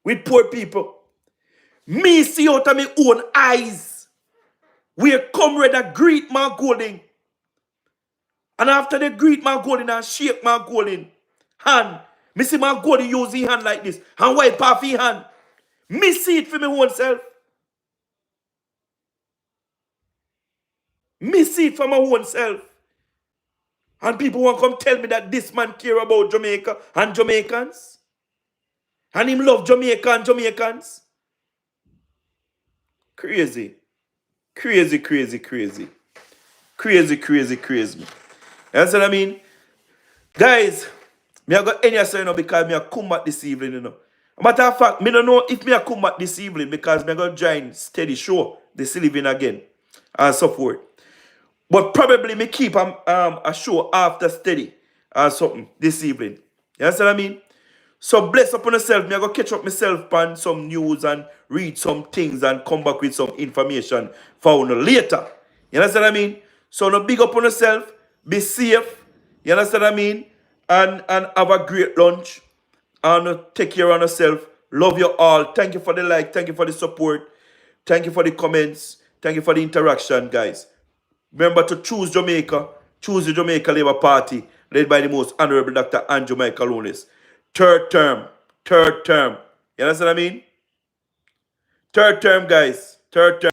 with poor people. Me see out of my own eyes. We come ready to greet Mark Golding. And after they greet Mark Golding and shake Mark Golding hand, me see Mark Golding use his hand like this and wipe off his hand. Me see it for my own self. Me see it for my own self. And people want to come tell me that this man care about Jamaica and Jamaicans. And him love Jamaica and Jamaicans. Crazy. Crazy, crazy, crazy. Crazy, crazy, crazy. You understand what I mean? Guys, me I got any say, you know, because me I come back this evening, you know. Matter of fact, me don't know if me I come back this evening because me I got join steady show, this living again, and so forth. But probably me keep a show after steady or something this evening. You understand what I mean? So bless upon yourself. Me I go catch up myself on some news and read some things and come back with some information for you later. You understand what I mean? So no big up on yourself. Be safe. You understand what I mean? And have a great lunch. And take care of yourself. Love you all. Thank you for the like. Thank you for the support. Thank you for the comments. Thank you for the interaction, guys. Remember to choose Jamaica. Choose the Jamaica Labour Party, led by the most honorable Dr. Holness. Third term. Third term. You understand what I mean? Third term, guys. Third term.